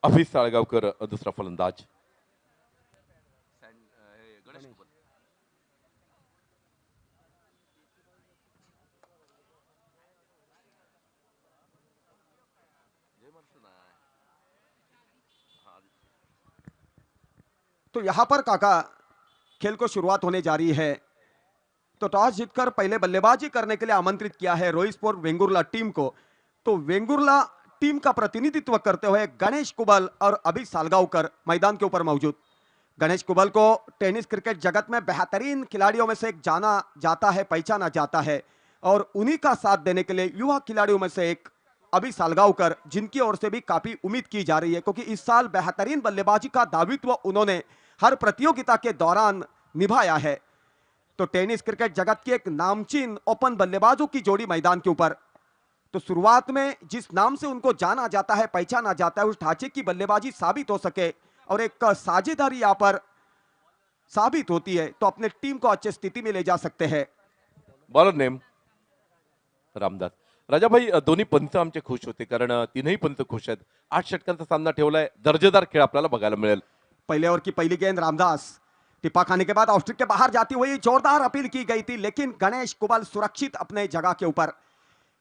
अभिष साळगावकर दुसरा फलंदाज. तो यहां पर काका खेल को शुरुआत होने जा रही है। तो टॉस जीतकर पहले बल्लेबाजी करने के लिए आमंत्रित किया है रोई स्पोर्ट वेंगुर्ला टीम को। तो वेंगुर्ला टीम का प्रतिनिधित्व करते हुए गणेश कुबल और अभी सालगांवकर मैदान के ऊपर मौजूद। गणेश कुबल को टेनिस क्रिकेट जगत में बेहतरीन खिलाड़ियों में से एक जाना जाता है, पहचाना जाता है, और उन्हीं का साथ देने के लिए युवा खिलाड़ियों में से एक अभी सालगांवकर, जिनकी ओर से भी काफी उम्मीद की जा रही है, क्योंकि इस साल बेहतरीन बल्लेबाजी का दायित्व उन्होंने हर प्रतियोगिता के दौरान निभाया है। तो टेनिस क्रिकेट जगत की एक नामचीन ओपन बल्लेबाजों की जोड़ी मैदान के ऊपर। तो शुरुआत में जिस नाम से उनको जाना जाता है, पहचाना जाता है, उस ढांचे की बल्लेबाजी साबित हो सके और एक साझेदारी यहां पर साबित होती है, तो अपने टीम को अच्छी स्थिति में ले जा सकते हैं। Bowler name Ramdas. राजाभाई, दोन्ही पंच आमचे खुश होते, कारण तीनही पंच खुश आहेत. 8 षटकांचा सामना ठेवलाय. दर्जेदार खेळ आपल्याला बघायला मिळेल. पहले ओवर की पहली गेंद रामदास, टिप्पा खाने के बाद ऑस्ट्रिक के बाहर जाती हुई जोरदार अपील की गई थी, लेकिन गणेश कुबल सुरक्षित अपने जगह के ऊपर।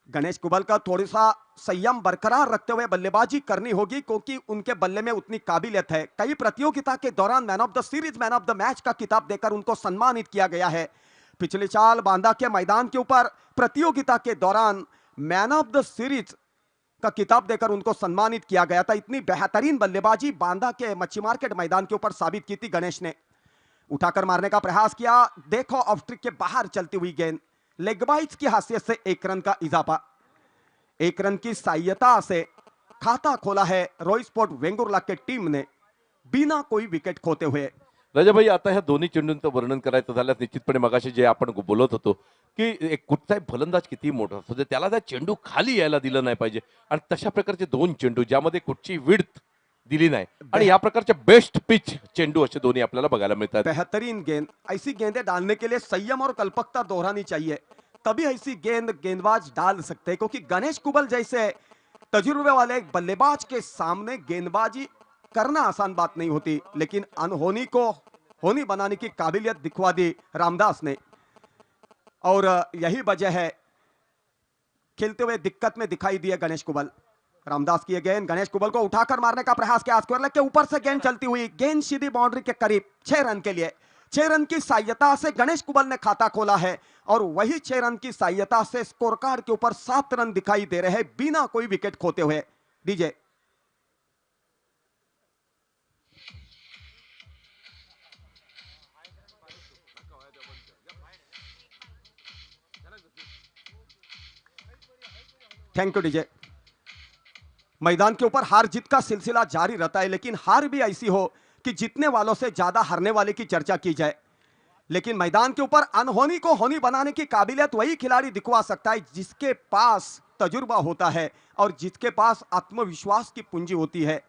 गणेश कुबल का थोड़ा सा संयम बरकरार रखते हुए बल्लेबाजी करनी होगी, क्योंकि उनके बल्ले में उतनी काबिलियत है। कई प्रतियोगिता के दौरान man of the series, man of the match का खिताब देकर उनको सम्मानित किया गया है। पिछले साल बांदा के मैदान के ऊपर प्रतियोगिता के दौरान मैन ऑफ द सीरीज का खिताब देकर उनको सम्मानित किया गया था। इतनी बेहतरीन बल्लेबाजी बांदा के मच्छी मार्केट मैदान के ऊपर साबित की थी गणेश ने। उठाकर मारने का प्रयास किया, देखो ऑफ ट्रिक के बाहर चलती हुई गेंद, लेग बाइट्स की हैसियत से 1 रन का इजाफा। 1 रन की सहायता से खाता खोला है रोई स्पोर्ट वेंगुर्ला के टीम ने बिना कोई विकेट खोते हुए। राजाभाई, आता ह्या दोन्ही चेंडूंचं वर्णन करायचं झाल्यास निश्चितपणे मगाशी जे आपण बोलत होतो की एक कुठचाही फलंदाज किती मोठा असतो ते त्याला त्या चेंडू खाली यायला दिलं नाही पाहिजे, आणि तशा प्रकारचे 2 चेंडू ज्यामध्ये कुठची विड्थ दिली नाही, आणि या प्रकारचे बेस्ट पिच चेंडू असे दोन्ही आपल्याला बघायला मिळतात. बेहतरीन गेंद, ऐसी गेंदें डालने के लिए संयम और कल्पकता दोहरानी चाहिए, तभी ऐसी गेंद गेंदबाज डाल सकते हैं। क्योंकि गणेश कुबल जैसे तजुर्बे वाले एक बल्लेबाज के सामने गेंदबाजी करना आसान बात नहीं होती, लेकिन अनहोनी को होनी बनाने की काबिलियत दिखवा दी रामदास ने, और यही वजह है खेलते हुए दिक्कत में दिखाई दिए गणेश कुबल। रामदास की गेंद, गणेश कुबल को उठाकर मारने का प्रयास किया, स्क्वायर लेग के ऊपर से गेंद चलती हुई, गेंद सीधी बाउंड्री के करीब। 6 रन के लिए 6 रन की सहायता से गणेश कुबल ने खाता खोला है, और वही 6 रन की सहायता से स्कोर कार्ड के ऊपर 7 रन दिखाई दे रहे हैं बिना कोई विकेट खोते हुए। DJ thank you DJ. मैदान के ऊपर हार जीत का सिलसिला जारी रहता है, लेकिन हार भी ऐसी हो कि जीतने वालों से ज्यादा हारने वाले की चर्चा की जाए। लेकिन मैदान के ऊपर अनहोनी को होनी बनाने की काबिलियत वही खिलाड़ी दिखवा सकता है जिसके पास तजुर्बा होता है और जिसके पास आत्मविश्वास की पूंजी होती है।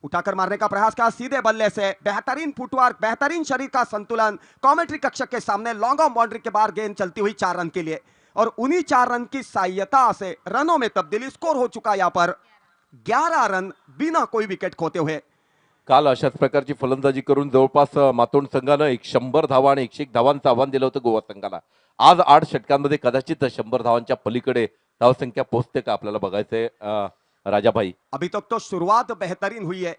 उठाकर मारने का प्रयास किया सीधे बल्ले से, बेहतरीन फुटवर्क, बेहतरीन शरीर का संतुलन, कमेंट्री कक्षक के सामने लॉन्ग ऑन बाउंड्री के बाहर गेंद चलती हुई 4 रन के लिए, और उन्हीं 4 रन की सहायता से रनों में तब्दीली। स्कोर हो चुका यहां पर 11 रन बिना कोई विकेट खोते हुए। काल अशाच प्रकारची फलंदाजी करून जवळपास मातोंड संघानं 100 धावा आणि 101 धावांचं आव्हान दिलं होतं गोवा संघाला. आज 8 षटकांमध्ये कदाचित 100 धावांच्या पलीकडे धावसंख्या पोहोचते का आपल्याला बघायचंय राजाभाई. अभी तक तो शुरुआत बेहतरीन हुई है,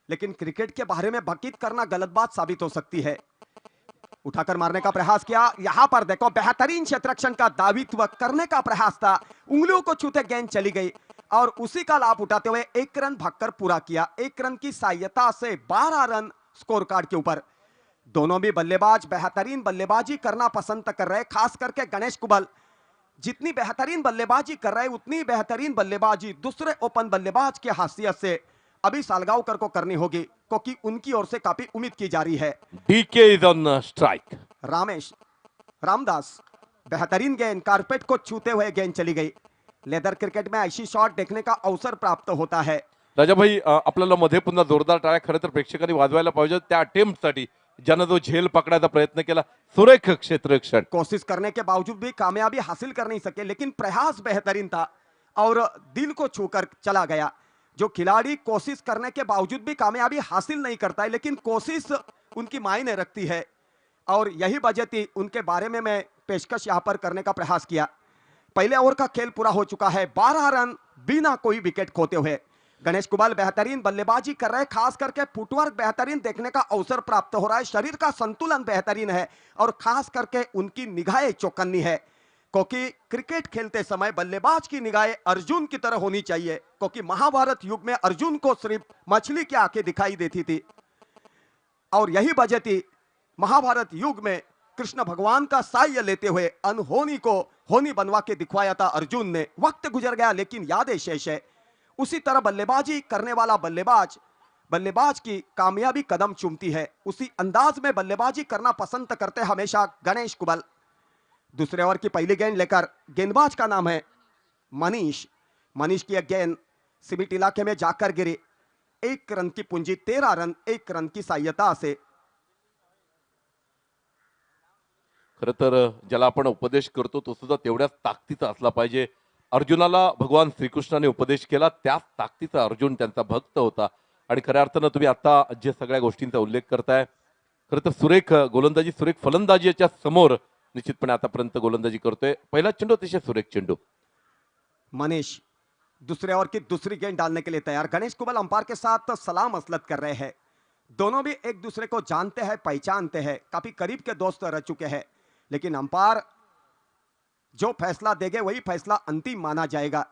लेकिन क्रिकेट के बारे में बकीत करना गलत बात साबित हो सकती है। उठाकर मारने का प्रयास किया, यहां पर देखो बेहतरीन क्षेत्ररक्षण का दायित्व करने का प्रयास था, उंगलियों को छूते गेंद चली गई, और उसी का लाभ उठाते हुए 1 रन भागकर पूरा किया। 1 रन की सहायता से 12 रन स्कोर कार्ड के ऊपर। दोनों भी बल्लेबाज बेहतरीन बल्लेबाजी करना पसंद कर रहे, खास करके गणेश कुबल जितनी बेहतरीन बल्लेबाजी कर रहे उतनी बेहतरीन बल्लेबाजी दूसरे ओपन बल्लेबाज की हैसियत से अभी सालगांवकर को करनी होगी, क्योंकि उनकी ओर से काफी उम्मीद की जा रही है। DK is on strike. Ramdas बेहतरीन गेंद, कारपेट को छूते हुए गेंद चली गई। लेदर क्रिकेट में ऐसी शॉट देखने का अवसर प्राप्त होता है। राजाभाई, आपल्याला मध्ये पुन्हा जोरदार टाळ्या खरं तर प्रेक्षकांनी वाजवायला पाहिजे त्या अटेम्प्टसाठी, ज्यानं जो झेल पकडायचा प्रयत्न केला. सुरेख क्षेत्ररक्षण, कोशिश करने के बावजूद भी कामयाबी हासिल कर नहीं सके, लेकिन प्रयास बेहतरीन था और दिल को छूकर चला गया। जो खिलाड़ी कोशिश करने के बावजूद भी कामयाबी हासिल नहीं करता है, लेकिन कोशिश उनकी मायने रखती है, और यही वजह थी उनके बारे में मैं पेशकश यहां पर करने का प्रयास किया। पहले ओवर का खेल पूरा हो चुका है, 12 रन बिना कोई विकेट खोते हुए। गणेश कुबल बेहतरीन बल्लेबाजी कर रहे हैं, खास करके फुटवर्क बेहतरीन देखने का अवसर प्राप्त हो रहा है, शरीर का संतुलन बेहतरीन है, और खास करके उनकी निगाहें चौकन्नी है, क्योंकि क्रिकेट खेलते समय बल्लेबाज की निगाहें अर्जुन की तरह होनी चाहिए, क्योंकि महाभारत युग में अर्जुन को सिर्फ मछली की आंखें दिखाई देती थी, और यही वजह थी महाभारत युग में कृष्ण भगवान का साह्य लेते हुए अनहोनी को होनी बनवा के दिखवाया था अर्जुन ने। वक्त गुजर गया लेकिन यादें शेष है। उसी तरह बल्लेबाजी करने वाला बल्लेबाज की कामयाबी कदम चूमती है, उसी अंदाज में बल्लेबाजी करना पसंद करते हमेशा गणेश कुबल। दूसरे ओवर की पहली गेंद लेकर गेंदबाज का नाम है मनीष की एक गेंद सीमित इलाके में जाकर गिरी। 1 रन की पूंजी, 13 रन 1 रन की सहायता से। खरं तर ज्याला आपण उपदेश करतो तो सुद्धा तेवढ्याच ताकदीचा असला पाहिजे. अर्जुनाला भगवान श्रीकृष्णाने उपदेश केला, त्याच ताकदीचा अर्जुन त्यांचा भक्त होता. आणि खऱ्या अर्थानं तुम्ही आता जे सगळ्या गोष्टींचा उल्लेख करताय, खरं तर सुरेख गोलंदाजी, सुरेख फलंदाजीच्या समोर निश्चितपणे आतापर्यंत गोलंदाजी करतोय. पहिला चेंडू अतिशय सुरेख चेंडू. मनीष दूसरे ओवर की दूसरी गेंद डालने के लिए तैयार। गणेश कुबल अंपायर के साथ सलाम मसलत कर रहे हैं। दोनों भी एक दूसरे को जानते हैं, पहचानते हैं, काफी करीब के दोस्त रह चुके हैं, लेकिन अंपायर जो फैसला देंगे वही फैसला अंतिम माना जाएगा।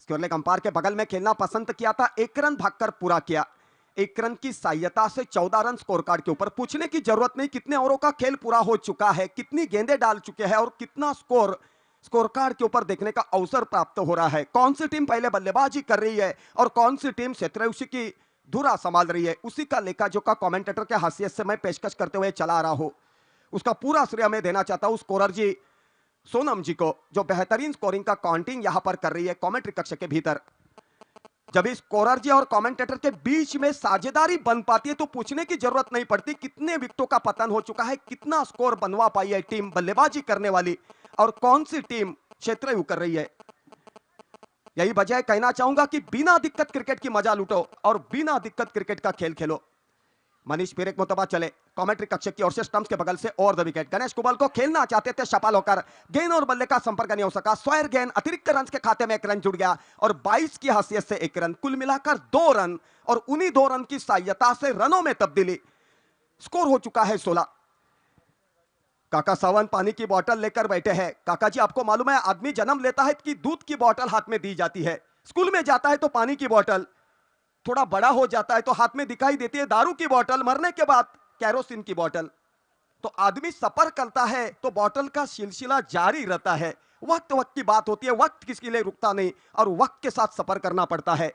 स्क्वायर लेग अंपायर के बगल में खेलना पसंद किया था, 1 रन भागकर पूरा किया। 1 रन की सहायता से 14 रन स्कोर कार्ड के ऊपर। पूछने की जरूरत नहीं कितने ओवरों का खेल पूरा हो चुका है, कितनी गेंदें डाल चुके हैं और कितना स्कोर कार्ड के ऊपर देखने का अवसर प्राप्त हो रहा है। कौन सी टीम पहले बल्लेबाजी कर रही है और कौन सी टीम शतरंज की धुरा संभाल रही है, उसी का लेखा जोखा कमेंटेटर के हैसियत से मैं पेशकश करते हुए चला रहा हूं। उसका पूरा श्रेय मैं देना चाहता हूं स्कोरर जी सोनम जी को, जो बेहतरीन स्कोरिंग का काउंटिंग यहां पर कर रही है कमेंट्री कक्ष के भीतर। जब इस स्कोरर जी और कमेंटेटर के बीच में साझेदारी बन पाती है तो पूछने की जरूरत नहीं पड़ती कितने विकेटों का पतन हो चुका है, कितना स्कोर बनवा पाई है टीम बल्लेबाजी करने वाली और कौन सी टीम क्षेत्र कर रही है। यही वजह कहना चाहूंगा कि बिना दिक्कत क्रिकेट की मजा लूटो और बिना दिक्कत क्रिकेट का खेल खेलो। मनीष फिर एक मुतबा चले कमेंट्री कक्ष की ओर से स्टंप्स के बगल से और द विकेट। गणेश कुबल को खेलना चाहते थे, सफल होकर गेंद और बल्ले का संपर्क नहीं हो सका। स्क्वायर गेंद अतिरिक्त रन के खाते में 1 रन जुड़ गया और 22 की हैसियत से 1 रन, कुल मिलाकर 2 रन और उन्हीं 2 रन की सहायता से रनों में तब्दीली। स्कोर हो चुका है 16। काका सावंत पानी की बोतल लेकर बैठे हैं। काका जी आपको मालूम है आदमी जन्म लेता है कि दूध की बोतल हाथ में दी जाती है, स्कूल में जाता है तो पानी की बोतल, थोड़ा बड़ा हो जाता है तो हाथ में दिखाई देती है दारू की बोतल, मरने के बाद कैरोसिन की बोतल। तो आदमी सफर करता है तो बोतल का सिलसिला जारी रहता है। वक्त वक्त की बात होती है, वक्त किसके लिए रुकता नहीं और वक्त के साथ सफर करना पड़ता है।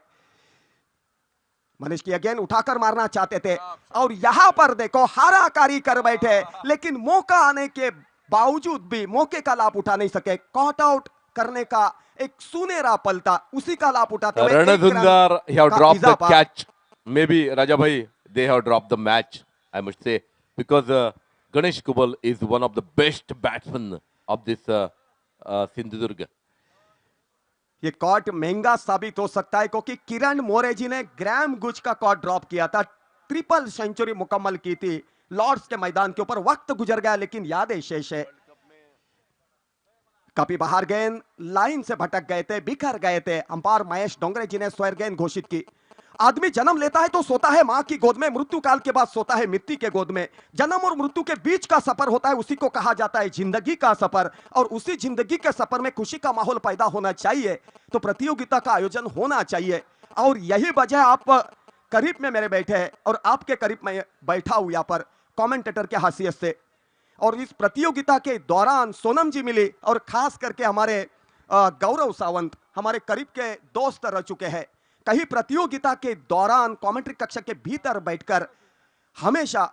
मनीष की अगेन उठाकर मारना चाहते थे और यहां पर देखो हाराकारी कर बैठे, लेकिन मौका आने के बावजूद भी मौके का लाभ उठा नहीं सके। कॉट आउट करने का एक सुनहरा पल था, उसी का लाभ उठाते हुए रणधुंदर have dropped the catch. Maybe Raja bhai, they have dropped the match, I must say, because Ganesh Kubal is one of the best batsmen of this Sindhudurg. ये कॉट महंगा साबित हो सकता है क्योंकि किरण मोरे जी ने ग्रैम गुज का कॉट ड्रॉप किया था, ट्रिपल सेंचुरी मुकम्मल की थी लॉर्ड्स के मैदान के ऊपर। वक्त गुजर गया लेकिन यादें शेष है। काफी बाहर गेंद लाइन से भटक गए थे, बिखर गए थे। अंपायर महेश डोंगरे जी ने स्क्वायर गेंद घोषित की। आदमी जन्म लेता है तो सोता है मां की गोद में, मृत्यु काल के बाद सोता है मिट्टी के गोद में। जन्म और मृत्यु के बीच का सफर होता है, उसी को कहा जाता है जिंदगी का सफर। और उसी जिंदगी के सफर में खुशी का माहौल पैदा होना चाहिए तो प्रतियोगिता का आयोजन होना चाहिए। और यही वजह आप करीब में मेरे बैठे हैं और आपके करीब में बैठा हूं यहां पर कमेंटेटर के हैसियत से। और इस प्रतियोगिता के दौरान सोनम जी मिली और खास करके हमारे गौरव सावंत हमारे करीब के दोस्त रह चुके हैं। कहीं प्रतियोगिता के दौरान कमेंट्री कक्ष के भीतर बैठकर हमेशा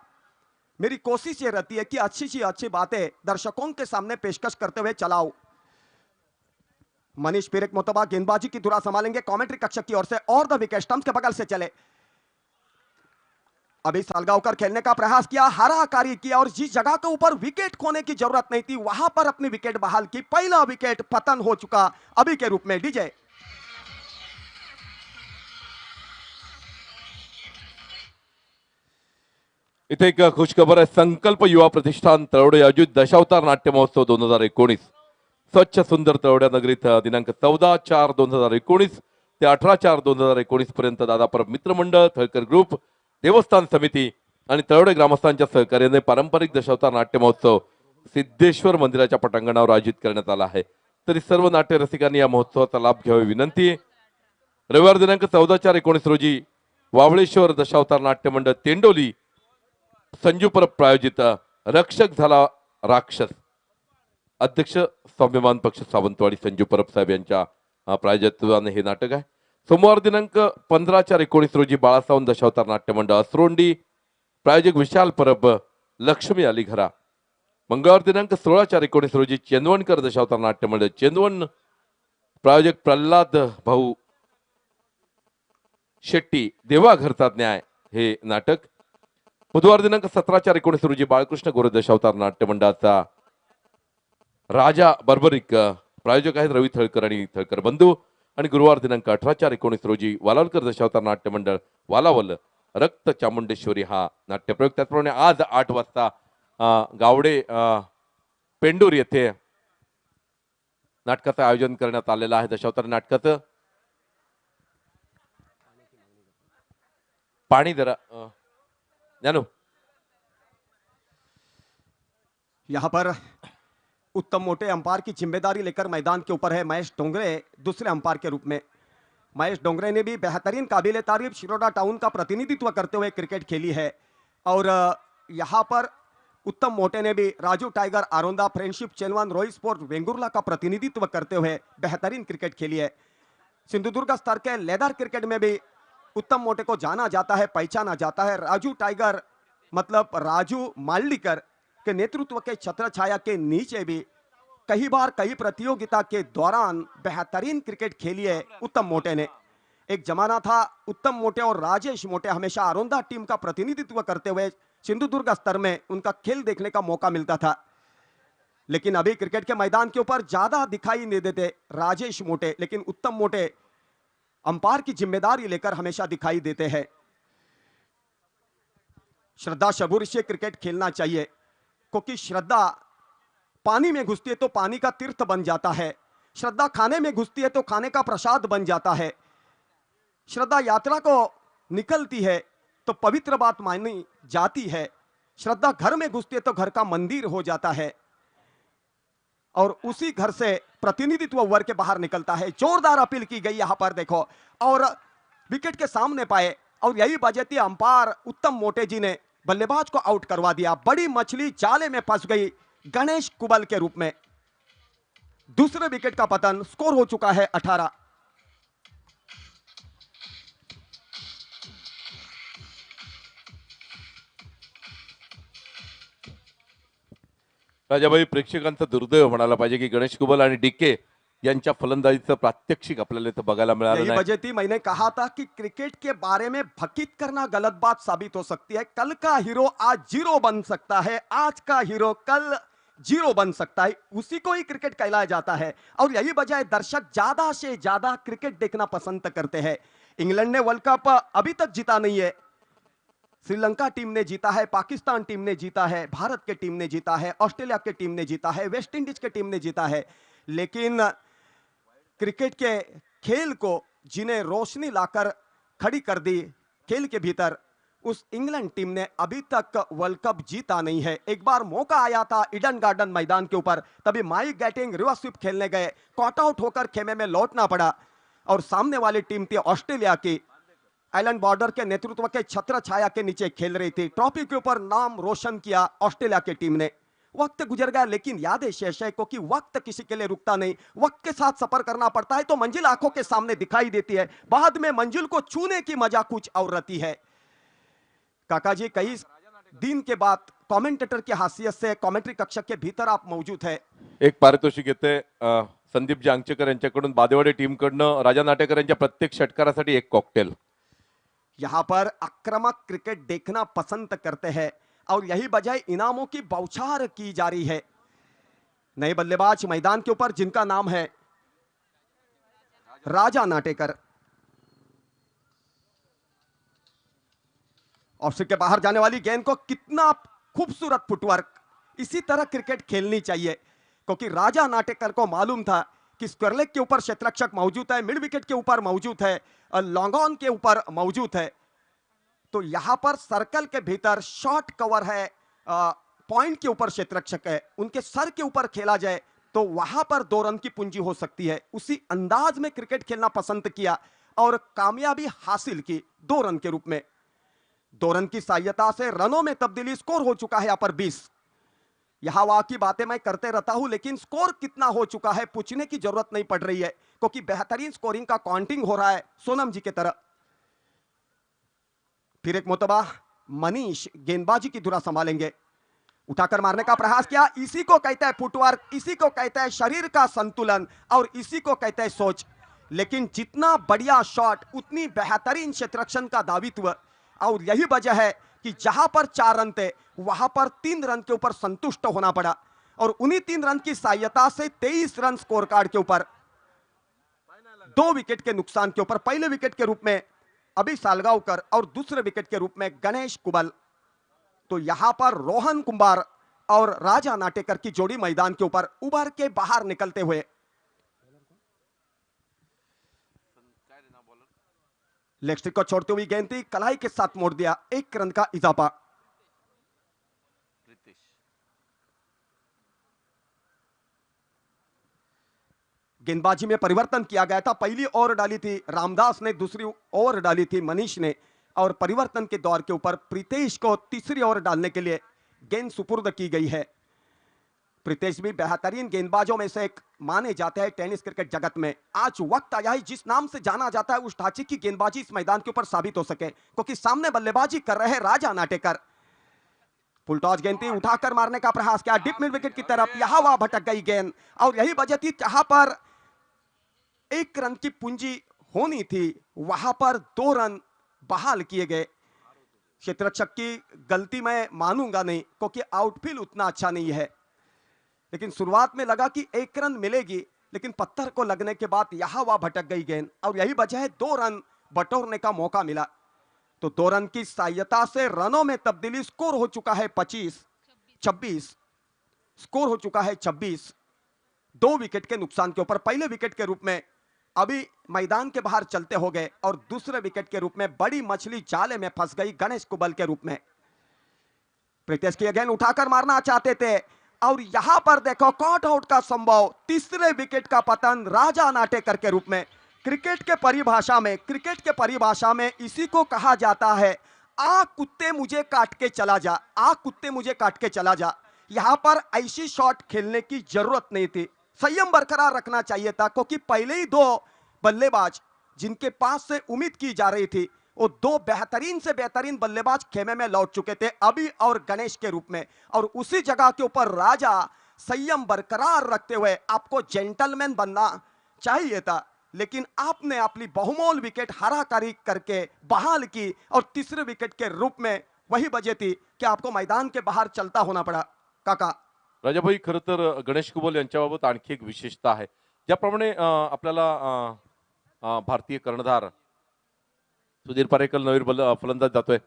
मेरी कोशिश ये रहती है कि अच्छी सी अच्छी बातें दर्शकों के सामने पेशकश करते हुए चलाओ। मनीष फिर एक मुतबा गेंदबाजी की धुरा संभालेंगे कमेंट्री कक्ष की ओर से और द विकेट स्टंप्स के बगल से चले। अभी सालगांवकर खेलने का प्रयास किया, हाराकारी किया और जिस जगह के ऊपर विकेट खोने की जरूरत नहीं थी वहां पर अपनी विकेट बहाल की। पहला विकेट पतन हो चुका अभी के रूप में। डीजे इथे एक खुशखबर आहे. संकल्प युवा प्रतिष्ठान तळवडे आयोजित दशावतार नाट्य महोत्सव 2019 स्वच्छ सुंदर तळवड्या नगरीत दिनांक 14/4/2019 ते 18/4/2019 पर्यंत दादापरब मित्रमंडळ, थळकर ग्रुप, देवस्थान समिती आणि तळवडे ग्रामस्थांच्या सहकार्याने पारंपरिक दशावतार नाट्य महोत्सव सिद्धेश्वर मंदिराच्या पटांगणावर आयोजित करण्यात आला आहे. तरी सर्व नाट्य रसिकांनी या महोत्सवाचा लाभ घ्यावा विनंती. रविवार दिनांक 14/4/19 रोजी वावळेश्वर दशावतार नाट्य मंडळ तेंडोली संजू परब प्रायोजित रक्षक झाला राक्षस, अध्यक्ष स्वाभिमान पक्ष सावंतवाडी संजू परब साहेब यांच्या प्रायोजकत्वाने हे नाटक आहे. सोमवार दिनांक 15/4/19 रोजी बाळासाहेब दशावतार नाट्य मंडळ असरोंडी प्रायोजक विशाल परब लक्ष्मी आली घरा. मंगळवार दिनांक 16/4/19 रोजी चेंदवणकर दशावतार नाट्य मंडळ चेंदवण प्रायोजक प्रल्हाद भाऊ शेट्टी देवा घरचा न्याय हे नाटक. बुधवार दिनांक 17/4/19 रोजी बाळकृष्ण गोरे दशावतार नाट्य मंडळाचा राजा बर्बरिक प्रायोजक आहेत रवी थळकर आणि थळकर बंधू. आणि गुरुवार दिनांक 18/4/19 रोजी वालावलकर दशावतार नाट्य मंडळ वालावल रक्त चामुंडेश्वरी हा नाट्यप्रयोग. त्याचप्रमाणे आज 8 वाजता गावडे पेंडूर येथे नाटकाचं आयोजन करण्यात आलेलं आहे. दशावतार नाटकाचं पाणी जरा जानू. यहाँ पर उत्तम मोटे अंपायर की जिम्मेदारी लेकर मैदान के ऊपर है महेश डोंगरे दूसरे अंपायर के रूप में. महेश डोंगरे ने भी बेहतरीन काबिल तारीफ शिरोडा टाउन का प्रतिनिधित्व करते हुए क्रिकेट खेली है. और यहाँ पर उत्तम मोटे ने भी राजू टाइगर आरोंदा फ्रेंडशिप चेनवन रॉयल स्पोर्ट वेंगुर्ला का प्रतिनिधित्व करते हुए बेहतरीन क्रिकेट खेली है. सिंधुदुर्ग स्तर के लेदर क्रिकेट में भी उत्तम मोटे को जाना जाता है, पहचाना जाता है. राजू टाइगर मतलब राजू मालडीकर के नेतृत्व के छत्र छाया के नीचे भी कई बार कई प्रतियोगिता के दौरान बेहतरीन क्रिकेट खेली है उत्तम मोटे ने. एक जमाना था उत्तम मोटे और राजेश मोटे हमेशा आरोंदा टीम का प्रतिनिधित्व करते हुए सिंधुदुर्ग स्तर में उनका खेल देखने का मौका मिलता था. लेकिन अभी क्रिकेट के मैदान के ऊपर ज्यादा दिखाई नहीं देते राजेश मोटे, लेकिन उत्तम मोटे अंपायर की जिम्मेदारी लेकर हमेशा दिखाई देते हैं. श्रद्धा शबूर से क्रिकेट खेलना चाहिए, क्योंकि श्रद्धा पानी में घुसती है तो पानी का तीर्थ बन जाता है. श्रद्धा खाने में घुसती है तो खाने का प्रसाद बन जाता है. श्रद्धा यात्रा को निकलती है तो पवित्र बात मानी जाती है. श्रद्धा घर में घुसती है तो घर का मंदिर हो जाता है और उसी घर से प्रतिनिधित्व वर्ग के बाहर निकलता है. जोरदार अपील की गई यहां पर देखो और विकेट के सामने पाए और यही वजह थी अंपायर उत्तम मोटे जी ने बल्लेबाज को आउट करवा दिया. बड़ी मछली जाले में फंस गई गणेश कुबल के रूप में. दूसरे विकेट का पतन. स्कोर हो चुका है 18. राजाभाई, प्रेक्षकांचं दुर्दैव म्हणायला पाहिजे की गणेश कुबल आणि डीके यांच्या फलंदाजीचं प्रात्यक्षिक आपल्याला इथं बघायला मिळालं यही नाही. वजह थी मैंने कहा था कि क्रिकेट के बारे में भकित करना गलत बात साबित हो सकती है. कल का हीरो आज जीरो बन सकता है, आज का हीरो कल जीरो बन सकता है. उसी को ही क्रिकेट कहलाया जाता है और यही वजह है दर्शक ज्यादा से ज्यादा क्रिकेट देखना पसंद करते हैं. इंग्लैंड ने वर्ल्ड कप अभी तक जीता नहीं है. श्रीलंका टीम ने जीता है, पाकिस्तान टीम ने जीता है, भारत के टीम ने जीता है, ऑस्ट्रेलिया के टीम ने जीता है, वेस्ट इंडीज के टीम ने जीता है. लेकिन क्रिकेट के खेल को जिन्हें रोशनी लाकर खड़ी कर दी खेल के भीतर, उस इंग्लैंड टीम ने अभी तक वर्ल्ड कप जीता नहीं है. एक बार मौका आया था ईडन गार्डन मैदान के ऊपर, तभी माइक गैटिंग रिवर्स स्वीप खेलने गए, कॉट आउट होकर खेमे में लौटना पड़ा और सामने वाली टीम थी ऑस्ट्रेलिया की. आइलैंड बॉर्डर के नेतृत्व के छत्र छाया के नीचे खेल रही थी. ट्रॉफी के ऊपर नाम रोशन किया ऑस्ट्रेलिया की टीम ने. वक्त गुजर गया लेकिन यादें शेष है, क्योंकि वक्त किसी के लिए रुकता नहीं. वक्त के साथ सफर करना पड़ता है तो मंजिल आंखों के सामने दिखाई देती है, बाद में मंजिल को छूने की मजा कुछ और रहती है. काका जी, कई दिन के बाद कमेंटेटर की हैसियत से कमेंट्री कक्ष के भीतर आप मौजूद है. एक पारितोषिक येते संदीप जांगचेकर यांच्याकडून बादेवाडी टीमकडनं राजा नाटेकर यांच्या प्रत्येक षटकारासाठी एक कॉकटेल. यहां पर आक्रामक क्रिकेट देखना पसंद करते हैं और यही बजाय इनामों की बौछार की जा रही है. नए बल्लेबाज मैदान के ऊपर जिनका नाम है राजा नाटेकर. ऑफ स्पिन के बाहर जाने वाली गेंद को कितना खूबसूरत फुटवर्क, इसी तरह क्रिकेट खेलनी चाहिए, क्योंकि राजा नाटेकर को मालूम था कि स्क्वायर लेग के ऊपर क्षेत्ररक्षक मौजूद है, मिड विकेट के ऊपर मौजूद है, लॉन्ग ऑन के ऊपर मौजूद है, तो यहां पर सर्कल के भीतर शॉर्ट कवर है, पॉइंट के ऊपर क्षेत्ररक्षक है, उनके सर के ऊपर खेला जाए तो वहां पर 2 रन की पूंजी हो सकती है। उसी अंदाज में क्रिकेट खेलना पसंद किया और कामयाबी हासिल की 2 रन के रूप में। 2 रन की सहायता से रनों में तब्दीली, स्कोर हो चुका है यहां पर 20। यहां वहां की बातें मैं करते रहता हूं, लेकिन स्कोर कितना हो चुका है पूछने की जरूरत नहीं पड़ रही है, क्योंकि बेहतरीन स्कोरिंग का काउंटिंग हो रहा है सोनम जी की तरह। फिर एक मोतबा मनीष गेंदबाजी की धुरा संभालेंगे, उठाकर मारने का प्रयास किया। इसी को कहते हैं फुटवर्क, इसी को कहते हैं शरीर का संतुलन, और इसी को कहते हैं सोच। लेकिन जितना बढ़िया शॉट उतनी बेहतरीन क्षेत्ररक्षण का दावित्व, और यही वजह है कि जहां पर 4 रन थे वहां पर 3 रन के ऊपर संतुष्ट होना पड़ा, और उन्हीं 3 रन की सहायता से 23 रन स्कोर कार्ड के ऊपर 2 विकेट के नुकसान के ऊपर, पहले विकेट के रूप में अभी सालगांवकर और दूसरे विकेट के रूप में गणेश कुबल। तो यहां पर रोहन कुंभार और राजा नाटेकर की जोड़ी मैदान के ऊपर उभर के बाहर निकलते हुए। लेग स्टिक को छोड़ते हुए गेंद थी, कलाई के साथ मोड़ दिया, 1 रन का इजाफा। गेंदबाजी में परिवर्तन किया गया था, पहली ओवर डाली थी रामदास ने, दूसरी ओवर डाली थी मनीष ने, और परिवर्तन के दौर के ऊपर प्रीतेश को तीसरी ओवर डालने के लिए गेंद सुपुर्द की गई है। प्रीतेश भी बेहतरीन गेंदबाजों में से एक माने जाते हैं टेनिस क्रिकेट जगत में। आज वक्त आया है जिस नाम से जाना जाता है उस ढांचे की गेंदबाजी इस मैदान के ऊपर साबित हो सके, क्योंकि सामने बल्लेबाजी कर रहे हैं राजा नाटेकर। फुल टॉस गेंद थी, उठाकर मारने का प्रयास किया डीप मिड विकेट की तरफ, यहां वहां भटक गई गेंद, और यही वजह थी जहां पर 1 रन की पूंजी होनी थी वहां पर 2 रन बहाल किए गए। क्षेत्ररक्षक की गलती मैं मानूंगा नहीं, क्योंकि आउटफील्ड उतना अच्छा नहीं है, लेकिन शुरुआत में लगा कि 1 रन मिलेगी, लेकिन पत्थर को लगने के बाद यहां वहां भटक गई गेंद, और यही वजह है 2 रन बटोरने का मौका मिला। तो 2 रन की सहायता से रनों में तब्दीली, स्कोर हो चुका है 26, स्कोर हो चुका है 26, 2 विकेट के नुकसान के ऊपर। पहले विकेट के रूप में अभी मैदान के बाहर चलते हो गए, और दूसरे विकेट के रूप में बड़ी मछली जाले में फंस गई गणेश कुबल के रूप में। प्रीतेश की गेंद उठाकर मारना चाहते थे, और यहां पर देखो कॉट आउट का संभव, तीसरे विकेट का पतन राजा नाटेकर के रूप में। क्रिकेट के परिभाषा में इसी को कहा जाता है, आ कुत्ते मुझे काट के चला जा, आ कुत्ते मुझे काट के चला जा। यहां पर ऐसी शॉट खेलने की जरूरत नहीं थी, संयम बरकरार रखना चाहिए था, क्योंकि पहले ही 2 बल्लेबाज जिनके पास से उम्मीद की जा रही थी, वो 2 बेहतरीन से बेहतरीन बल्लेबाज खेमे में लौट चुके थे, अभी और गणेश के रूप में, और उसी जगह के ऊपर राजा संयम बरकरार रखते हुए आपको जेंटलमैन बनना चाहिए था, लेकिन आपने अपनी बहुमोल विकेट हराकारी करके बहाल की, और तीसरे विकेट के रूप में वही वजह थी कि आपको मैदान के बाहर चलता होना पड़ा। काका राजाभाई, खरं तर गणेश कुबल यांच्याबाबत आणखी एक विशेषता आहे. ज्याप्रमाणे आपल्याला भारतीय कर्णधार सुधीर पारेकर नवीन फलंदाज जातोय,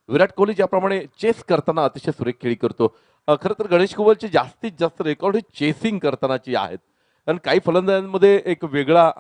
विराट कोहली ज्याप्रमाणे चेस करताना अतिशय सुरेख खेळी करतो, खरं तर गणेश कुबलचे जास्तीत जास्त रेकॉर्ड हे चेसिंग करतानाची आहेत. कारण काही फलंदाजांमध्ये एक वेगळा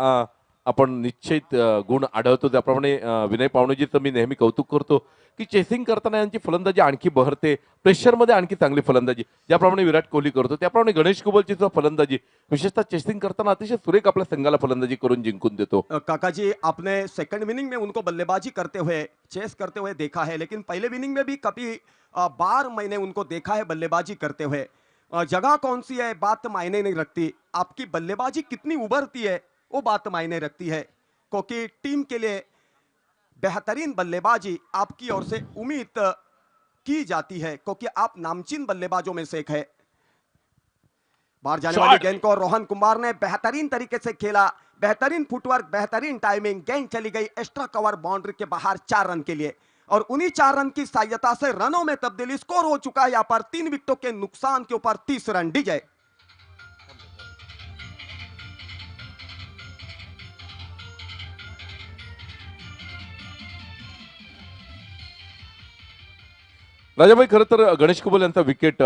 आपण निश्चित गुण आढळतो. त्याप्रमाणे विनय पावणेजीचं मी नेहमी कौतुक करतो की चेसिंग करताना यांची फलंदाजी आणखी बहरते, प्रेशरमध्ये आणखी चांगली फलंदाजी ज्याप्रमाणे विराट कोहली करतो, त्याप्रमाणे गणेश कुबलची सुद्धा फलंदाजी विशेषतः चेसिंग करताना अतिशय सुरेख आपल्या संघाला फलंदाजी करून जिंकून देतो. काका जी, आपने सेकंड इनिंग में उनको बल्लेबाजी करते हुए, चेस करते हुए देखा है, लेकिन पहले इनिंग में भी कभी बार मैंने उनको देखा है बल्लेबाजी करते हुए। जगह कौन सी है बात मायने नहीं रखती, आपकी बल्लेबाजी कितनी उभरती है वो बात मायने रखती है, क्योंकि टीम के लिए बेहतरीन बल्लेबाजी आपकी ओर से उम्मीद की जाती है, क्योंकि आप नामचीन बल्लेबाजों में से एक है। बाहर जाने वाली गेंद को रोहन कुमार ने बेहतरीन तरीके से खेला, बेहतरीन फुटवर्क, बेहतरीन टाइमिंग, गेंद चली गई एक्स्ट्रा कवर बाउंड्री के बाहर 4 रन के लिए, और उन्हीं 4 रन की सहायता से रनों में तब्दीली, स्कोर हो चुका है यहां पर 3 विकेटों के नुकसान के ऊपर 30 रन। डीजे राजाभाई, खरं तर गणेश कुबल यांचा विकेट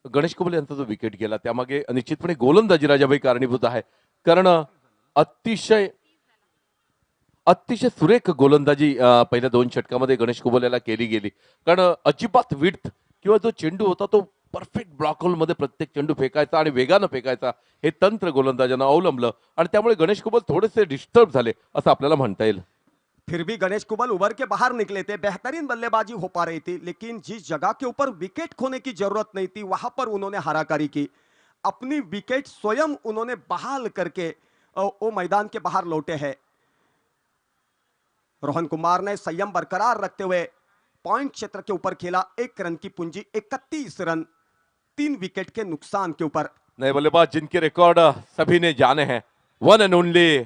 गणेश कुबल यांचा जो विकेट गेला त्यामागे निश्चितपणे गोलंदाजी राजाभाई कारणीभूत आहे. कारण अतिशय अतिशय सुरेख गोलंदाजी पहिल्या 2 षटकामध्ये गणेश कुबल याला केली गेली. कारण अजिबात विड्थ किंवा जो चेंडू होता तो परफेक्ट ब्लॉक होलमध्ये प्रत्येक चेंडू फेकायचा आणि वेगानं फेकायचा, हे तंत्र गोलंदाजांना अवलंबलं आणि त्यामुळे गणेश कुबल थोडेसे डिस्टर्ब झाले असं आपल्याला म्हणता येईल. फिर भी गणेश कुबल उभर के बाहर निकले थे, बेहतरीन बल्लेबाजी हो पा रही थी, लेकिन जिस जगह के ऊपर विकेट खोने की जरूरत नहीं थी वहां पर उन्होंने हाराकारी की। अपनी विकेट स्वयं उन्होंने बहाल करके वो मैदान के बाहर लौटे हैं। रोहन कुमार ने संयम बरकरार रखते हुए पॉइंट क्षेत्र के ऊपर खेला, 1 रन की पूंजी, 31 रन, 3 विकेट के नुकसान के ऊपर। नए बल्लेबाज जिनके रिकॉर्ड सभी ने जाने हैं, वन एंड ओनली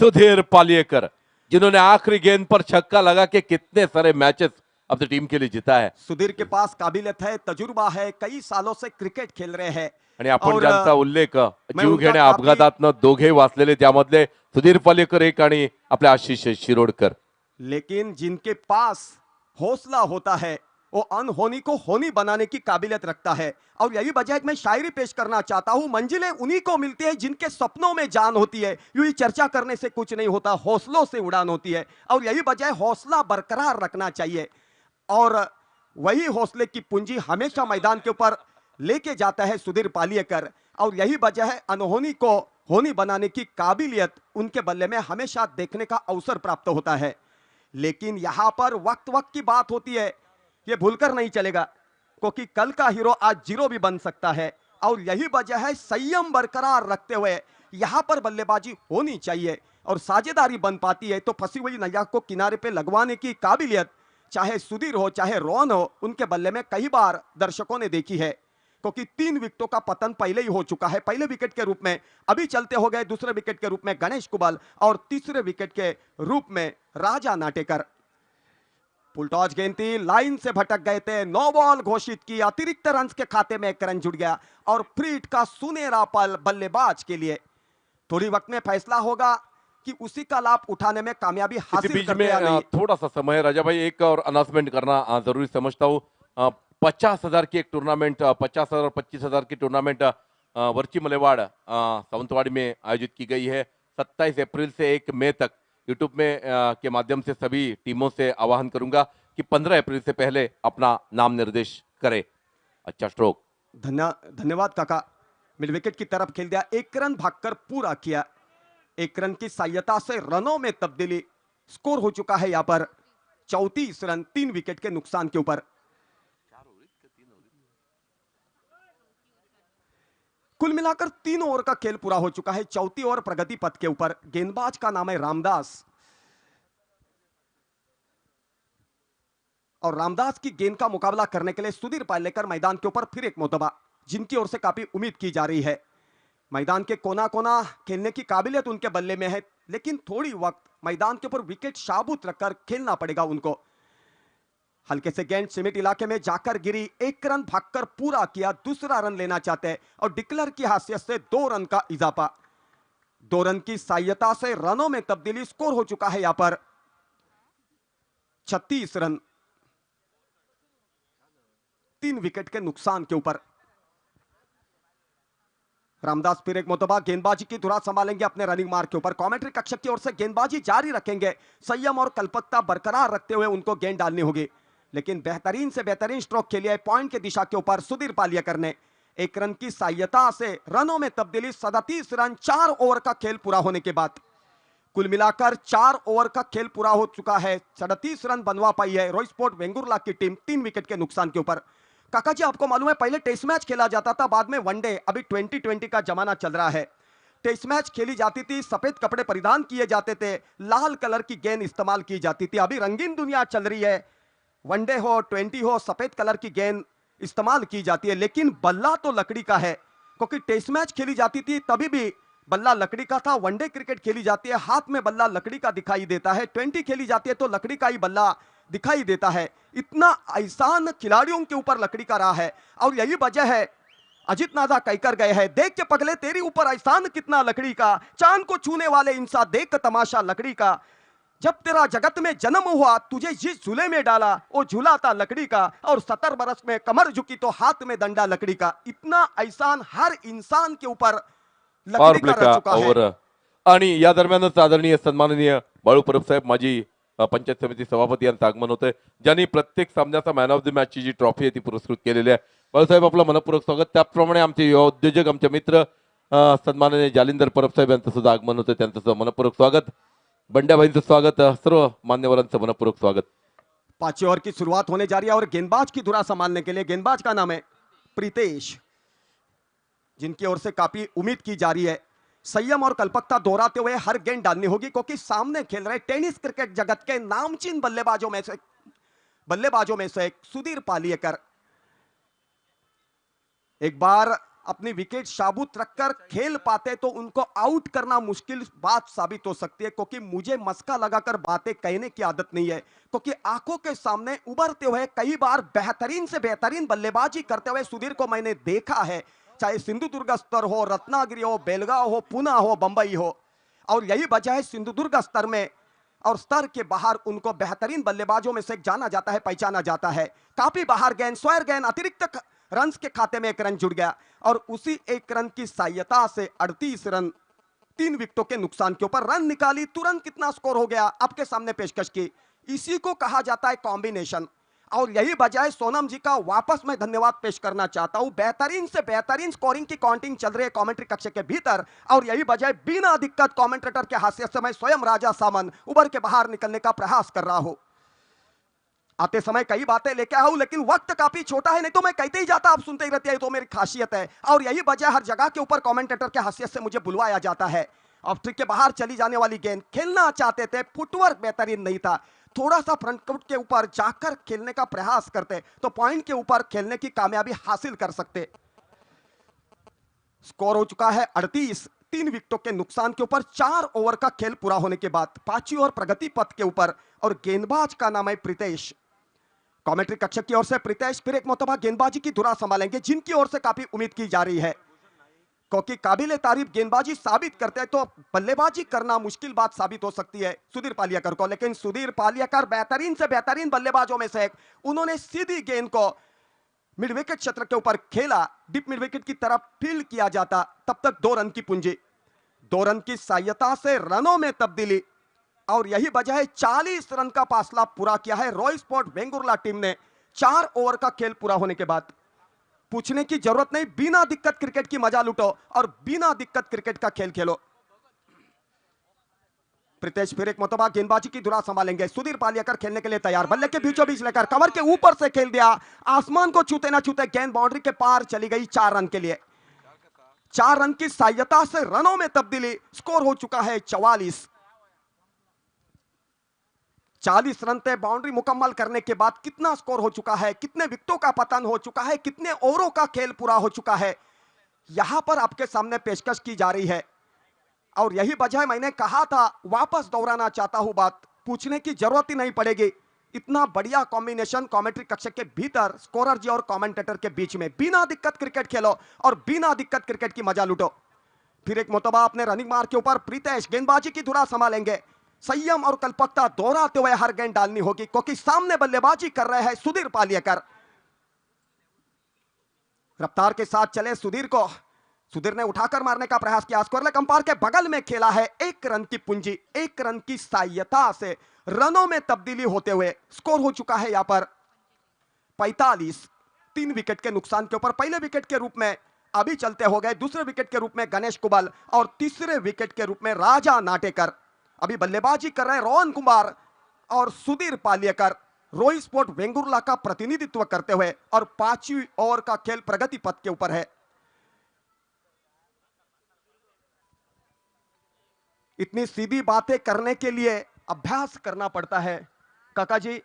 सुधीर पालियेकर, जिन्होंने आखिरी गेंद पर छक्का लगा के कितने सारे मैचेस अपनी टीम के लिए जीता है. सुधीर के पास काबिलियत है, तजुर्बा है, कई सालों से क्रिकेट खेल रहे हैं आणि आपण और ज्यांचा उल्लेख मैं जीव उनका घेण्या काफी- अपघातातनं दोघे वाचलेले त्यामधले सुधीर पालेकर एक आणि आपले आशिष शिरोडकर. लेकिन जिनके पास हौसला होता है वो अनहोनी को होनी बनाने की काबिलियत रखता है। और यही वजह है कि मैं शायरी पेश करना चाहता हूं, मंजिलें उन्हीं को मिलती है जिनके सपनों में जान होती है। यूं ही चर्चा करने से कुछ नहीं होता, हौसलों से उड़ान होती है और यही वजह है हौसला बरकरार रखना चाहिए। और वही हौसले की पूंजी हमेशा मैदान के ऊपर लेके जाता है सुधीर पालियेकर। और यही वजह है अनहोनी को होनी बनाने की काबिलियत उनके बल्ले में हमेशा देखने का अवसर प्राप्त होता है। लेकिन यहां पर वक्त वक्त की बात होती है, ये भूलकर नहीं चलेगा, क्योंकि कल का हीरो आज जीरो भी बन सकता है। और यही वजह है संयम बरकरार रखते हुए यहां पर बल्लेबाजी होनी चाहिए और साझेदारी बन पाती है तो फंसी हुई नैया को किनारे पे लगवाने की काबिलियत चाहे सुधीर हो चाहे रोहन हो, उनके बल्ले में कई बार दर्शकों ने देखी है। क्योंकि 3 विकेटों का पतन पहले ही हो चुका है, पहले विकेट के रूप में अभी चलते हो गए, दूसरे विकेट के रूप में गणेश कुबल और तीसरे विकेट के रूप में राजा नाटेकर। फुलटॉस गेंद थी, लाइन से भटक गए थे, 9 बॉल घोषित की, अतिरिक्त रन के खाते में 1 रन जुड़ गया और फ्रीट का सुनहरा पल बल्लेबाज के लिए। थोड़ी वक्त में फैसला होगा कि उसी का लाभ उठाने में कामयाबी इसी हासिल बीच करते में या नहीं। थोड़ा सा समय है राजा भाई, एक और अनाउंसमेंट करना जरूरी समझता हूँ. 50,000 की एक टूर्नामेंट, 50,000 और 25,000 की टूर्नामेंट वर्ची मलेवाड़ सावंतवाड़ी में आयोजित की गई है. 27 अप्रैल से 1 मई तक यूट्यूब में के माध्यम से सभी टीमों से आह्वान करूंगा कि 15 अप्रैल से पहले अपना नाम निर्देश करें. अच्छा स्ट्रोक. धन्यवाद काका। मिड विकेट की तरफ खेल दिया, 1 रन भागकर पूरा किया। 1 रन की सहायता से रनों में तब्दीली, स्कोर हो चुका है यहां पर 34 रन, 3 विकेट के नुकसान के ऊपर। कुल मिलाकर 3 ओवर का खेल पूरा हो चुका है, चौथी ओवर प्रगति पथ के ऊपर। गेंदबाज का नाम है रामदास और रामदास की गेंद का मुकाबला करने के लिए सुधीर पालेकर मैदान के ऊपर फिर एक मोतबा, जिनकी ओर से काफी उम्मीद की जा रही है। मैदान के कोना कोना खेलने की काबिलियत उनके बल्ले में है, लेकिन थोड़ी वक्त मैदान के ऊपर विकेट शाबूत रखकर खेलना पड़ेगा उनको। हल्के से गेंद सीमित इलाके में जाकर गिरी, 1 रन भागकर पूरा किया, दूसरा रन लेना चाहते हैं और डिक्लेयर की हैसियत से 2 रन का इजाफा। 2 रन की सहायता से रनों में तब्दीली, स्कोर हो चुका है यहां पर 36 रन, 3 विकेट के नुकसान के ऊपर। रामदास फिर एक मोतबा गेंदबाजी की धुरा संभालेंगे अपने रनिंग मार्क के ऊपर। कमेंट्री कक्षक की ओर से गेंदबाजी जारी रखेंगे, संयम और कल्पकता बरकरार रखते हुए उनको गेंद डालनी होगी। लेकिन बेहतरीन से बेहतरीन स्ट्रोक के लिए पॉइंट की दिशा के ऊपर सुधीर पालियकर ने 1 रन की सहायता से रनों में तब्दीली, 37 रन 4 ओवर का खेल पूरा होने के बाद। कुल मिलाकर 4 ओवर का खेल पूरा हो चुका है, 37 रन बनवा पाई है रोई स्पोर्ट वेंगुर्ला की टीम 3 विकेट के नुकसान के ऊपर। काका जी, आपको मालूम है पहले टेस्ट मैच खेला जाता था, बाद में वनडे, अभी 2020 का जमाना चल रहा है। टेस्ट मैच खेली जाती थी, सफेद कपड़े परिधान किए जाते थे, लाल कलर की गेंद इस्तेमाल की जाती थी। अभी रंगीन दुनिया चल रही है, वनडे हो 20 हो, सफेद कलर की गेंद इस्तेमाल की जाती है, लेकिन बल्ला तो लकड़ी का है। क्योंकि टेस्ट मैच खेली जाती थी तभी भी बल्ला लकड़ी का था, वनडे क्रिकेट खेली जाती है हाथ में बल्ला लकड़ी का दिखाई देता है, 20 खेली जाती है तो लकड़ी का ही बल्ला दिखाई देता है। इतना एहसान खिलाड़ियों के ऊपर लकड़ी का रहा है और यही वजह है अजित नाजा कहकर गए हैं, देख के पगले तेरी ऊपर एहसान कितना लकड़ी का, चांद को छूने वाले इंसान देख तमाशा लकड़ी का। जब तेरा जगत में जन्म हुआ तुझे जिस झूले में डाला वो झूला था लकड़ी का, और 70 बरस में कमर झुकी तो हाथ में डंडा लकड़ी का। इतना एहसान हर इंसान के ऊपर पॉवर लकड़ी प्ले का का रह चुका है। ओव्हर आणि या दरम्यानच आदरणीय सन्माननीय बाळू परब साहेब माजी पंचायत समिती सभापती यांचं आगमन होतंय, ज्यांनी प्रत्येक सामन्याचा मॅन ऑफ द मॅचची जी ट्रॉफी आहे ती पुरस्कृत केलेली आहे. बाळूसाहेब आपलं मनपूर्वक स्वागत. त्याचप्रमाणे आमचे युवा उद्योजक आमचे मित्र सन्माननीय जालिंदर परब साहेब यांचं सुद्धा आगमन होतं, त्यांचं सुद्धा मनपूर्वक स्वागत. बंड्याबाईंचं स्वागत, सर्व मान्यवरांचं मनपूर्वक स्वागत. 5 ओवर की शुरुआत होने जा रही है और गेंदबाज की धुरा संभालने के लिए गेंदबाज का नाम है प्रीतेश, जिनकी ओर से काफी उम्मीद की जा रही है। संयम और कल्पकता दोहराते हुए हर गेंद डालनी होगी, क्योंकि सामने खेल रहे टेनिस क्रिकेट जगत के नामचीन बल्लेबाजों में से एक सुधीर पालियकर एक बार अपनी विकेट साबुत रखकर खेल पाते तो उनको आउट करना मुश्किल बात साबित हो सकती है, क्योंकि मुझे मस्का लगाकर बातें कहने की आदत नहीं है, क्योंकि आंखों के सामने उभरते हुए कई बार बेहतरीन से बेहतरीन बल्लेबाजी करते हुए सुधीर को मैंने देखा है, चाहे सिंधुदुर्ग स्तर हो, रत्नागिरी हो, बेलगांव हो, पुणे हो, बंबई हो। और यही वजह है सिंधुदुर्ग स्तर में और स्तर के बाहर उनको बेहतरीन बल्लेबाजों में से जाना जाता है, पहचाना जाता है। काफी बाहर गेंद, स्क्वायर गेंद, अतिरिक्त रन के खाते में 1 रन जुड़ गया, और उसी 1 रन की सहायता से 38 रन 3 विकेटों के नुकसान के ऊपर रन निकाली। तुरंत कितना स्कोर हो गया आपके सामने पेशकश की। इसी को कहा जाता है कॉम्बिनेशन, और यही बजाय सोनम जी का वापस मैं धन्यवाद पेश करना चाहता हूं। बेहतरीन से बेहतरीन स्कोरिंग की काउंटिंग चल रही है कमेंट्री कक्ष के भीतर, और यही बजाय बिना दिक्कत कमेंटेटर के हाथ से मैं स्वयं राजा सामन उबर के बाहर निकलने का प्रयास कर रहा हूं। आते समय कई बातें लेके आऊं, लेकिन वक्त काफी छोटा है, नहीं तो मैं कहते ही जाता, आप सुनते ही रहते हैं, तो मेरी खासियत है। और यही वजह हर जगह के ऊपर कमेंटेटर के हैसियत से मुझे बुलवाया जाता है। ऑफ ट्रिक के बाहर चली जाने वाली गेंद खेलना चाहते थे, फुटवर्क बेहतरीन नहीं था, थोड़ा सा फ्रंट फुट के ऊपर जाकर खेलने का प्रयास करते तो पॉइंट के ऊपर खेलने की कामयाबी हासिल कर सकते। स्कोर हो चुका है 38, 3 विकेटों के नुकसान के ऊपर 4 ओवर का खेल पूरा होने के बाद 5वीं ओवर प्रगति पथ के ऊपर, और गेंदबाज का नाम है प्रीतेश। कमेंट्री कक्ष की ओर से प्रीतेश फिर एक मरतबा गेंदबाजी की धुरा संभालेंगे, जिनकी ओर से काफी उम्मीद की जा रही है, क्योंकि काबिले तारीफ गेंदबाजी साबित करते हैं तो बल्लेबाजी करना मुश्किल बात साबित हो सकती है सुधीर पालियाकर को। लेकिन सुधीर पालियाकर बेहतरीन से बेहतरीन बल्लेबाजों में से एक, उन्होंने सीधी गेंद को मिड विकेट क्षेत्र के ऊपर खेला, डीप मिड विकेट की तरफ फील्ड किया जाता, तब तक 2 रन की पूंजी, 2 रन की सहायता से रनों में तब्दीली, और यही वजह है 40 रन का फासला पूरा किया है रॉयल स्पोर्ट वेंगुर्ला टीम ने 4 ओवर का खेल पूरा होने के बाद। पूछने की जरूरत नहीं, बिना दिक्कत क्रिकेट की मजा लूटो और बिना दिक्कत क्रिकेट का खेल खेलो। प्रीतेश फिर एक मरतबा गेंदबाजी की धुरा संभालेंगे, सुधीर पालियाकर खेलने के लिए तैयार, बल्ले के बीचों बीच लेकर कवर के ऊपर से खेल दिया, आसमान को छूते ना छूते गेंद बाउंड्री के पार चली गई 4 रन के लिए। 4 रन की सहायता से रनों में तब्दीली, स्कोर हो चुका है 44। 40 रन पे बाउंड्री मुकम्मल करने के बाद कितना स्कोर हो चुका है, कितने विकेटों का पतन हो चुका है, कितने ओवरों का खेल पूरा हो चुका है, यहां पर आपके सामने पेशकश की जा रही है। और यही वजह मैंने कहा था, वापस दोहराना चाहता हूं बात, पूछने की जरूरत ही नहीं पड़ेगी। इतना बढ़िया कॉम्बिनेशन कमेंट्री कक्ष के भीतर स्कोरर जी और कमेंटेटर के बीच में, बिना दिक्कत क्रिकेट खेलो और बिना दिक्कत क्रिकेट की मजा लूटो। फिर एक मुतबा अपने रनिंग मार्क के ऊपर प्रीतेश गेंदबाजी की धुरा संभालेंगे, संयम और कल्पकता दोहराते हुए हर गेंद डालनी होगी, क्योंकि सामने बल्लेबाजी कर रहे हैं सुधीर पालियाकर। रफ्तार के साथ चले सुधीर को, सुधीर ने उठाकर मारने का प्रयास किया, स्कोर लेग अंपायर के बगल में खेला है, 1 रन की पूंजी, 1 रन की सहायता से रनों में तब्दीली होते हुए स्कोर हो चुका है यहां पर 45, 3 विकेट के नुकसान के ऊपर। पहले विकेट के रूप में अभी चलते हो गए, दूसरे विकेट के रूप में गणेश कुबल और तीसरे विकेट के रूप में राजा नाटेकर। अभी बल्लेबाजी कर रहे रोहन कुमार और सुधीर पालियाकर, रोई स्पोर्ट वेंगुर्ला का प्रतिनिधित्व करते हुए, और 5वीं ओवर का खेल प्रगति पथ के ऊपर है। इतनी सीधी बातें करने के लिए अभ्यास करना पड़ता है। काका जी,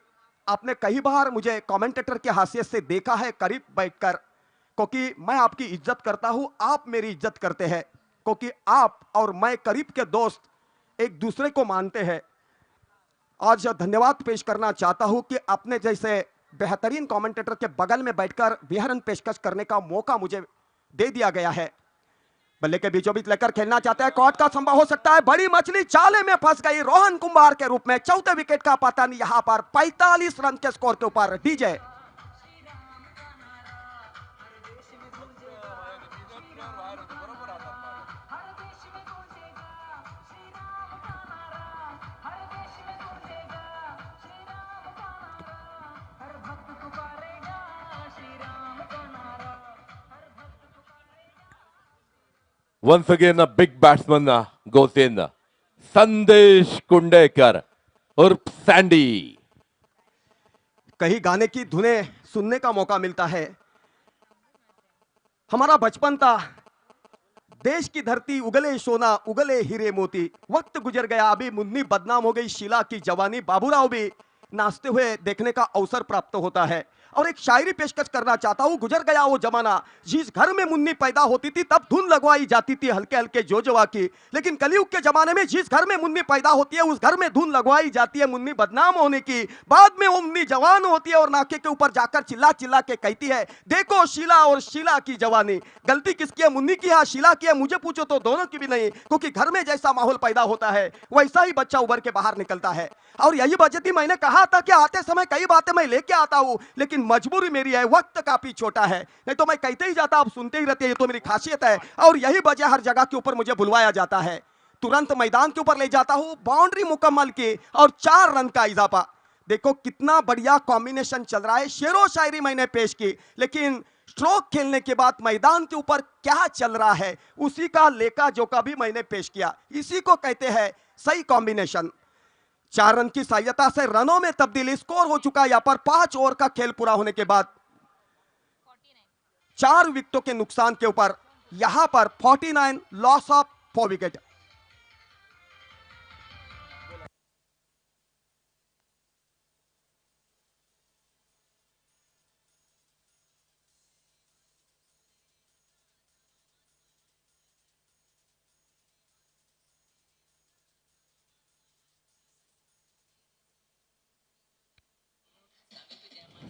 आपने कई बार मुझे कमेंटेटर के हैसियत से देखा है करीब बैठकर, क्योंकि मैं आपकी इज्जत करता हूं, आप मेरी इज्जत करते हैं, क्योंकि आप और मैं करीब के दोस्त एक दूसरे को मानते हैं। आज धन्यवाद पेश करना चाहता हूं कि आपने जैसे बेहतरीन कमेंटेटर के बगल में बैठकर विहरण पेशकश करने का मौका मुझे दे दिया गया है। बल्ले के बीचों बीच लेकर खेलना चाहते हैं, कॉट का संभव हो सकता है, बड़ी मछली जाले में फंस गई रोहन कुंभार के रूप में। चौथे विकेट का पतन यहां पर 45 रन के स्कोर के ऊपर। DJ Once again, a big batsman goes in. Sandesh Kundekar उर्फ सैंडी. कहीं गाने की धुनें सुनने का मौका मिलता है। हमारा बचपन था, देश की धरती उगले सोना उगले हीरे मोती। वक्त गुजर गया, अभी मुन्नी बदनाम हो गई, शीला की जवानी। बाबूराव भी नाचते हुए देखने का अवसर प्राप्त होता है। और एक शायरी पेशकश करना चाहता हूं। गुजर गया वो जमाना, जिस घर में मुन्नी पैदा होती थी तब धुन लगवाई जाती थी हल्के हल्के जोजवा की। लेकिन कलयुग के जमाने में जिस घर में मुन्नी पैदा होती है उस घर में धुन लगवाई जाती है मुन्नी बदनाम होने की। बाद में वो मुन्नी जवान होती है और नाके के ऊपर जाकर चिल्ला चिल्ला के कहती है, देखो शीला और शीला की जवानी। गलती किसकी है, मुन्नी की है शीला की है? मुझे पूछो तो दोनों की भी नहीं, क्योंकि घर में जैसा माहौल पैदा होता है वैसा ही बच्चा उभर के बाहर निकलता है। और यही वजह थी, मैंने कहा था कि आते समय कई बातें मैं लेके आता हूं, लेकिन मजबूरी मेरी है, वक्त काफी छोटा है, नहीं तो मैं कहते ही जाता, आप सुनते ही रहते, ये तो मेरी खासियत है। और यही वजह हर जगह के ऊपर मुझे बुलवाया जाता है। तुरंत मैदान के ऊपर ले जाता हूं, बाउंड्री मुकम्मल की और 4 रन का इजाफा। देखो कितना बढ़िया कॉम्बिनेशन चल रहा है। शेरो शायरी मैंने पेश की, लेकिन स्ट्रोक खेलने के बाद मैदान के ऊपर क्या चल रहा है उसी का लेका जोका भी मैंने पेश किया। इसी को कहते हैं सही कॉम्बिनेशन। 4 रन की सहायता से रनों में तब्दीली, स्कोर हो चुका है यहां पर 5 ओवर का खेल पूरा होने के बाद 4 विकेटों के नुकसान के ऊपर यहां पर 49 loss of 4 wicket.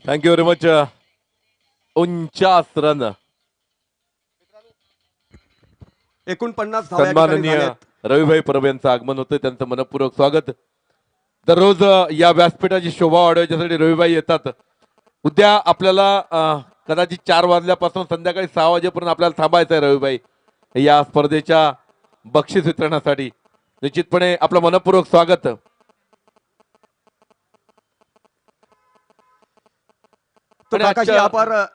Thank you very much. 49 run. 49 धावा या ठिकाणी सन्माननीय झाल्यात. रविभाई परब यांचं आगमन होतं, त्यांचं मनपूर्वक स्वागत. दररोज या व्यासपीठाची शोभा वाढवण्यासाठी रविभाई येतात. उद्या आपल्याला कदाचित 4 वाजल्यापासून संध्याकाळी 6 वाजेपर्यंत आपल्याला थांबायचं आहे रविभाई या स्पर्धेच्या बक्षीस वितरणासाठी. निश्चितपणे आपलं मनपूर्वक स्वागत. तो आणि काका जी आजच्या- यहाँ पर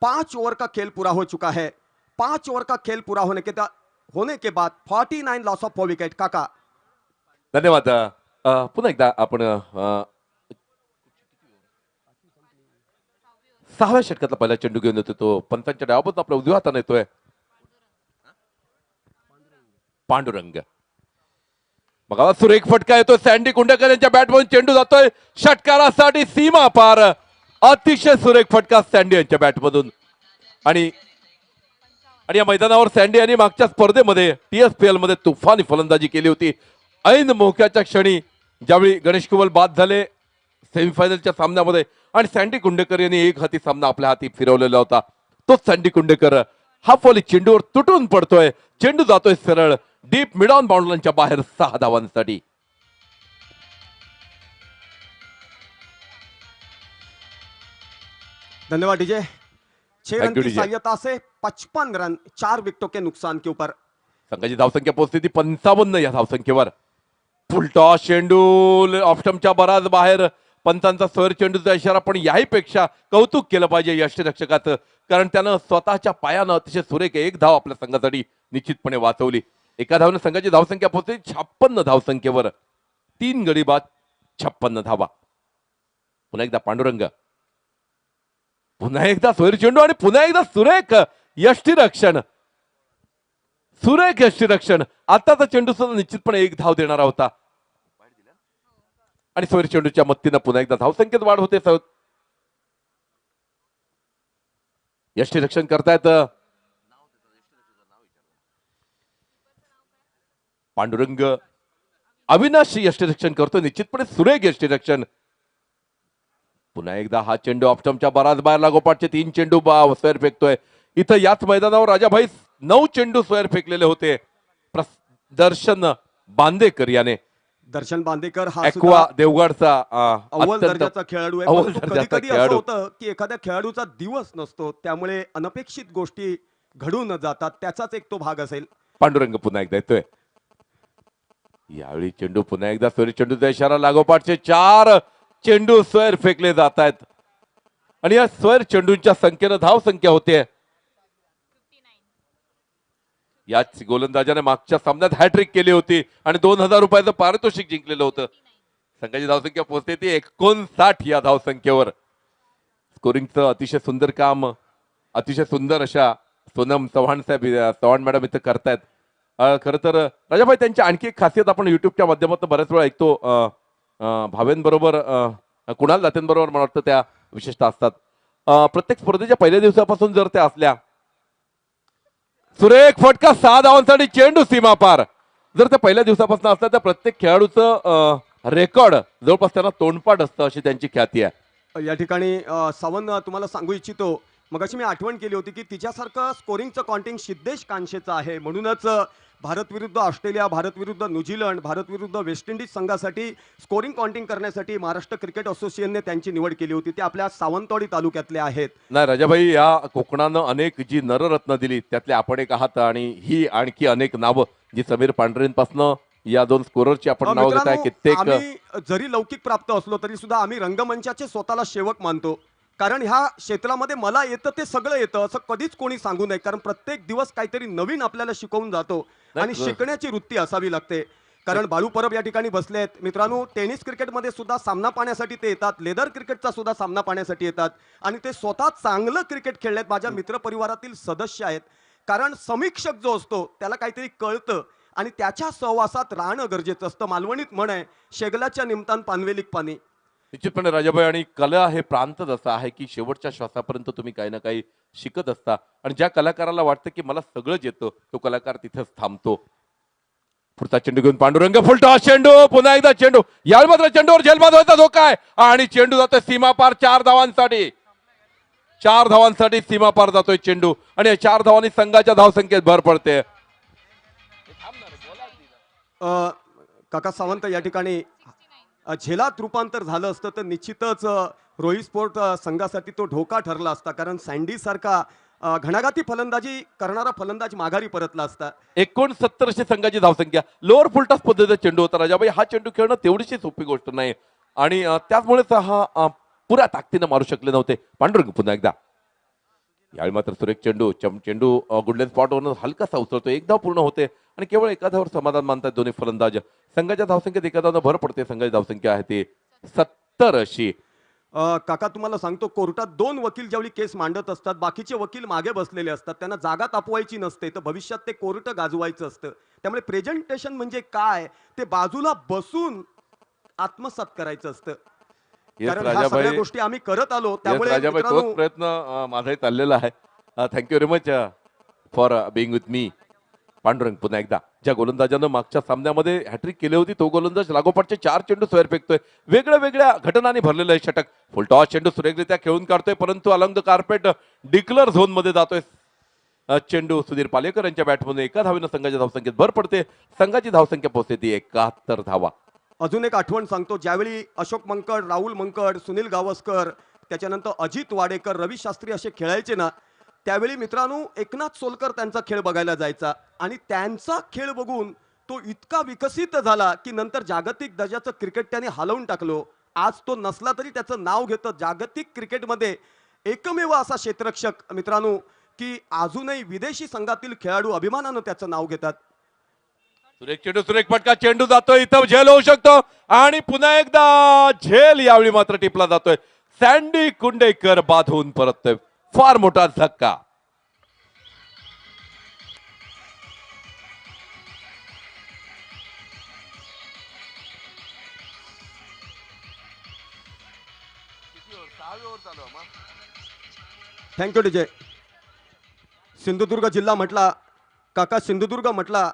5 ओवर का खेल पूरा हो चुका है। 5 ओवर का खेल पूरा होने के बाद 49 लॉस ऑफ 4 विकेट। काका धन्यवाद. पुन्हा एकदा आपण 6व्या षटकातला पहिला चेंडू घेऊन येतो तो पंचांच्या डावापासून आपल्या उजव्या हाताने येतोय पांडुरंग. मग आवाज सुरेख फटका येतो सँडी कुंडेकर यांच्या बॅटमधून चेंडू जातोय षटकारासाठी सीमा पार. अतिशय सुरेख फटका सँडी यांच्या बॅटमधून. आणि या मैदानावर सँडी यांनी मागच्या स्पर्धेमध्ये TSPL मध्ये तुफानी फलंदाजी केली होती. ऐन मोक्याच्या क्षणी ज्यावेळी गणेश कुबल बाद झाले सेमीफायनलच्या सामन्यामध्ये आणि सँडी कुंडेकर यांनी एक हाती सामना आपल्या हाती फिरवलेला होता. तो सँडी कुंडेकर हा फॉली चेंडूवर तुटून पडतोय. चेंडू जातोय सरळ डीप मिड ऑन बाउंड्रीच्या बाहेर 6 धावांसाठी. धन्यवाद डीजे। 6 रन Thank you, की DJ. सहायता से 55 रन 4 विकेटों के नुकसान के ऊपर। संघाची धावसंख्या पोहोचली ती 55 या धावसंख्येवर. फुलटॉस चेंडू ऑफस्टमच्या बराच बाहेर. पंचांचा स्वर चेंडूचा इशारा, पण याहीपेक्षा कौतुक केलं पाहिजे यष्टीरक्षकाचं, कारण त्यानं स्वतःच्या पायानं अतिशय सुरेख एक धाव आपल्या संघासाठी निश्चितपणे वाचवली. एका धावनं संघाची धावसंख्या पोहोचली 56 धावसंख्येवर. 3 गडी बाद 56 धावा. पुन्हा एकदा पांडुरंग, पुन्हा एकदा सोयरी चेंडू आणि पुन्हा एकदा सुरेख यष्टीरक्षण. सुरेख यष्टीरक्षण. आताचा चेंडू सुद्धा निश्चितपणे एक धाव देणारा होता. आणि सोयरी चेंडूच्या मत्तीनं पुन्हा एकदा धावसंख्येत वाढ होते. यष्टीरक्षण करतायत पांडुरंग. अविनाशी यष्टीरक्षण करतो निश्चितपणे सुरेख यष्टीरक्षण. पुन्हा एकदा हा चेंडू ऑफस्टमच्या बराच बाहेर लागोपाठचे 3 चेंडू स्क्वेअर फेकतोय. इथं याच मैदानावर राजाभाई 9 चेंडू स्क्वेअर फेकलेले होते दर्शन बांदेकर याने. दर्शन बांदेकर हा ॲक्वा सुद्धा देवगडचा अव्वल अत्यंत दर्जाचा खेळाडू आहे. अव्वल परंतु कधी दर्जाचा कधी असं खेळाडू. होतं की एखाद्या खेळाडूचा दिवस नसतो, त्यामुळे अनपेक्षित गोष्टी घडून न जातात, त्याचाच एक तो भाग असेल. पांडुरंग पुन्हा एकदा येतोय. यावेळी चेंडू पुन्हा एकदा सोरी चेंडूचा इशारा, लागोपाठचे 4 चेंडू स्क्वेअर फेकले जात आहेत आणि या स्क्वेअर चेंडूंच्या संख्येनं धाव संख्या होते. याच गोलंदाजाने मागच्या सामन्यात हॅट्रिक केली होती आणि 2000 रुपयाचं पारितोषिक जिंकलेलं होतं. संघाची धावसंख्या पोहोचते ती 59 या धावसंख्येवर. स्कोरिंगचं अतिशय सुंदर काम, अतिशय सुंदर अशा सोनम चव्हाण साहेब, चव्हाण मॅडम इथं करतायत. खरं तर राजाभाई, त्यांची आणखी एक खासियत आपण युट्यूबच्या माध्यमातून बऱ्याच वेळा ऐकतो. भावेंबरोबर कुणाल दातेंबरोबर मला वाटतं त्या विशेषतः असतात. प्रत्येक स्पर्धेच्या पहिल्या दिवसापासून जर त्या असल्या, सुरेख फटका 6 धावांसाठी चेंडू सीमा पार. जर त्या पहिल्या दिवसापासून असल्या तर प्रत्येक खेळाडूचं रेकॉर्ड जवळपास त्यांना तोंडपाठ असतं अशी त्यांची ख्याती आहे. या ठिकाणी सावंत तुम्हाला सांगू इच्छितो, मगाशी मी आठवण केली होती की तिच्यासारखं स्कोरिंगचं कॉन्टिंग सिद्धेश कांशेचं आहे. म्हणूनच भारत विरुद्ध ऑस्ट्रेलिया, भारत विरुद्ध न्यूझीलंड, भारत विरुद्ध वेस्ट इंडिज संघासाठी स्कोरिंग कॉन्टिंग करण्यासाठी महाराष्ट्र क्रिकेट असोसिएशनने त्यांची निवड केली होती. ते आपल्या सावंतवाडी तालुक्यातले आहेत. नाही राजाभाई, या कोकणानं अनेक जी नररत्न दिली त्यातले आपण एक आहात आणि ही आणखी अनेक नावं जी समीर पांढरेंपासनं या 2 स्कोररची आपण नाव घेत आहे. मित्रांनो, कित्येक आम्ही जरी लौकिक प्राप्त असलो तरी सुद्धा आम्ही रंगमंचाचे स्वतःला सेवक मानतो. कारण ह्या क्षेत्रामध्ये मला येतं ते सगळं येतं असं कधीच कोणी सांगू नये. कारण प्रत्येक दिवस काहीतरी नवीन आपल्याला शिकवून जातो आणि शिकण्याची वृत्ती असावी लागते. कारण बाळू परब या ठिकाणी बसले आहेत. मित्रांनो, टेनिस क्रिकेटमध्ये सुद्धा सामना पाहण्यासाठी ते येतात, लेदर क्रिकेटचा सुद्धा सामना पाहण्यासाठी येतात आणि ते स्वतः चांगलं क्रिकेट खेळलेत. माझ्या मित्रपरिवारातील सदस्य आहेत. कारण समीक्षक जो असतो त्याला काहीतरी कळतं आणि त्याच्या सहवासात राहणं गरजेचं असतं. मालवणीत म्हण आहे, शेगलाच्या निमतान पानवेलीक पाणी. निश्चितपणे राजाभाई, आणि कला हे प्रांतच असं आहे की शेवटच्या श्वासापर्यंत तुम्ही काही ना काही शिकत असता आणि ज्या कलाकाराला वाटतं की मला सगळंच येतं तो कलाकार तिथेच थांबतो. पुढचा चेंडू घेऊन पांडुरंग, फुलटॉस चेंडू, पुन्हा एकदा चेंडू. यावेळी मात्र चेंडूवर झेलबाद व्हायचा धोका आहे आणि चेंडू जातोय सीमा पार 4 धावांसाठी. 4 धावांसाठी सीमा पार जातोय चेंडू आणि या 4 धावांनी संघाच्या धावसंख्येत भर पडते. काका सावंत, या ठिकाणी झेलात रूपांतर झालं असतं तर निश्चितच रोहित स्पोर्ट संघासाठी तो धोका ठरला असता. कारण सँडी सारखा घणाघाती फलंदाजी करणारा फलंदाज माघारी परतला असता. 69 अशी संघाची धावसंख्या. लोअर फुलटॉस पद्धतीचा चेंडू होता राजाभाई. हा चेंडू खेळणं तेवढीशी सोपी गोष्ट नाही आणि त्याचमुळेच हा पुऱ्या ताकदीनं मारू शकले नव्हते. पांडुरंग पुन्हा एकदा. यावेळी मात्र सुरेख चेंडू, चेंडू गुडलेन स्पॉटवरून हलकासा उचलतो. 1 धाव पूर्ण होते आणि केवळ एका धावावर समाधान मानतात दोन्ही फलंदाज. संघाच्या धावसंख्येत एका धावानं भर पडते. संघाची धावसंख्या आहे ती 70 अशी. काका तुम्हाला सांगतो, कोर्टात 2 वकील ज्यावेळी केस मांडत असतात, बाकीचे वकील मागे बसलेले असतात. त्यांना जागा तापवायची नसते, तर भविष्यात ते कोर्ट गाजवायचं असतं. त्यामुळे प्रेझेंटेशन म्हणजे काय ते बाजूला बसून आत्मसात करायचं असतं. कारण ह्या सगळ्या गोष्टी आम्ही करत आलो. त्यामुळे राजाभाई, तोच प्रयत्न माझाही चाललेला आहे. Thank you very much for being with me. Pandurang पुन्हा एकदा. ज्या गोलंदाजानं मागच्या सामन्यामध्ये हॅट्रिक केली होती तो गोलंदाज लागोपाठचे 4 चेंडू स्क्वेअर फेकतोय. वेगळ्या वेगळ्या घटनांनी भरलेलं आहे षटक. फुलटॉस चेंडू सुरेखरित्या खेळून काढतोय, परंतु Alang the carpet declare zone मध्ये जातोय. चेंडू सुधीर पालेकर यांच्या बॅटमधून एका धावेनं संघाच्या धावसंख्येत भर पडते. संघाची धावसंख्या पोहोचते ती 71 धावा. अजून एक आठवण सांगतो, ज्यावेळी अशोक मंकड, राहुल मंकड, सुनील गावस्कर, त्याच्यानंतर अजित वाडेकर, रवी शास्त्री असे खेळायचे ना, त्यावेळी मित्रांनो एकनाथ सोलकर त्यांचा खेळ बघायला जायचा आणि त्यांचा खेळ बघून तो इतका विकसित झाला की नंतर जागतिक दर्जाचं क्रिकेट त्याने हलवून टाकलो. आज तो नसला तरी त्याचं नाव घेतं जागतिक क्रिकेटमध्ये एकमेव असा क्षेत्ररक्षक मित्रांनो की अजूनही विदेशी संघातील खेळाडू अभिमानानं त्याचं नाव घेतात. सुरेख चेंडू, सुरेख फटका, चेंडू जातोय, इथं झेल होऊ शकतो आणि पुन्हा एकदा झेल. यावेळी मात्र टिपला जातोय. सँडी कुंडेकर बाद होऊन परततोय. फार मोठा धक्का. Thank you DJ. सिंधुदुर्ग जिल्हा म्हटला काका, सिंधुदुर्ग म्हटला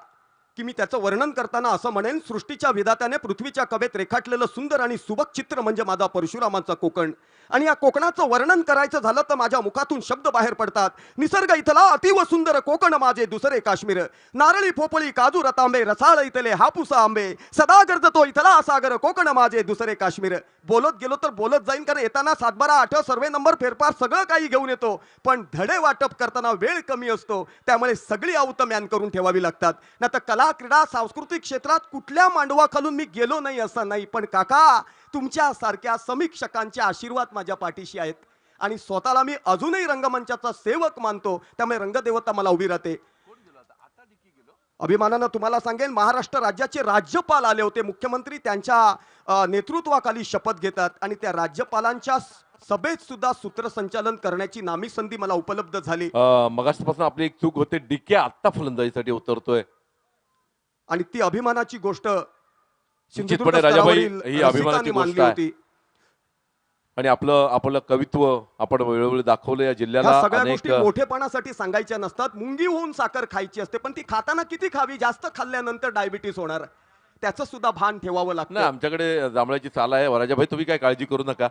की मी त्याचं वर्णन करताना असं म्हणेन, सृष्टीच्या विधात्याने पृथ्वीच्या कवेत रेखाटलेलं सुंदर आणि सुबक चित्र म्हणजे माझा परशुरामाचा कोकण. आणि या कोकणाचं वर्णन करायचं झालं तर माझ्या मुखातून शब्द बाहेर पडतात. निसर्ग इथला अतिव सुंदर कोकण माझे दुसरे काश्मीर. नारळी पोपळी काजू रतांबे रसाळ इथले हापूस आंबे. सदा गरजतो इथला सागर कोकण माझे दुसरे काश्मीर. बोलत गेलो तर बोलत जाईन, कारण येताना 7/12 सर्वे नंबर फेरफार सगळं काही घेऊन येतो, पण धडे वाटप करताना वेळ कमी असतो, त्यामुळे सगळी आवतं मॅन करून ठेवावी लागतात. नाही तर कला क्रीडा सांस्कृतिक क्षेत्रात कुठल्या मांडवाखालून मी गेलो नाही असं नाही, पण काका तुमच्या सारख्या समीक्षकांचे आशीर्वाद माझ्या पाठीशी आहेत. आणि स्वतःला मी अजूनही रंगमंचाचा सेवक मानतो, त्यामुळे रंगदेवता मला उभी राहते. अभिमानानं तुम्हाला सांगेन, महाराष्ट्र राज्याचे राज्यपाल आले होते, मुख्यमंत्री त्यांच्या नेतृत्वाखाली शपथ घेतात आणि त्या राज्यपालांच्या सभेत सुद्धा सूत्रसंचालन करण्याची नामी संधी मला उपलब्ध झाली. मगासपासून आपली एक चूक होते, डीके आत्ता फलंदाजीसाठी उतरतोय. आणि ती अभिमानाची गोष्ट सिंधुदुर्ग निश्चितपणे राजाभाई स्तरावरील ही अभिमानाची रसिकांनी गोष्ट मानली आहे. होती. आणि आपलं कवित्व आपण वेळोवेळी दाखवलं या ह्या जिल्ह्याला. सगळ्या अनेक गोष्टी मोठेपणासाठी सांगायच्या नसतात. मुंगी होऊन साखर खायची असते, पण ती खाताना किती खावी, जास्त खाल्ल्यानंतर डायबिटीस होणार, त्याचं सुद्धा भान ठेवावं नाही, लागतं. आमच्याकडे जांभळाची चाल आहे. राजाभाई तुम्ही काय काळजी करू नका,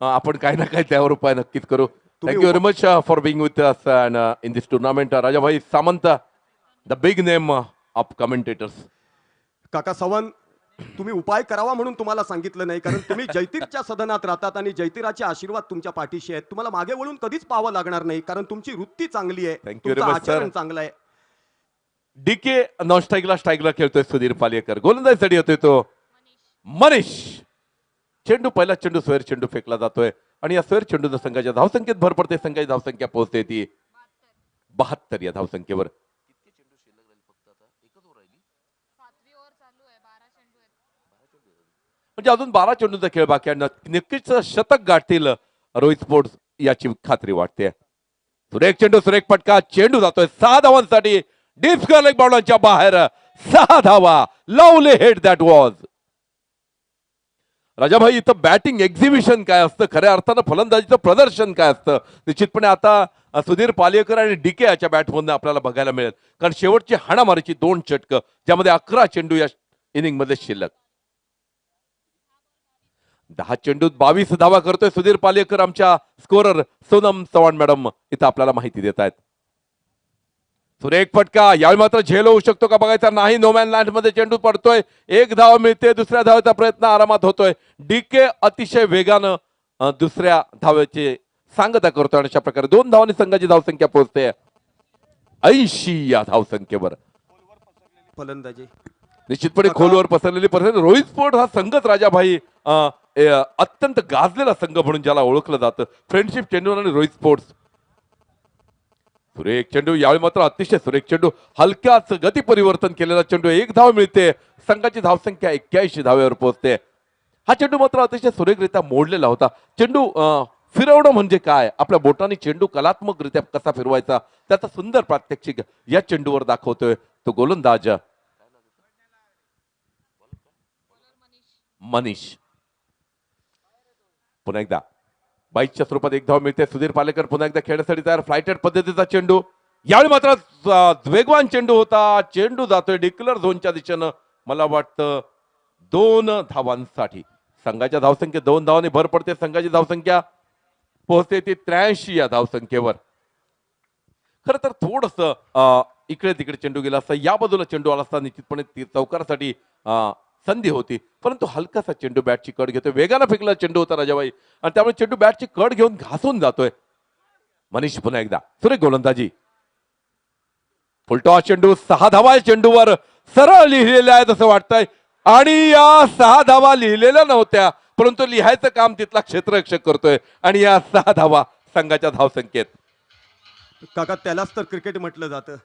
आपण काही ना काही त्यावर उपाय नक्कीच करू. Thank you very much for being with us in this tournament. Rajabai Samant, the big name of commentators. काका सावंत, तुम्ही उपाय करावा म्हणून तुम्हाला सांगितलं नाही, कारण तुम्ही जयतीरच्या सदनात राहतात आणि जयतीराचे आशीर्वाद तुमच्या पाठीशी आहेत. तुम्हाला मागे वळून कधीच पाहावं लागणार नाही, कारण तुमची वृत्ती चांगली आहे, Thank you very तुमचं much, sir. आचरण चांगलं आहे. डीके नॉन स्ट्राईकला खेळतोय सुधीर पालेकर. गोलंदाजीसाठी येतोय तो मनीष. चेंडू, पहिला चेंडू स्वेर चेंडू फेकला जातोय आणि या स्वेर चेंडूचा संघाच्या धावसंख्येत भर पडते. संघाची धावसंख्या पोहोचते ती 72 या धावसंख्येवर. म्हणजे अजून 12 चेंडूचा खेळ बाकी आहे. नक्कीच शतक गाठतील रोहित स्पोर्ट्स याची खात्री वाटते. सुरेख चेंडू, सुरेख फटका, चेंडू जातोय 6 धावांसाठी. डीप स्क्वेअर लेग बाउंडरच्या बाहेर 6 धावा. Lovely hit that was. Rajabai, इथं बॅटिंग एक्झिबिशन काय असतं, खऱ्या अर्थानं फलंदाजीचं प्रदर्शन काय असतं, निश्चितपणे आता सुधीर पालेकर आणि डीके याच्या बॅटमधून आपल्याला बघायला मिळेल. कारण शेवटची हाणामारीची 2 षटकं, ज्यामध्ये 11 चेंडू या इनिंग मध्ये शिल्लक. 10 चेंडूत 22 धावा करतोय सुधीर पालेकर. आमच्या स्कोरर सोनम चव्हाण मॅडम इथं आपल्याला माहिती देत आहेत. सुरेख फटका, यावेळी मात्र झेल होऊ शकतो का बघायचा नाही. नोमॅन लँड मध्ये चेंडू पडतोय, 1 धाव मिळते. दुसऱ्या धावेचा प्रयत्न आरामात होतोय. डीके अतिशय वेगानं दुसऱ्या धावेची सांगता करतोय आणि अशा प्रकारे 2 धावांनी संघाची धावसंख्या पोहोचते 80 या धावसंख्येवर. फलंदाजी निश्चितपणे खोलवर पसरलेली परिस्थिती. रोहित स्पोर्ट हा संघच राजाभाई अत्यंत गाजलेला संघ म्हणून ज्याला ओळखलं जातं. फ्रेंडशिप चेंडू आणि रोहित स्पोर्ट्स. सुरेख चेंडू, यावेळी मात्र अतिशय सुरेख चेंडू, हलक्याच गती परिवर्तन केलेला चेंडू. 1 धाव मिळते. संघाची धावसंख्या 81 धावेवर पोहोचते. हा चेंडू मात्र अतिशय सुरेखरित्या मोडलेला होता. चेंडू फिरवणं म्हणजे काय, आपल्या बोटाने चेंडू कलात्मकरित्या कसा फिरवायचा, त्याचा सुंदर प्रात्यक्षिक या चेंडूवर दाखवतोय तो गोलंदाज मनीष. पुन्हा एकदा 22च्या स्वरूपात 1 धाव मिळते. सुधीर पालेकर पुन्हा एकदा खेळण्यासाठी तयार. फ्लायटेड पद्धतीचा चेंडू, यावेळी मात्र वेगवान चेंडू होता. चेंडू जातोय डिक्लर झोनच्या दिशेनं. मला वाटतं 2 धावांसाठी. संघाच्या धावसंख्येत 2 धावांनी भर पडते. संघाची धावसंख्या पोहोचते ती 83 या धावसंख्येवर. खरं तर थोडस इकडे तिकडे चेंडू गेला असता, या बाजूला चेंडू आला असता, निश्चितपणे चौकारासाठी संधी होती, परंतु हलकासा चेंडू बॅटची कड घेतोय. वेगानं फेकला चेंडू होता राजाबाई आणि त्यामुळे चेंडू बॅटची कड घेऊन घासून जातोय. मनीष पुन्हा एकदा सुरेख गोलंदाजी. फुलटॉस चेंडू, 6 धावा चेंडूवर सरळ लिहिलेल्या आहेत असं वाटतंय. आणि या 6 धावा लिहिलेल्या नव्हत्या, परंतु लिहायचं काम तिथला क्षेत्ररक्षक करतोय आणि या 6 धावा संघाच्या धावसंख्येत. काका, त्यालाच तर क्रिकेट म्हटलं जातं,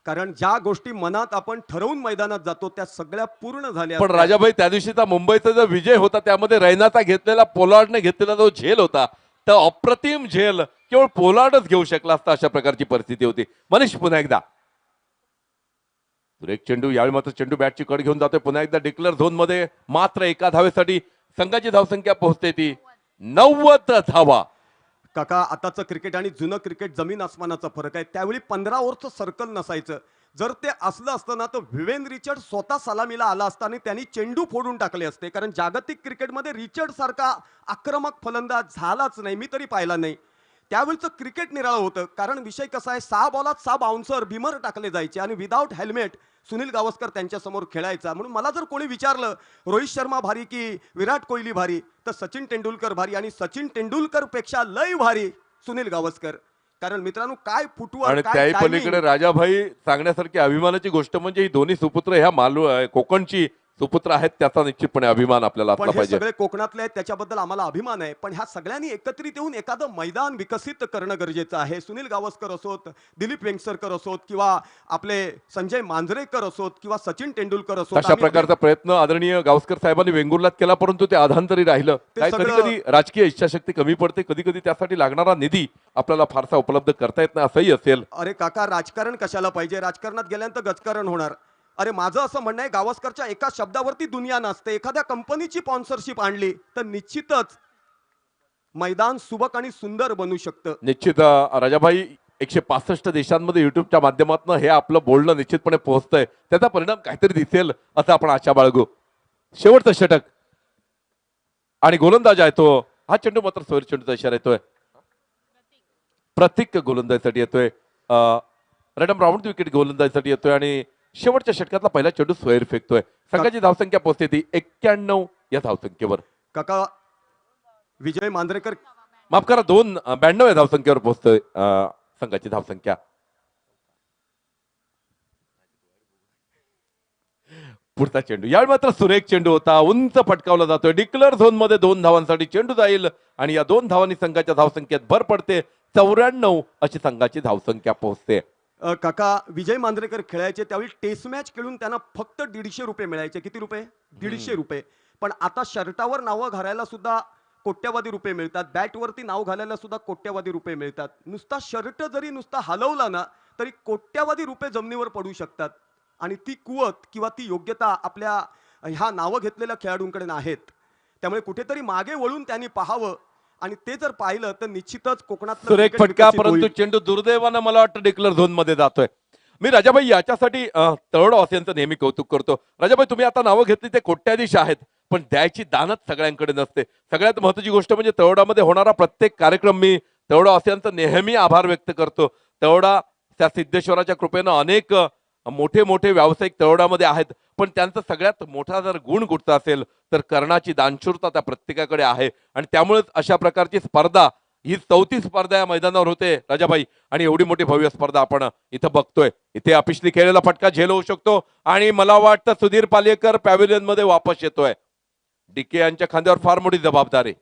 कारण ज्या गोष्टी मनात आपण ठरवून मैदानात जातो त्या सगळ्या पूर्ण झाल्या. पण राजाभाई, त्या दिवशीचा मुंबईचा जो विजय होता त्यामध्ये रैनाचा घेतलेला, पोलार्डने घेतलेला जो झेल होता, तर अप्रतिम झेल केवळ पोलार्डच घेऊ शकला असता, अशा प्रकारची परिस्थिती होती. मनीष पुन्हा एकदा सुरेख चेंडू, यावेळी मात्र चेंडू बॅटची कड घेऊन जातोय. पुन्हा एकदा डिक्लेअर झोन मध्ये मात्र 1 धावेसाठी संघाची धावसंख्या पोहोचते ती 90 धावा. काका, आताचं क्रिकेट आणि जुनं क्रिकेट जमीन आसमानाचा फरक आहे. त्यावेळी 15 ओव्हरचं सर्कल नसायचं. जर ते असलं असतं ना तर विवेन रिचर्ड स्वतः सलामीला आला असता आणि त्यांनी चेंडू फोडून टाकले असते, कारण जागतिक क्रिकेटमध्ये रिचर्ड सारखा आक्रमक फलंदाज झालाच नाही, मी तरी पाहिला नाही. त्यावेळचं क्रिकेट निराळं होतं, कारण विषय कसा आहे, 6 बॉलात 6 बाउन्सर बिमर टाकले जायचे आणि विदाऊट हेल्मेट सुनील गावस्कर त्यांच्यासमोर खेळायचा. म्हणून मला जर कोणी विचारलं रोहित शर्मा भारी की विराट कोहली भारी, तर सचिन तेंडुलकर भारी, आणि सचिन तेंडुलकर पेक्षा लय भारी सुनील गावस्कर. कारण मित्रांनो, काय फुटवर, आणि काय त्याही timing. पलीकडे राजाभाई सांगण्यासारखी अभिमानाची गोष्ट म्हणजे ही दोन्ही सुपुत्र ह्या कोकणची सुपुत्र आहेत, त्याचा निश्चितपणे अभिमान आपल्याला पण असला हे पाहिजे. सगळे कोकणातले आहेत, त्याच्याबद्दल आम्हाला अभिमान आहे. पण ह्या सगळ्यांनी एकत्रित येऊन एखादं मैदान विकसित करणं गरजेचं आहे. सुनील गावस्कर असोत, दिलीप वेंगसरकर असोत, किंवा आपले संजय मांजरेकर असोत, किंवा सचिन तेंडुलकर असोत, अशा प्रकारचा प्रयत्न आदरणीय गावस्कर साहेबांनी वेंगुर्लात केला, परंतु ते अधांतरी राहिलं. ते काय कधी सगळं- कधी राजकीय इच्छाशक्ती कमी पडते, कधी कधी त्यासाठी लागणारा निधी आपल्याला फारसा उपलब्ध करता येत नाही, असंही असेल. अरे काका, राजकारण कशाला पाहिजे? राजकारणात गेल्यानंतर गजकारण होणार. अरे माझं असं म्हणणं आहे, गावस्करच्या एका शब्दावरती दुनिया नसते. एखाद्या कंपनीची स्पॉन्सरशिप आणली तर निश्चितच मैदान सुबक आणि सुंदर बनू शकतं. निश्चित राजाभाई, 165 देशांमध्ये युट्यूबच्या माध्यमातून हे आपलं बोलणं निश्चितपणे पोहोचतंय, त्याचा परिणाम काहीतरी दिसेल असं आपण आशा बाळगू. शेवटचं षटक आणि गोलंदाज आहे तो. हा चेंडू मात्र सोयर चेंडूचा इशारा येतोय, प्रतीक गोलंदाजीसाठी येतोय. रॅडम राऊंड विकेट गोलंदाजीसाठी येतोय आणि शेवटच्या षटकातला पहिला चेंडू सोयर फेकतोय. संघाची धावसंख्या पोहोचते ती 91 या धावसंख्येवर. काका, विजय मांजरेकर, माफ करा, 92 या धावसंख्येवर पोहोचतोय संघाची धावसंख्या. पुढचा चेंडू यावेळी मात्र सुरेख चेंडू होता, उंच फटकावला जातोय. डिक्लेअर झोन मध्ये 2 धावांसाठी चेंडू जाईल आणि या 2 धावांनी संघाच्या धावसंख्येत भर पडते. 94 अशी संघाची धावसंख्या पोहोचते. काका, विजय मांजरेकर खेळायचे त्यावेळी टेस्ट मॅच खेळून त्यांना फक्त 150 रुपये मिळायचे. किती रुपये? 150 रुपये. पण आता शर्टावर नावं घालायला सुद्धा कोट्यवधी रुपये मिळतात, बॅटवरती नाव घालायला सुद्धा कोट्यवधी रुपये मिळतात. नुसता शर्ट जरी नुसता हलवला ना तरी कोट्यवधी रुपये जमिनीवर पडू शकतात. आणि ती कुवत किंवा ती योग्यता आपल्या ह्या नावं घेतलेल्या खेळाडूंकडे आहेत. त्यामुळे कुठेतरी मागे वळून त्यांनी पाहावं, आणि ते जर पाहिलं तर निश्चितच कोकणात सुरेख फटका, परंतु चेंडू दुर्दैवानं मला वाटतं डिक्लेअर झोन मध्ये जातोय. मी राजाभाई याच्यासाठी तळोडा यांचं नेहमी कौतुक करतो. राजाभाई, तुम्ही आता नावं घेतली ते कोट्याधीश आहेत, पण द्यायची दानत सगळ्यांकडे नसते. सगळ्यात महत्त्वाची गोष्ट म्हणजे तळोडामध्ये होणारा प्रत्येक कार्यक्रम मी तळोडा यांचं नेहमी आभार व्यक्त करतो. तळोडा त्या सिद्धेश्वराच्या कृपेनं अनेक मोठे मोठे व्यावसायिक तळोडामध्ये आहेत, पण त्यांचा सगळ्यात मोठा जर गुण कुठचा असेल तर कर्णाची दानशूरता त्या प्रत्येकाकडे आहे. आणि त्यामुळेच अशा प्रकारची स्पर्धा, ही 4थी स्पर्धा या मैदानावर होते राजाभाई, आणि एवढी मोठी भव्य स्पर्धा आपण इथं बघतोय. इथे अपिशनी खेळलेला फटका झेल होऊ शकतो आणि मला वाटतं सुधीर पालेकर पॅव्हिलियन मध्ये वापस येतोय. डीके यांच्या खांद्यावर फार मोठी जबाबदारी.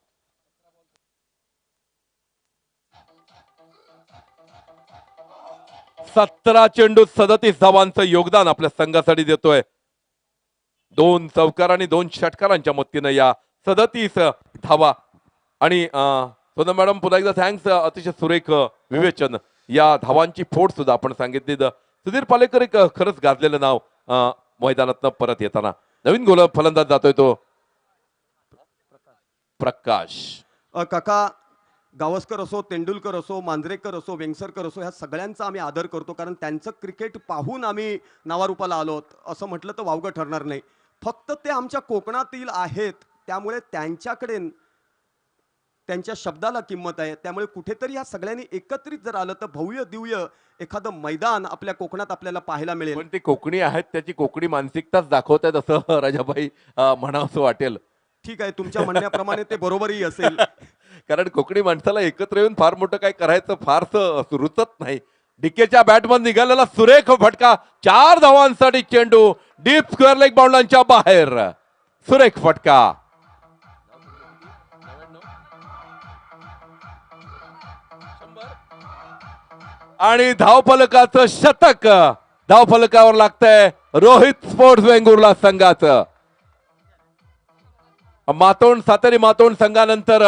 17 चेंडू 37 धावांचं योगदान आपल्या संघासाठी देतोय. 2 चौकार आणि 2 षटकारांच्या मदतीनं या 37 धावा. आणि सोनम मॅडम, पुन्हा एकदा थँक्स, अतिशय सुरेख विवेचन. या धावांची फोड सुद्धा आपण सांगितली. सुधीर पालेकर एक खरंच गाजलेलं नाव मैदानात परत येताना. नवीन गोल फलंदाज जातोय तो प्रकाश. काका, गावस्कर असो, तेंडुलकर असो, मांजरेकर असो, वेंगसरकर असो, ह्या सगळ्यांचा आम्ही आदर करतो, कारण त्यांचं क्रिकेट पाहून आम्ही नावारूपाला आलोत असं म्हटलं तर वावगं ठरणार नाही. फक्त ते आमच्या कोकणातील आहेत, त्यामुळे त्यांच्याकडे त्यांच्या शब्दाला किंमत आहे. त्यामुळे कुठेतरी या सगळ्यांनी एकत्रित जर आलं तर भव्य दिव्य एखादं मैदान आपल्या कोकणात आपल्याला पाहायला मिळेल. पण ते कोकणी आहेत, त्याची कोकणी मानसिकताच दाखवत आहेत असं राजाभाई म्हणावं असं वाटेल. ठीक आहे, तुमच्या म्हणण्याप्रमाणे ते बरोबरही असेल. कारण कोकणी माणसाला एकत्र येऊन फार मोठं काय करायचं फारसं रुचत नाही. डिकेच्या बॅटमन निघालेला सुरेख फटका, 4 धावांसाठी चेंडू डीप स्क्वेअर लेग बाउंडलांच्या बाहेर. सुरेख फटका. आणि धावफलकाचं शतक धावफलकावर लागतंय रोहित स्पोर्ट्स वेंगुर्ला संघाचं. सातेरी मातोंड संघानंतर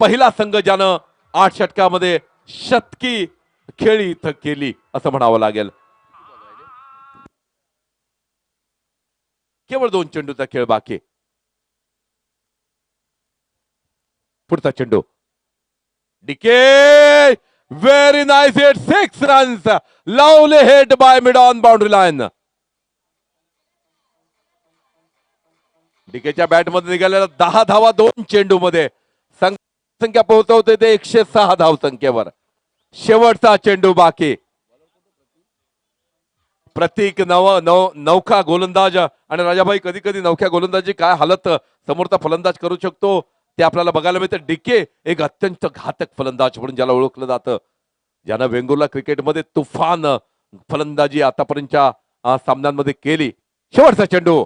पहिला संघ ज्यानं 8 षटकामध्ये शतकी खेळी इथं केली असं म्हणावं लागेल. केवळ 2 चेंडूचा खेळ बाकी. पुढचा चेंडू DK Very nice hit, 6 runs. Lovely hit by mid on boundary line. डीकेच्या बॅटमध्ये निघालेला 10 धावा 2 चेंडूमध्ये संख्या पोहोचवते ते 106 धाव संख्येवर. शेवटचा चेंडू बाकी. प्रतीक नौका गोलंदाज आणि राजाभाई कधी कधी नौख्या गोलंदाजी काय हालत समोरचा फलंदाज करू शकतो ते आपल्याला बघायला मिळतं. डीके एक अत्यंत घातक फलंदाज म्हणून ज्याला ओळखलं जातं, ज्यानं वेंगुर्ला क्रिकेटमध्ये तुफान फलंदाजी आतापर्यंतच्या सामन्यांमध्ये केली. शेवटचा चेंडू,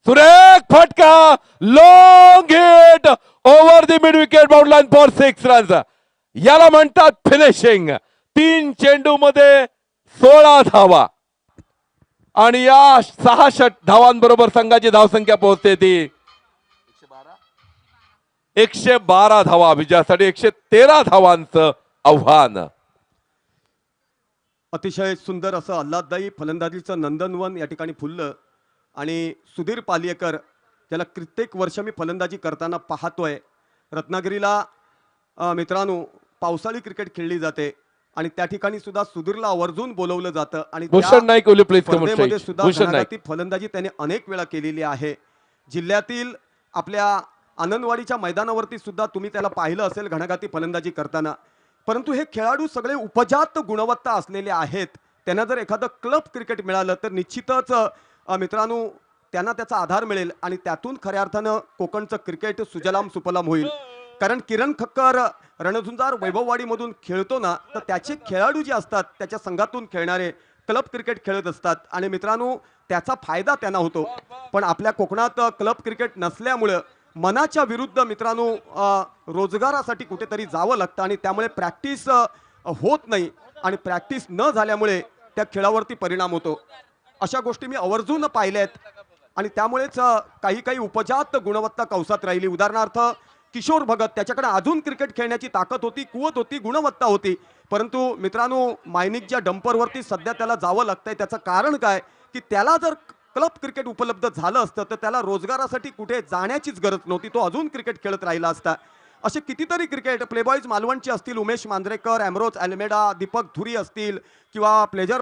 सुरेख फटका, long hit over the mid wicket bound line for 6 runs. याला म्हणतात फिनिशिंग. 3 चेंडू मध्ये 16 धावा आणि या 6 धावांबरोबर संघाची धावसंख्या पोहोचते ती 112 धावा. विजयासाठी 113 धावांचं आव्हान. अतिशय सुंदर असं आल्हाददायी फलंदाजीचं नंदनवन या ठिकाणी फुललं. आणि सुधीर पालियेकर, ज्याला कित्येक वर्ष मी फलंदाजी करताना पाहतोय. रत्नागिरीला मित्रांनो पावसाळी क्रिकेट खेळली जाते आणि त्या ठिकाणी सुद्धा सुधीरला आवर्जून बोलवलं जातं आणि भूषण नाईक ओली प्लीज कम स्पर्धेमध्ये स्टेज. सुद्धा भूषण नाईक. घणाघाती फलंदाजी त्याने अनेक वेळा केलेली आहे. जिल्ह्यातील आपल्या आनंदवाडीच्या मैदानावरती सुद्धा तुम्ही त्याला पाहिलं असेल घणाघाती फलंदाजी करताना. परंतु हे खेळाडू सगळे उपजात गुणवत्ता असलेले आहेत. त्यांना जर एखादं क्लब क्रिकेट मिळालं तर निश्चितच मित्रांनो त्यांना त्याचा आधार मिळेल आणि त्यातून खऱ्या अर्थानं कोकणचं क्रिकेट सुजलाम सुफलाम होईल. कारण किरण खक्कर रणझुंजार वैभववाडीमधून खेळतो ना, तर त्याचे खेळाडू जे असतात त्याच्या संघातून खेळणारे क्लब क्रिकेट खेळत असतात आणि मित्रांनो त्याचा फायदा त्यांना होतो. पण आपल्या कोकणात क्लब क्रिकेट नसल्यामुळं मनाच्या विरुद्ध मित्रांनो रोजगारासाठी कुठेतरी जावं लागतं आणि त्यामुळे प्रॅक्टिस होत नाही आणि प्रॅक्टिस न झाल्यामुळे त्या खेळावरती परिणाम होतो. अशा गोष्टी मी आवर्जून पाहिल्यात आणि त्यामुळेच काही उपजात गुणवत्ता कौसात राहिली. उदाहरणार्थ किशोर भगत, त्याच्याकडे अजून क्रिकेट खेळण्याची ताकद होती, कुवत होती, गुणवत्ता होती. परंतु मित्रांनो मायनिकच्या डंपरवरती सध्या त्याला जावं लागतंय. त्याचं कारण काय की त्याला जर क्लब क्रिकेट उपलब्ध झालं असतं तर त्याला रोजगारासाठी कुठे जाण्याचीच गरज नव्हती, तो अजून क्रिकेट खेळत राहिला असता. असे कितीतरी क्रिकेट प्लेबॉईज मालवणचे असतील, उमेश मांजरेकर, एमरोज अल्मेडा, दीपक धुरी असतील किंवा प्लेजर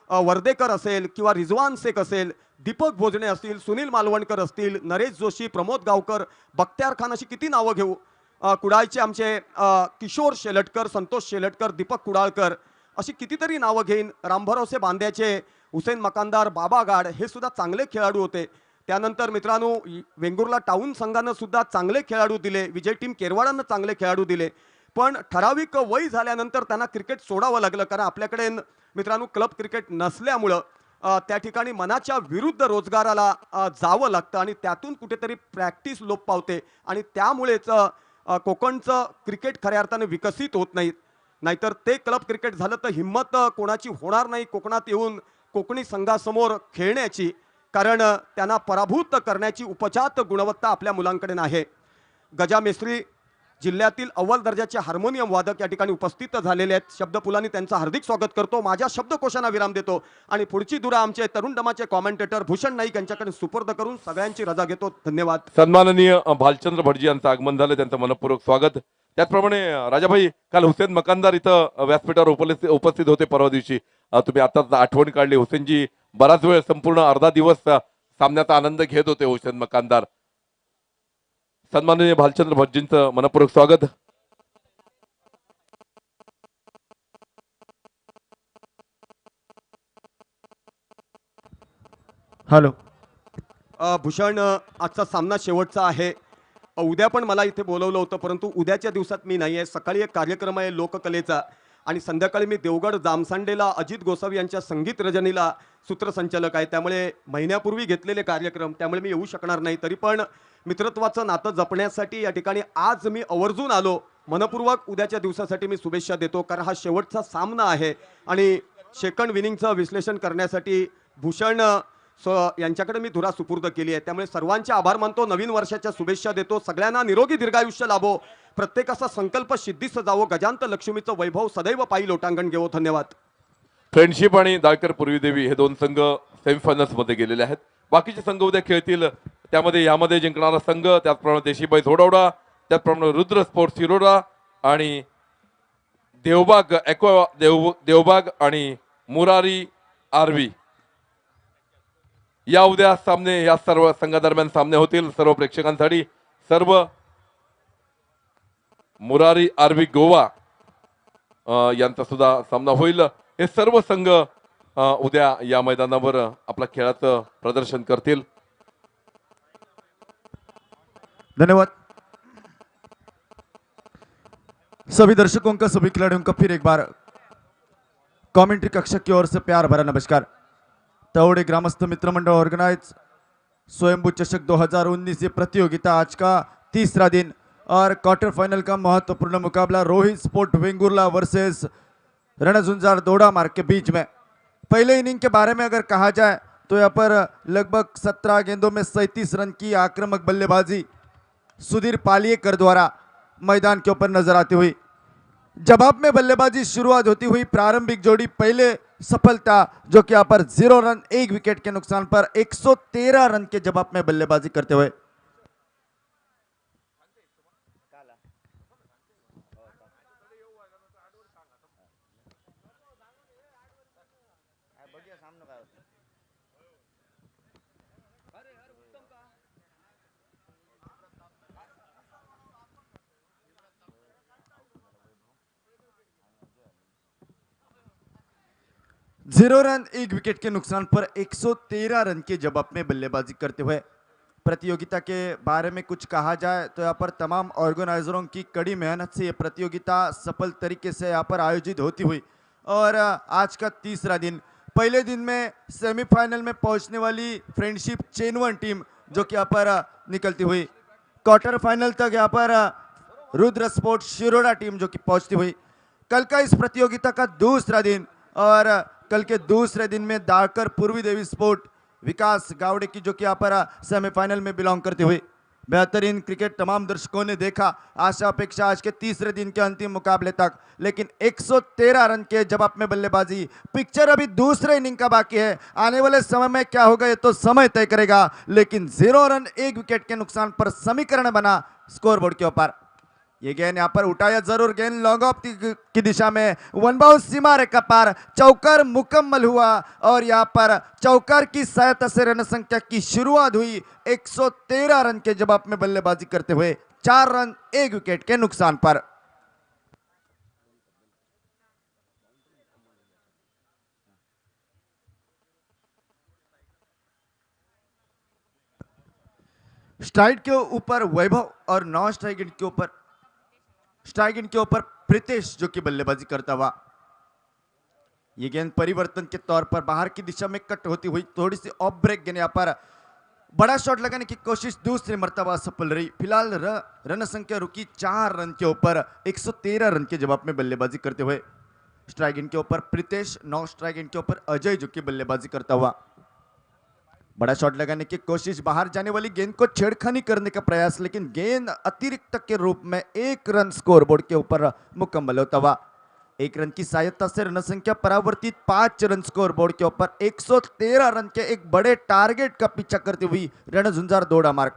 वर्देकर असेल किंवा रिजवान शेख असेल, दीपक भोजने असतील, सुनील मालवणकर असतील, नरेश जोशी, प्रमोद गावकर, बख्त्यार खान, अशी किती नावं घेऊ. कुडाळचे आमचे किशोर शेलटकर, संतोष शेलटकर, दीपक कुडाळकर, अशी कितीतरी नावं घेईन. रामभरोसे बांद्याचे हुसेन मकानदार, बाबा गाड, हे सुद्धा चांगले खेळाडू होते. त्यानंतर मित्रांनो वेंगुर्ला टाउन संघानं सुद्धा चांगले खेळाडू दिले, विजय टीम केरवाडानं चांगले खेळाडू दिले. पण ठराविक वय झाल्यानंतर त्यांना क्रिकेट सोडावं लागलं, कारण आपल्याकडे मित्रांनो क्लब क्रिकेट नसल्यामुळं त्या ठिकाणी मनाच्या विरुद्ध रोजगाराला जावं लागतं आणि त्यातून कुठेतरी प्रॅक्टिस लोप पावते आणि त्यामुळेच कोकणचं क्रिकेट खऱ्या अर्थाने विकसित होत नाही. नाहीतर ते क्लब क्रिकेट झालं तर हिंमत कोणाची होणार नाही कोकणात येऊन कोकणी संघासमोर खेळण्याची, कारण त्यांना पराभूत करण्याची उपजात गुणवत्ता आपल्या मुलांकडे आहे. गजा मेस्त्री जिल्ह्यातील अव्वल दर्जाचे हार्मोनियम वादक या ठिकाणी उपस्थित झालेले आहेत. शब्दपुलांनी त्यांचं हार्दिक स्वागत करतो. माझ्या शब्दकोशांना विराम देतो आणि पुढची दुरा आमचे तरुण दमाचे कॉमेंटेटर भूषण नाईक यांच्याकडे सुपूर्द करून सगळ्यांची रजा घेतो. धन्यवाद. सन्माननीय भालचंद्र भटजी यांचं आगमन झालं, त्यांचं मनपूर्वक स्वागत. त्याचप्रमाणे राजाभाई काल हुसेन मकानदार इथं व्यासपीठावर उपस्थित होते परवा दिवशी. तुम्ही आता आठवण काढली. हुसेनजी बराच वेळ संपूर्ण अर्धा दिवस सामन्याचा आनंद घेत होते हुसेन मकानदार. सन्माननीय भालचंद्र भटजींचं मनपूर्वक स्वागत. हॅलो भूषण, आजचा सामना शेवटचा आहे. उद्या पण मला इथे बोलवलं होतं, परंतु उद्याच्या दिवसात मी नाही आहे. सकाळी एक कार्यक्रम आहे लोककलेचा आणि संध्याकाळी मी देवगड जामसांडेला अजित गोसावी यांच्या संगीत रजनीला सूत्रसंचालक आहे. त्यामुळे महिन्यापूर्वी घेतलेले कार्यक्रम, त्यामुळे मी येऊ शकणार नाही. तरी पण मित्रत्वाचं नातं जपण्यासाठी या ठिकाणी आज मी आवर्जून आलो. मनपूर्वक उद्याच्या दिवसासाठी मी शुभेच्छा देतो, कारण हा शेवटचा सामना आहे आणि सेकंड विनिंगचं विश्लेषण करण्यासाठी भूषण यांच्याकडे मी धुरा सुपूर्द केली आहे. त्यामुळे सर्वांचे आभार मानतो. नवीन वर्षाच्या शुभेच्छा देतो. सगळ्यांना निरोगी दीर्घायुष्य लाभो. प्रत्येकाचा संकल्प सिद्धीस जावो. गजांत लक्ष्मीचं वैभव सदैव पायी लोटांगण घेवो. धन्यवाद. फ्रेंडशिप आणि दाळकर पूर्वीदेवी हे दोन संघ सेमीफायनल्स मध्ये गेलेले आहेत. बाकीचे संघ उद्या खेळतील. त्यामध्ये यामध्ये जिंकणारा संघ, त्याचप्रमाणे देशीबाई झोडवडा, त्याचप्रमाणे रुद्र स्पोर्ट्स शिरोडा आणि देवबाग आणि मुरारी आर्वी या उद्या सामने या सर्व संघादरम्यान सामने होतील सर्व प्रेक्षकांसाठी. सर्व मुरारी आर्वी गोवा यांचा सुद्धा सामना होईल. हे सर्व संघ उद्या या मैदानावर आपल्या खेळाचं प्रदर्शन करतील. धन्यवाद सभी दर्शकों का, सभी खिलाड़ियों का फिर एक बार कमेंट्री कक्षा की ओर से प्यार भरा नमस्कार। तवड़े ग्रामस्थ मित्र मंडल ऑर्गेनाइज स्वयंभू चषक 2019 ये प्रतियोगिता आज का तीसरा दिन और क्वार्टर फाइनल का महत्वपूर्ण मुकाबला रोहित स्पोर्ट वेंगुर्ला वर्सेस रणझुंझार दोड़ा मार्ग के बीच में। पहले इनिंग के बारे में अगर कहा जाए तो यहाँ पर लगभग 17 गेंदों में 37 रन की आक्रामक बल्लेबाजी सुधीर पालियेकर द्वारा मैदान के ऊपर नजर आती हुई। जवाब में बल्लेबाजी शुरुआत होती हुई प्रारंभिक जोड़ी पहले सफलता जो कि यहाँ पर 0 रन 1 विकेट के नुकसान पर 113 रन के जवाब में बल्लेबाजी करते हुए जीरो रन 1 विकेट के नुकसान पर 113 रन के जवाब में बल्लेबाजी करते हुए। प्रतियोगिता के बारे में कुछ कहा जाए तो यहाँ पर तमाम ऑर्गेनाइजरों की कड़ी मेहनत से ये प्रतियोगिता सफल तरीके से यहाँ पर आयोजित होती हुई और आज का तीसरा दिन। पहले दिन में सेमीफाइनल में पहुंचने वाली फ्रेंडशिप चेनवन टीम जो कि यहाँ पर निकलती हुई, क्वार्टर फाइनल तक यहाँ पर रुद्र स्पोर्ट्स शिरोडा टीम जो कि पहुंचती हुई। कल का इस प्रतियोगिता का दूसरा दिन और कल के दूसरे दिन में दाकर पूर्वी देवी स्पोर्ट विकास गावड़े की जो कि यहाँ पर सेमीफाइनल में बिलोंग करती हुई। बेहतरीन क्रिकेट तमाम दर्शकों ने देखा। आशा अपेक्षा आज के तीसरे दिन के अंतिम मुकाबले तक, लेकिन 113 रन के जवाब में बल्लेबाजी। पिक्चर अभी दूसरे इनिंग का बाकी है, आने वाले समय में क्या होगा ये तो समय तय करेगा, लेकिन 0 रन 1 विकेट के नुकसान पर समीकरण बना स्कोरबोर्ड के ऊपर। ये गेंद यहाँ पर उठाया जरूर, गेंद लॉन्ग ऑफ की दिशा में, वन बाउंस सीमा रेखा पार, चौकर मुकम्मल हुआ और यहाँ पर चौकर की सहायता से रन संख्या की शुरुआत हुई 113 रन के जवाब में बल्लेबाजी करते हुए 4 रन 1 विकेट के नुकसान पर। स्ट्राइक के ऊपर वैभव और नॉन स्ट्राइक एंड के ऊपर प्रीतेश जो कि बल्लेबाजी करता हुआ। ये गेंद परिवर्तन के तौर पर बाहर की दिशा में कट होती हुई थोड़ी सी ऑफ ब्रेक गेंद यहाँ पर बड़ा शॉट लगाने की कोशिश दूसरी मर्तबा सफल रही। फिलहाल रन संख्या रुकी 4 रन के ऊपर 113 रन के जवाब में बल्लेबाजी करते हुए। स्ट्राइक इन के ऊपर प्रीतेश, नौ स्ट्राइक इन के ऊपर अजय जो कि बल्लेबाजी करता हुआ। बड़ा शॉट लगाने की कोशिश, बाहर जाने वाली गेंद को छेड़खानी करने का प्रयास, लेकिन गेंद अतिरिक्त के रूप में 1 रन स्कोरबोर्ड के ऊपर मुकम्मल होता हुआ। 1 रन की सहायता से रन संख्या परावर्तित, 5 रन स्कोरबोर्ड के ऊपर 113 रन के एक बड़े टारगेट का पीछा करती हुई रणझुंझार दोड़ा मार्ग।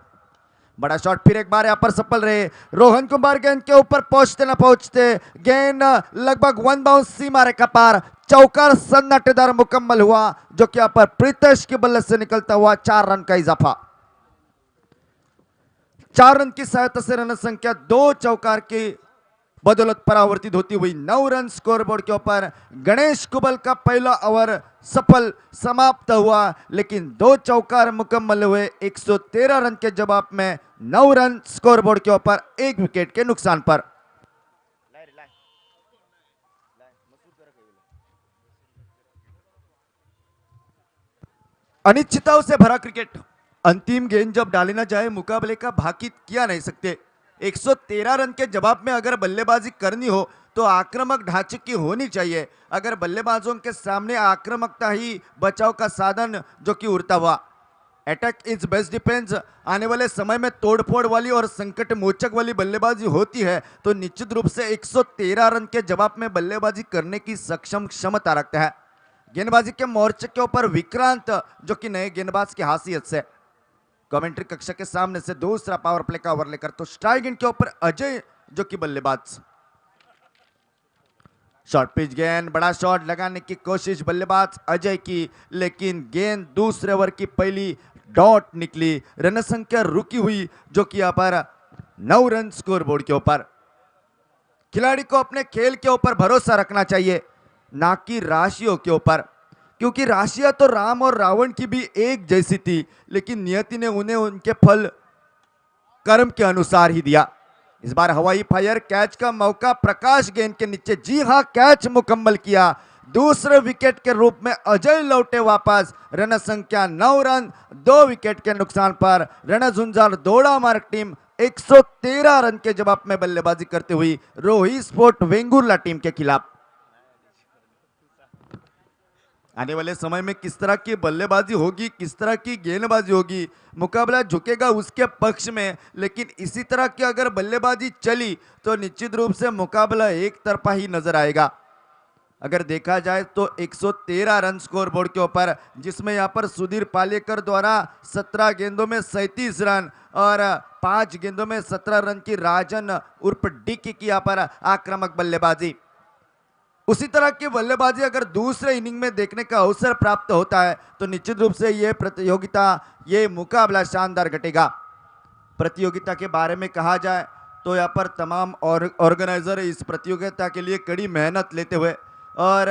बड़ा शॉट फिर एक बार यहाँ पर सफल रहे। रोहन कुमार गेंद के ऊपर पहुंचते ना पहुंचते गेंद लगभग वन बाउंस सीमा रेखा पार, चौकार सन्नाटेदार मुकम्मल हुआ जो कि यहाँ पर प्रीतेश के बल्ले से निकलता हुआ 4 रन का इजाफा। 4 रन की सहायता से रन संख्या 2 चौकार की बदौलत परावर्तित होती हुई 9 रन स्कोरबोर्ड के ऊपर। गणेश कुबल का पहला ओवर सफल समाप्त हुआ, लेकिन 2 चौकार मुकम्मल हुए 113 रन के जवाब में 9 रन स्कोरबोर्ड के ऊपर 1 विकेट के नुकसान पर। अनिश्चितताओं से भरा क्रिकेट, अंतिम गेंद जब डाली ना जाए मुकाबले का भाकित किया नहीं सकते। 113 रन के जवाब में अगर बल्लेबाजी करनी हो तो आक्रामक ढांचे की होनी चाहिए। अगर बल्लेबाजों के सामने आक्रामकता ही बचाव का साधन जो कि उड़ता हुआ, अटैक इज बेस्ट डिफेंस, आने वाले समय में तोड़फोड़ वाली और संकट मोचक वाली बल्लेबाजी होती है तो निश्चित रूप से 113 रन के जवाब में बल्लेबाजी करने की सक्षम क्षमता रखता है। गेंदबाजी के मोर्चे के ऊपर विक्रांत जो कि नए गेंदबाज की हासियत से कमेंट्री कक्षा के सामने से दूसरा पावर प्ले का ओवर लेकर, तो स्ट्राइक इन के ऊपर अजय जो कि बल्लेबाज। शॉर्ट पिच गेंद, बड़ा शॉट लगाने की कोशिश बल्लेबाज अजय की, लेकिन गेंद दूसरे ओवर की पहली डॉट निकली। रन संख्या रुकी हुई, जो कि यहाँ पर 9 रन स्कोर बोर्ड के ऊपर। खिलाड़ी को अपने खेल के ऊपर भरोसा रखना चाहिए, ना कि राशियों के ऊपर, क्योंकि राशियां तो राम और रावण की भी एक जैसी थी, लेकिन नियति ने उन्हें उनके फल कर्म के अनुसार ही दिया। इस बार हवाई फायर, कैच का मौका प्रकाश गेंद के नीचे, जी हां कैच मुकम्मल किया। दूसरे विकेट के रूप में अजय लौटे वापस। रन संख्या 9 रन, 2 विकेट के नुकसान पर रणझुंझार दौड़ा मार्ग टीम 113 रन के जवाब में बल्लेबाजी करते हुई रोही स्पोर्ट वेंगुर्ला टीम के खिलाफ। आने वाले समय में किस तरह की बल्लेबाजी होगी, किस तरह की गेंदबाजी होगी, मुकाबला झुकेगा उसके पक्ष में, लेकिन इसी तरह की अगर बल्लेबाजी चली तो निश्चित रूप से मुकाबला एक तरफा ही नजर आएगा। अगर देखा जाए तो 113 रन स्कोर बोर्ड के ऊपर, जिसमें यहां पर सुधीर पालेकर द्वारा 17 गेंदों में 37 रन और 5 गेंदों में 17 रन की राजन उर्फ डिक्की की यहां पर आक्रामक बल्लेबाजी। उसी तरह की बल्लेबाजी अगर दूसरे इनिंग में देखने का अवसर प्राप्त होता है तो निश्चित रूप से यह प्रतियोगिता, ये मुकाबला शानदार घटेगा। प्रतियोगिता के बारे में कहा जाए तो यहाँ पर तमाम ऑर्गेनाइजर इस प्रतियोगिता के लिए कड़ी मेहनत लेते हुए और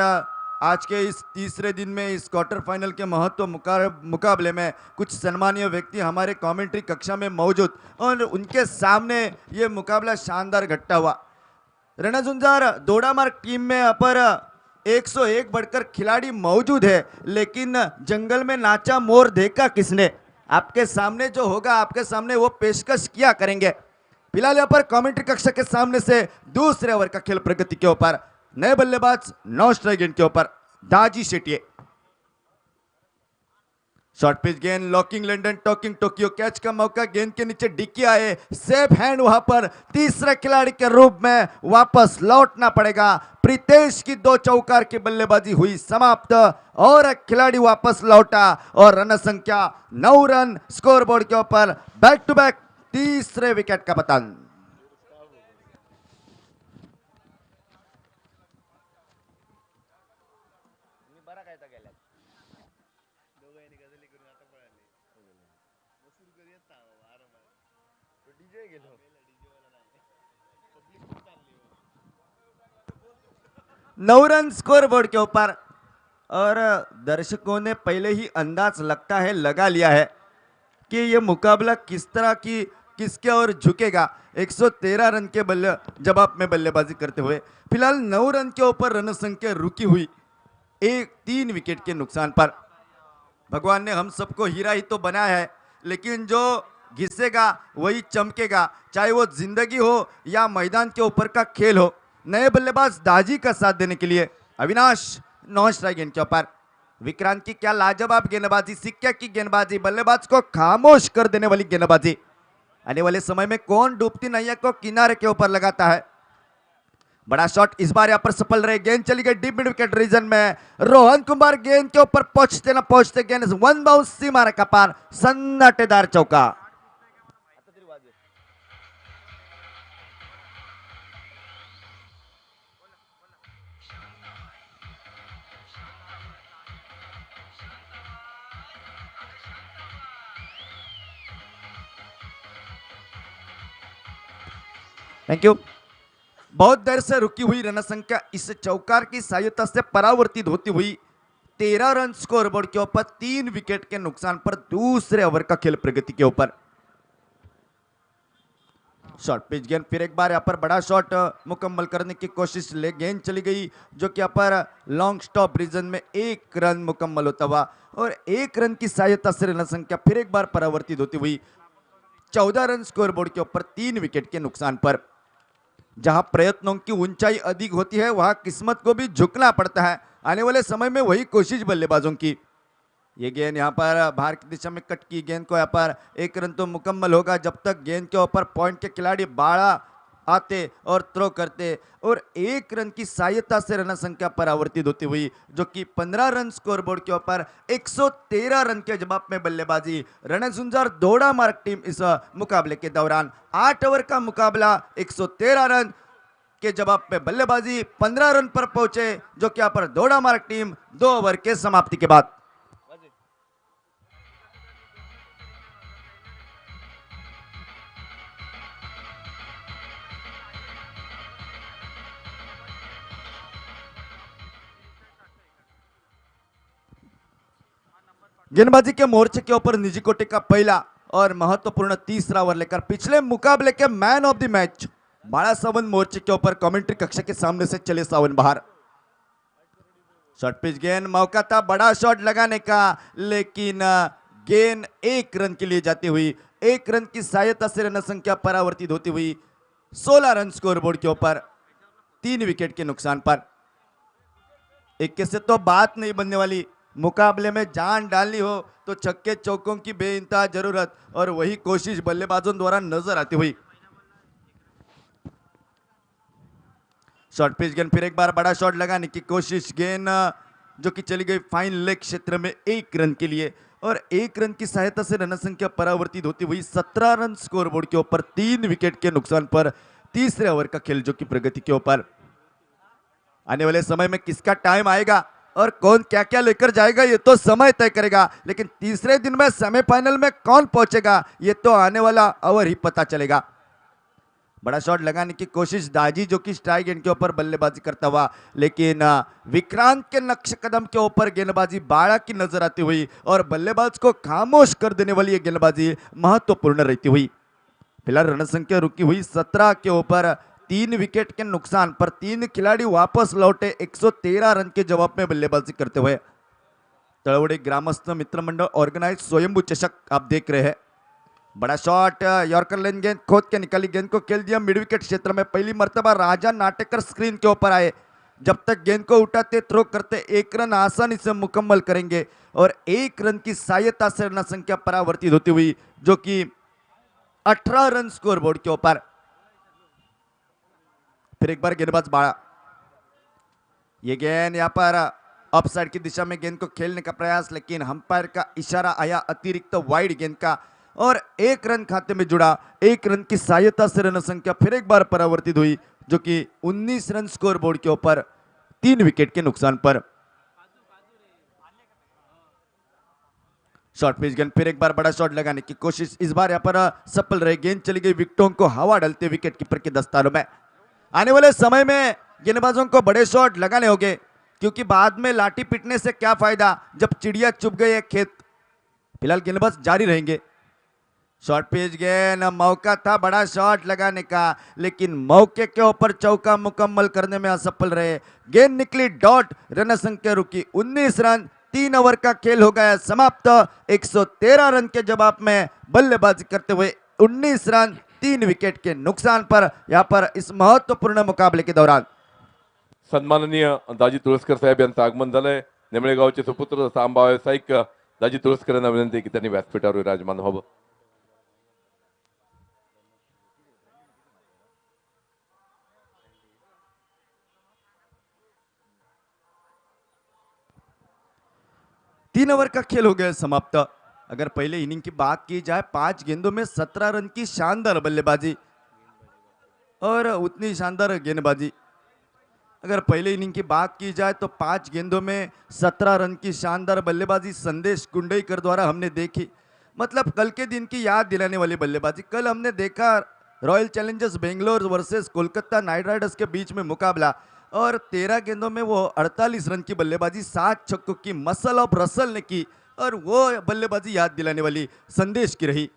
आज के इस तीसरे दिन में इस क्वार्टर फाइनल के महत्व मुकाबले में कुछ सम्मानीय व्यक्ति हमारे कमेंट्री कक्षा में मौजूद, और उनके सामने ये मुकाबला शानदार घटता हुआ। रणझुंझार दौड़ा मार्ग टीम में यहाँ पर 101 बढ़कर खिलाड़ी मौजूद है, लेकिन जंगल में नाचा मोर देखा किसने। आपके सामने जो होगा, आपके सामने वो पेशकश किया करेंगे। फिलहाल यहाँ पर कमेंट्री कक्षा के सामने से दूसरे ओवर का खेल प्रगति के ऊपर, नए बल्लेबाज 9 स्ट्राइक गेंद के ऊपर दाजी शेट्टी। शॉर्ट पिच गेंद, locking London talking Tokyo, catch का मौका, गेंद के नीचे डिक्की आए, सेफ हैंड वहां पर तीसरे खिलाड़ी के रूप में वापस लौटना पड़ेगा। प्रीतेश की 2 चौकार की बल्लेबाजी हुई समाप्त और खिलाड़ी वापस लौटा और रन संख्या 9 रन स्कोरबोर्ड के ऊपर। बैक टू बैक तीसरे विकेट का पतन। नौ रन स्कोर बोर्ड के ऊपर और दर्शकों ने पहले ही अंदाज लगता है लगा लिया है कि यह मुकाबला किस तरह की किसके ओर झुकेगा। 113 रन के जवाब में बल्लेबाजी करते हुए फिलहाल 9 रन के ऊपर रन संख्या रुकी हुई 3 विकेट के नुकसान पर। भगवान ने हम सबको हीरा ही तो बनाया है, लेकिन जो घिसेगा वही चमकेगा, चाहे वो जिंदगी हो या मैदान के ऊपर का खेल हो। नए बल्लेबाज दाजी का साथ देने के लिए अविनाश 9 स्ट्राइक गेंद के ऊपर। विक्रांत की क्या लाजवाब गेंदबाजी, सिक्का की गेंदबाजी, बल्लेबाज को खामोश कर देने वाली गेंदबाजी। आने वाले समय में कौन डूबती नैया को किनारे के ऊपर लगाता है। बड़ा शॉट इस बार यहां पर सफल रहे, गेंद चली गई डीप मिड विकेट रीजन में। रोहन कुमार गेंद के ऊपर पहुंचते ना पहुंचते गेंद 1 बाउंस सीमा रेखा पार, सन्नाटेदार चौका। Thank you. बहुत देर से रुकी हुई रन संख्या इस चौकार की सहायता से परावर्तित होती हुई 13 रन स्कोर बोर्ड के ऊपर 3 विकेट के नुकसान पर दूसरे ओवर का खेल प्रगति के ऊपर। शॉर्ट पिच गेंद, फिर एक बार यहाँ पर बड़ा शॉट मुकम्मल करने की कोशिश, ले गेंद चली गई जो कि यहाँ पर लॉन्ग स्टॉप रीजन में 1 रन मुकम्मल होता हुआ और 1 रन की सहायता से रन संख्या फिर एक बार परावर्तित होती हुई 14 रन स्कोर बोर्ड के ऊपर 3 विकेट के नुकसान पर। जहां प्रयत्नों की ऊंचाई अधिक होती है वहां किस्मत को भी झुकना पड़ता है। आने वाले समय में वही कोशिश बल्लेबाजों की। ये गेंद यहां पर बाहर की दिशा में कट की, गेंद को यहां पर 1 रन तो मुकम्मल होगा जब तक गेंद के ऊपर पॉइंट के खिलाड़ी बाड़ा आते और थ्रो करते और 1 रन की सहायता से रन संख्या परावर्तित होती हुई जो कि 15 रन स्कोरबोर्ड के ऊपर 113 रन के जवाब में बल्लेबाजी। रणझुंझार दौड़ा मार्ग टीम इस मुकाबले के दौरान 8 ओवर का मुकाबला 113 रन के जवाब में बल्लेबाजी 15 रन पर पहुंचे, जो कि यहाँ पर दौड़ा मार टीम 2 ओवर के समाप्ति के बाद। गेंदबाजी के मोर्चे के ऊपर निजी कोटि का पहला और महत्वपूर्ण तीसरा ओवर लेकर पिछले मुकाबले के मैन ऑफ द मैच बाड़ा सावंत मोर्चे के ऊपर कमेंट्री कक्ष के सामने से चले सावंत बाहर। शॉर्ट पिच गेंद, मौका था बड़ा शॉट लगाने का, लेकिन गेंद 1 रन के लिए जाती हुई 1 रन की सहायता से रन संख्या परावर्तित होती हुई 16 रन स्कोरबोर्ड के ऊपर 3 विकेट के नुकसान पर। 21 से तो बात नहीं बनने वाली, मुकाबले में जान डालनी हो तो छक्के चौकों की बेइंतहा जरूरत, और वही कोशिश बल्लेबाजों द्वारा नजर आती हुई। शॉर्ट पिच गेंद, फिर एक बार बड़ा शॉट लगाने की कोशिश, गेंद जो कि चली गई फाइन लेग क्षेत्र में 1 रन के लिए, और 1 रन की सहायता से रन संख्या परावर्तित होती हुई 17 रन स्कोरबोर्ड के ऊपर 3 विकेट के नुकसान पर तीसरे ओवर का खेल जो कि प्रगति के ऊपर। आने वाले समय में किसका टाइम आएगा और कौन क्या क्या लेकर जाएगा ये तो समय तय करेगा, लेकिन तीसरे दिन में सेमीफाइनल में कौन पहुंचेगा ये तो आने वाला ओवर ही पता चलेगा। बड़ा शॉट लगाने की कोशिश, दाजी जो कि स्ट्राइक गेंद के ऊपर बल्लेबाजी करता हुआ, लेकिन विक्रांत के नक्श कदम के ऊपर गेंदबाजी बाड़ा की नजर आती हुई और बल्लेबाज को खामोश कर देने वाली ये गेंदबाजी महत्वपूर्ण रहती हुई। फिलहाल रन संख्या रुकी हुई 17 के ऊपर 3 विकेट के नुकसान पर 3 खिलाड़ी वापस लौटे 113 रन के जवाब में बल्लेबाजी करते हुए। तलवड़ी ग्रामस्थ मित्र मंडल ऑर्गेनाइज स्वयंभू चषक आप देख रहे हैं। बड़ा शॉट, यॉर्कर लेन गेंद खोद के निकाली, गेंद को खेल दिया मिड विकेट क्षेत्र में। पहली मर्तबा राजा नाटेकर स्क्रीन के ऊपर आए, जब तक गेंद को उठाते थ्रो करते 1 रन आसानी से मुकम्मल करेंगे, और 1 रन की सहायता से रन संख्या परावर्तित होती हुई जो कि 18 रन स्कोरबोर्ड के ऊपर। फिर एक बार गेंदबाज बाड़ा, ये गेंद यहाँ पर ऑफ साइड की दिशा में गेंद को खेलने का प्रयास, लेकिन अंपायर का इशारा आया अतिरिक्त वाइड गेंद का, और 1 रन खाते में जुड़ा। 1 रन की सहायता से रन संख्या फिर एक बार परावर्तित हुई जो कि 19 रन स्कोरबोर्ड के ऊपर 3 विकेट के नुकसान पर। शॉर्ट पिच गेंद, फिर एक बार बड़ा शॉट लगाने की कोशिश, इस बार यहाँ पर सफल रहे, गेंद चली गई विकेटों को हवा डालते विकेट कीपर के दस्तानों में। आने वाले समय में गेंदबाजों को बड़े शॉट लगाने होंगे, क्योंकि बाद में लाठी पीटने से क्या फायदा जब चिड़िया चुप गई है खेत। फिलहाल गेंदबाज जारी रहेंगे। शॉर्ट पिच गेंद, मौका था बड़ा शॉट लगाने का, लेकिन मौके के ऊपर चौका मुकम्मल करने में असफल रहे। गेंद निकली डॉट, रन संख्या रुकी 19 रन। 3 ओवर का खेल हो गया समाप्त। 113 रन के जवाब में बल्लेबाजी करते हुए 19 रन 3 विकेट के नुकसान पर यहाँ पर इस महत्वपूर्ण मुकाबले के दौरान सन्माननीय दाजी तुळसकर साहेब यांचं आगमन झालंय। नेमळे गावचे सुपुत्र सांबा व्यावसायिक दाजी तुळसकर यांना विनंती की त्यांनी व्यासपीठावर विराजमान व्हावं। तीन ओवर का खेल हो गया समाप्त। अगर पहले इनिंग की बात की जाए, 5 गेंदों में 17 रन की शानदार बल्लेबाजी और उतनी शानदार गेंदबाजी। अगर पहले इनिंग की बात की जाए तो 5 गेंदों में 17 रन की शानदार बल्लेबाजी संदेश कुंडईकर द्वारा हमने देखी। मतलब कल के दिन की याद दिलाने वाली बल्लेबाजी। कल हमने देखा royal Challengers Bangalore versus Kolkata night Riders के बीच में मुकाबला, और 13 गेंदों में वो 48 रन की बल्लेबाजी 7 छक्कों की मसल ऑफ रसल ने की, और वो बल्लेबाजी याद दिलाने वाली संदेश की रही।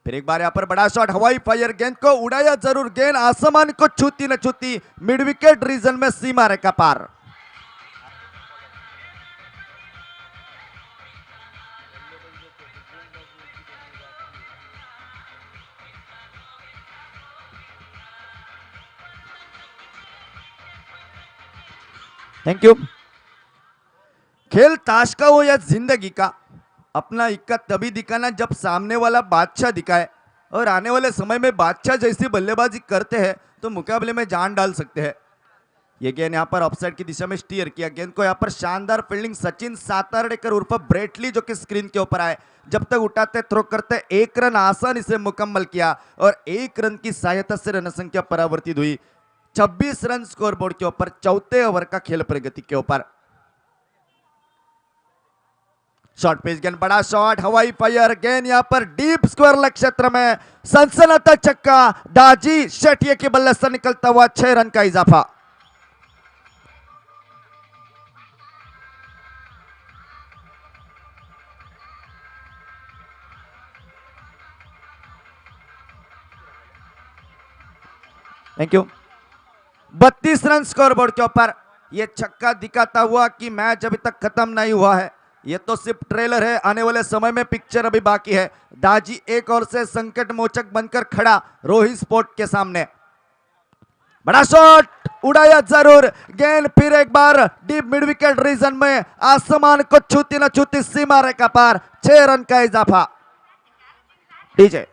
फिर एक बार यहाँ पर बड़ा शॉट, हवाई फायर, गेंद को उड़ाया जरूर, गेंद आसमान को छूती न छूती मिड विकेट रीजन में सीमा रेखा पार। Thank you. खेल ताश का हो या जिंदगी का, अपना इक्का तभी दिखाना जब सामने वाला बादशाह दिखाए, और आने वाले समय में बादशाह जैसी बल्लेबाजी करते हैं तो मुकाबले में जान डाल सकते हैं। ये गेंद यहाँ पर ऑफसाइड की दिशा में स्टीयर किया, गेंद को यहाँ पर शानदार फील्डिंग सचिन सातारडेकर उर्फ ब्रेटली जो कि स्क्रीन के ऊपर आए, जब तक उठाते थ्रो करते 1 रन आसानी से मुकम्मल किया, और 1 रन की सहायता से रन संख्या परावर्तित हुई 26 रन स्कोर बोर्ड के ऊपर चौथे ओवर का खेल प्रगति के ऊपर। शॉर्ट पेज गेंद, बड़ा शॉट, हवाई फायर गेंद, यहां पर डीप स्क्वायर लग क्षेत्र में सनसनाता छक्का, दाजी शेटिया के बल्ले से निकलता हुआ 6 रन का इजाफा। Thank you. 32 run score board के ऊपर। यह छक्का दिखाता हुआ कि मैच अभी तक खत्म नहीं हुआ है, ये तो सिर्फ ट्रेलर है, आने वाले समय में पिक्चर अभी बाकी है। दाजी एक और से संकट मोचक बनकर खड़ा रोहित स्पोर्ट के सामने। बड़ा शॉट, उड़ाया जरूर, गेंद फिर एक बार डीप मिड विकेट रीजन में आसमान को छूती न छूती सीमा रेखा पार, 6 रन का इजाफा। DJ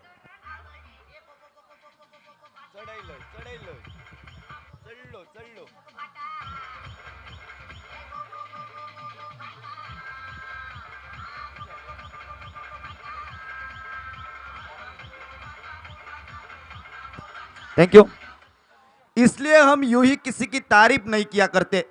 thank you. इसलिए हम यूं ही किसी की तारीफ नहीं किया करते,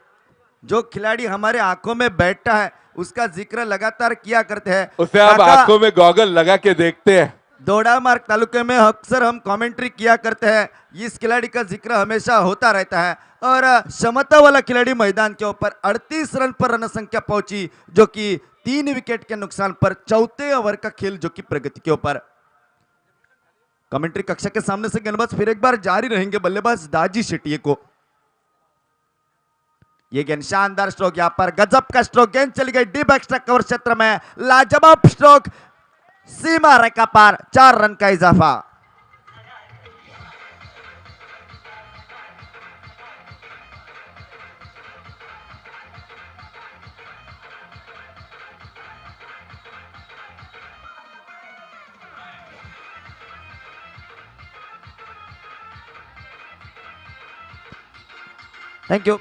जो खिलाड़ी हमारे आंखों में बैठता है उसका जिक्र लगातार किया करते हैं। उसे आप आंखों में गॉगल लगा के देखते हैं। दोड़ा मार्ग तालुके में अक्सर हम कमेंट्री किया करते हैं, इस खिलाड़ी का जिक्र हमेशा होता रहता है। और क्षमता वाला खिलाड़ी मैदान के ऊपर 38 रन पर रन संख्या पहुंची, जो कि 3 विकेट के नुकसान पर चौथे ओवर का खेल जो कि प्रगति के ऊपर। कमेंट्री कक्षा के सामने से गेंदबाज फिर एक बार जारी रहेंगे बल्लेबाज दाजी शेटिये को। ये गेंद शानदार स्ट्रोक, यहां पर गजब का स्ट्रोक, गेंद चली गई डीप एक्स्ट्रा कवर क्षेत्र में, लाजवाब स्ट्रोक, सीमा रेखा पार, 4 रन का इजाफा। Thank you.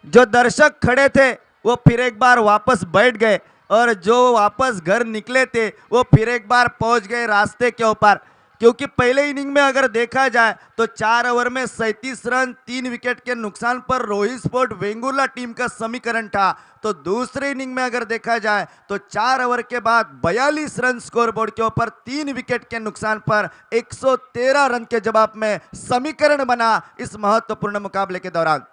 जो दर्शक खड़े थे वो फिर एक बार वापस बैठ गए, और जो वापस घर निकले थे वो फिर एक बार पहुंच गए रास्ते के ऊपर, क्योंकि पहले इनिंग में अगर देखा जाए तो 4 ओवर में 37 रन 3 विकेट के नुकसान पर रोहित स्पोर्ट वेंगुर्ला टीम का समीकरण था। तो दूसरे इनिंग में अगर देखा जाए तो 4 ओवर के बाद 42 रन स्कोर बोर्ड के ऊपर 3 विकेट के नुकसान पर 113 रन के जवाब में समीकरण बना इस महत्वपूर्ण मुकाबले के दौरान।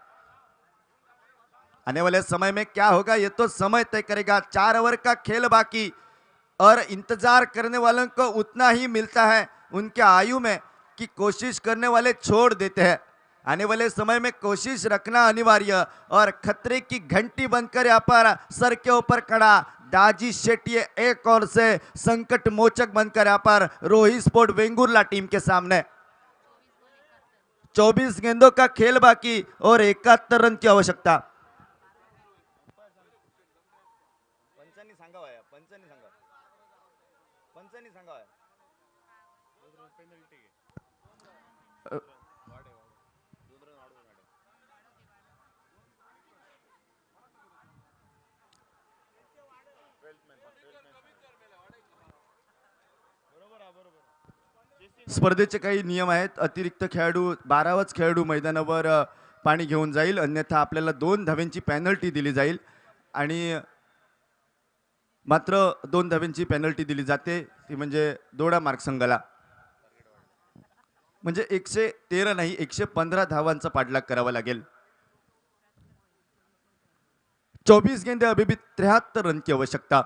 आने वाले समय में क्या होगा ये तो समय तय करेगा। 4 ओवर का खेल बाकी, और इंतजार करने वालों को उतना ही मिलता है उनके आयु में कि कोशिश करने वाले छोड़ देते हैं। आने वाले समय में कोशिश रखना अनिवार्य, और खतरे की घंटी बनकर यहाँ पर सर के ऊपर खड़ा दाजी शेटिये एक और से संकट मोचक बनकर यहाँ पर रोहित स्पोर्ट वेंगुर्ला टीम के सामने। 24 गेंदों का खेल बाकी और 71 रन की आवश्यकता। स्पर्धेचे काही नियम आहेत। अतिरिक्त खेळाडू 12वाच खेळाडू मैदानावर पाणी घेऊन जाईल, अन्यथा आपल्याला 2 धाव्यांची पेनल्टी दिली जाईल, आणि मात्र 2 धाव्यांची पेनल्टी दिली जाते, ती म्हणजे दोडा मार्ग संघाला। म्हणजे 113 नाही 115 धावांचा पाठलाग करावा लागेल। 24 गेंदे अभी भी 73 रन की आवश्यकता।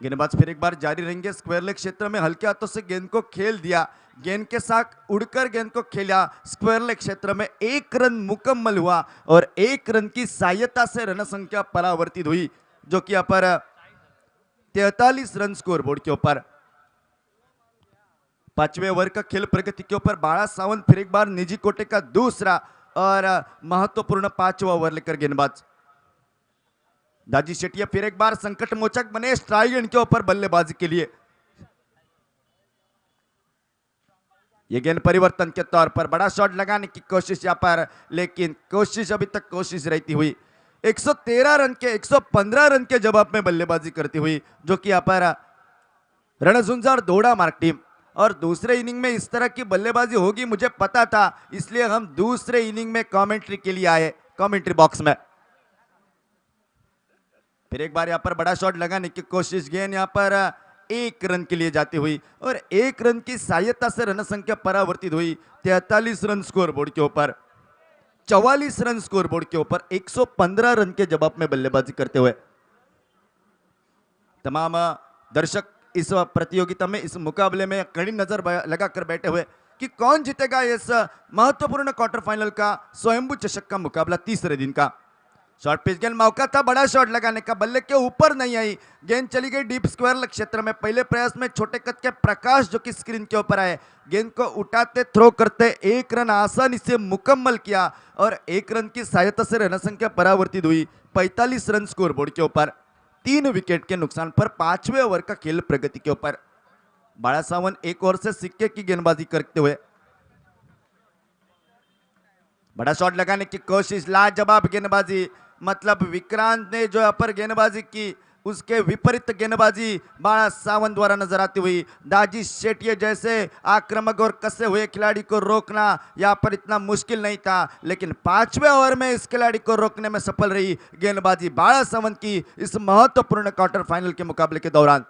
गेंदबाज फिर एक बार जारी रहेंगे। स्क्वायर लेग क्षेत्र में हल्के हाथों से गेंद को खेल दिया, गेंद के साथ उड़कर गेंद को खेला। स्क्वायर लेग क्षेत्र में 1 रन मुकम्मल हुआ और 1 रन की सहायता से रन संख्या परावर्तित हुई, जो कि यहाँ पर 43 रन स्कोर बोर्ड के ऊपर। 5वें ओवर का खेल प्रगति के ऊपर बाड़ा सावंत फिर एक बार निजी कोटे का दूसरा और महत्वपूर्ण 5वां ओवर लेकर गेंदबाज। दाजी शेटिया फिर एक बार संकट मोचक बने स्ट्राइक एंड के ऊपर बल्लेबाजी के लिए। यह गेंद परिवर्तन के तौर पर बड़ा शॉट लगाने की कोशिश यहां पर, लेकिन कोशिश अभी तक कोशिश रहती हुई 113 रन के 115 रन के जवाब में बल्लेबाजी करती हुई, जो कि यहां पर रणझुंजार दोड़ा मार्ग टीम और दूसरे इनिंग में इस तरह की बल्लेबाजी होगी मुझे पता था, इसलिए हम दूसरे इनिंग में कमेंट्री के लिए आए कमेंट्री बॉक्स में। फिर एक बार यहां पर बड़ा शॉट लगाने की कोशिश, गेंद यहां पर 1 रन के लिए जाती हुई और 1 रन की सहायता से रन संख्या परावर्तित हुई 43 रन स्कोर बोर्ड के ऊपर। 44 रन स्कोर बोर्ड के ऊपर 115 रन के जवाब में बल्लेबाजी करते हुए तमाम दर्शक इस प्रतियोगिता में, इस मुकाबले में कड़ी नजर लगाकर बैठे हुए कि कौन जीतेगा इस महत्वपूर्ण क्वार्टर फाइनल का स्वयंभू चषक का मुकाबला तीसरे दिन का। शॉर्ट पिच गेंद, मौका था बड़ा शॉट लगाने का, बल्ले के ऊपर नहीं आई, गेंद चली गई डीप स्क्वायर क्षेत्र में। पहले प्रयास में छोटे कद के प्रकाश जो कि स्क्रीन के ऊपर आए, गेंद को उठाते थ्रो करते 1 रन आसानी से मुकम्मल किया और 1 रन की सहायता से रन संख्या परावर्तित हुई 45 रन स्कोर बोर्ड के ऊपर। 3 विकेट के नुकसान पर 5वें ओवर का खेल प्रगति के ऊपर। बाड़ा सावन एक ओर से सिक्के की गेंदबाजी करते हुए बड़ा शॉट लगाने की कोशिश, लाजवाब गेंदबाजी, मतलब विक्रांत ने जो अपर गेंदबाजी की उसके विपरीत गेंदबाजी बाड़ा सावंत द्वारा नजर आती हुई। दाजी शेट्टी जैसे आक्रामक और कसे हुए खिलाड़ी को रोकना यहाँ पर इतना मुश्किल नहीं था, लेकिन 5वें ओवर में इस खिलाड़ी को रोकने में सफल रही गेंदबाजी बाड़ा सावंत की इस महत्वपूर्ण क्वार्टर फाइनल के मुकाबले के दौरान।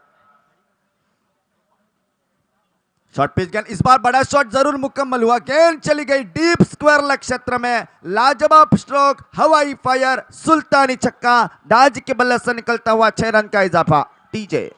शॉर्ट पिच गेंद, इस बार बड़ा शॉट जरूर मुकम्मल हुआ, गेंद चली गई डीप स्क्वायर क्षेत्र में, लाजवाब स्ट्रोक, हवाई फायर, सुल्तानी छक्का, दाज के बल्ले से निकलता हुआ 6 रन का इजाफा। टीजे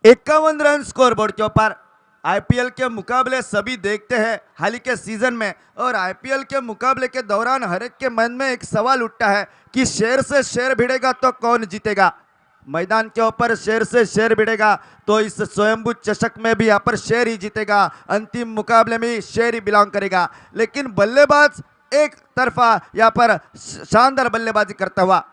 इक्यावन रन स्कोर बोर्ड के ऊपर। आईपीएल के मुकाबले सभी देखते हैं हाल ही के सीजन में, और आईपीएल के मुकाबले के दौरान हर एक के मन में एक सवाल उठता है कि शेर से शेर भिड़ेगा तो कौन जीतेगा। मैदान के ऊपर शेर से शेर भिड़ेगा तो इस स्वयंभू चषक में भी यहाँ पर शेर ही जीतेगा, अंतिम मुकाबले में शेर ही बिलोंग करेगा। लेकिन बल्लेबाज एक तरफा यहाँ पर शानदार बल्लेबाजी करता हुआ,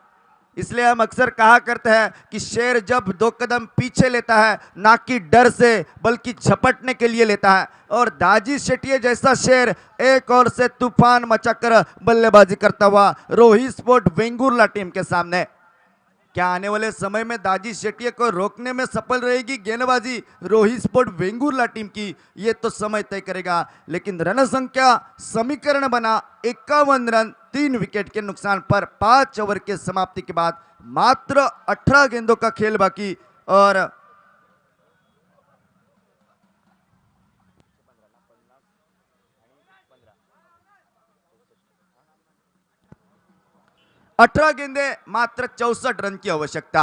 इसलिए हम अक्सर कहा करते हैं कि शेर जब 2 कदम पीछे लेता है ना कि डर से बल्कि झपटने के लिए लेता है, और दाजी शेट्टी जैसा शेर एक और से तूफान मचाकर बल्लेबाजी करता हुआ रोहित स्पोर्ट वेंगुर्ला टीम के सामने। क्या आने वाले समय में दाजी शेट्टी को रोकने में सफल रहेगी गेंदबाजी रोहित स्पोर्ट वेंगुर्ला टीम की, ये तो समय तय करेगा। लेकिन रन संख्या समीकरण बना 51 रन 3 विकेट के नुकसान पर 5 ओवर के समाप्ति के बाद मात्र 18 गेंदों का खेल बाकी, और 18 गेंदे मात्र 64 रन की आवश्यकता।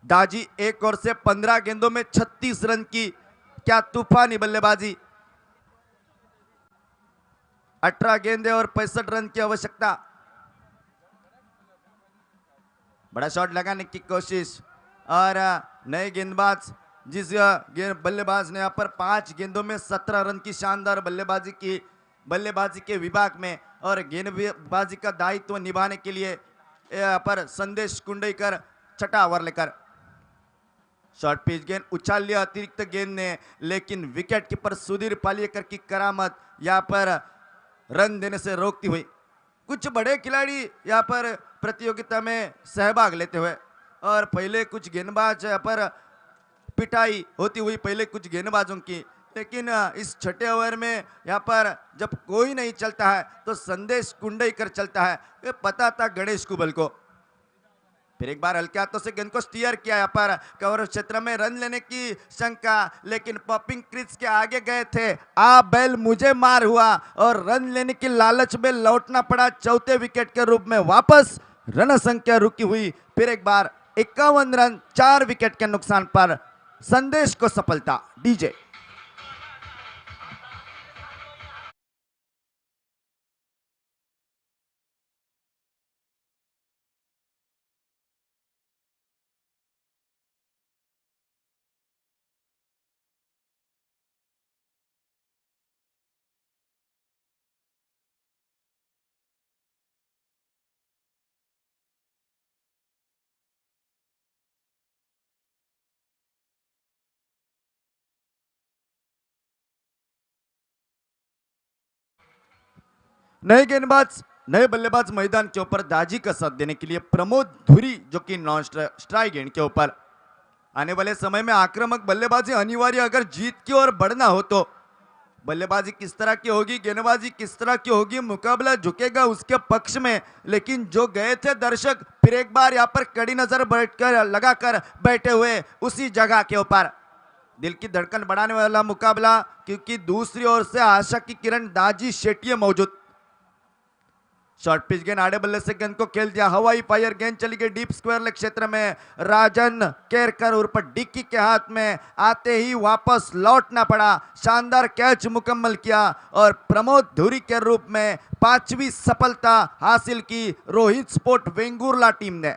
दाजी एक ओर से 15 गेंदों में 36 रन की क्या तूफानी बल्लेबाजी। 18 गेंदे और 65 रन की आवश्यकता। बड़ा शॉट लगाने की कोशिश, और नए गेंदबाज जिस बल्लेबाज ने यहाँ पर 5 गेंदों में 17 रन की शानदार बल्लेबाजी की, बल्लेबाजी के विभाग में और गेंदबाजी का दायित्व निभाने के लिए यहाँ पर संदेश कुंडईकर छठा ओवर लेकर। शॉर्ट पिच गेंद उछाल लिया अतिरिक्त गेंद ने, लेकिन विकेट कीपर सुधीर पालियकर की करामत यहाँ पर रन देने से रोकती हुई। कुछ बड़े खिलाड़ी यहाँ पर प्रतियोगिता में सहभाग लेते हुए, और पहले कुछ गेंदबाज यहाँ पर पिटाई होती हुई पहले कुछ गेंदबाजों की, लेकिन इस छठे ओवर में यहाँ पर जब कोई नहीं चलता है तो संदेश कुंडईकर चलता है, ये पता था गणेश कुबल को। फिर एक बार हल्के हाथों से गेंद को स्टीयर किया, यहाँ पर कवर क्षेत्र में रन लेने की शंका, लेकिन पॉपिंग क्रीज के आगे गए थे, आ बैल मुझे मार हुआ और रन लेने की लालच में लौटना पड़ा चौथे विकेट के रूप में वापस। रन संख्या रुकी हुई, फिर एक बार 51 रन 4 विकेट के नुकसान पर संदेश को सफलता। डीजे नए बल्लेबाज मैदान के ऊपर दाजी का साथ देने के लिए प्रमोद धुरी जो कि नॉन स्ट्राइक एंड के ऊपर। आने वाले समय में आक्रामक बल्लेबाजी अनिवार्य, अगर जीत की ओर बढ़ना हो तो। बल्लेबाजी किस तरह की होगी, गेंदबाजी किस तरह की होगी, मुकाबला झुकेगा उसके पक्ष में। लेकिन जो गए थे दर्शक फिर एक बार यहाँ पर कड़ी नजर बैठकर लगाकर बैठे हुए उसी जगह के ऊपर। दिल की धड़कन बढ़ाने वाला मुकाबला, क्योंकि दूसरी ओर से आशा की किरण दाजी शेट्टी मौजूद। शॉर्ट पिच गेंद आड़े बल्ले से गेंद को खेल दिया, हवाई फायर गेंद चली गई डीप स्क्वायर लेग क्षेत्र में। राजन केरकर उर्फ डिक्की के हाथ में आते ही वापस लौटना पड़ा। शानदार कैच मुकम्मल किया और प्रमोद धुरी के रूप में 5वीं सफलता हासिल की रोहित स्पोर्ट वेंगुर्ला टीम ने।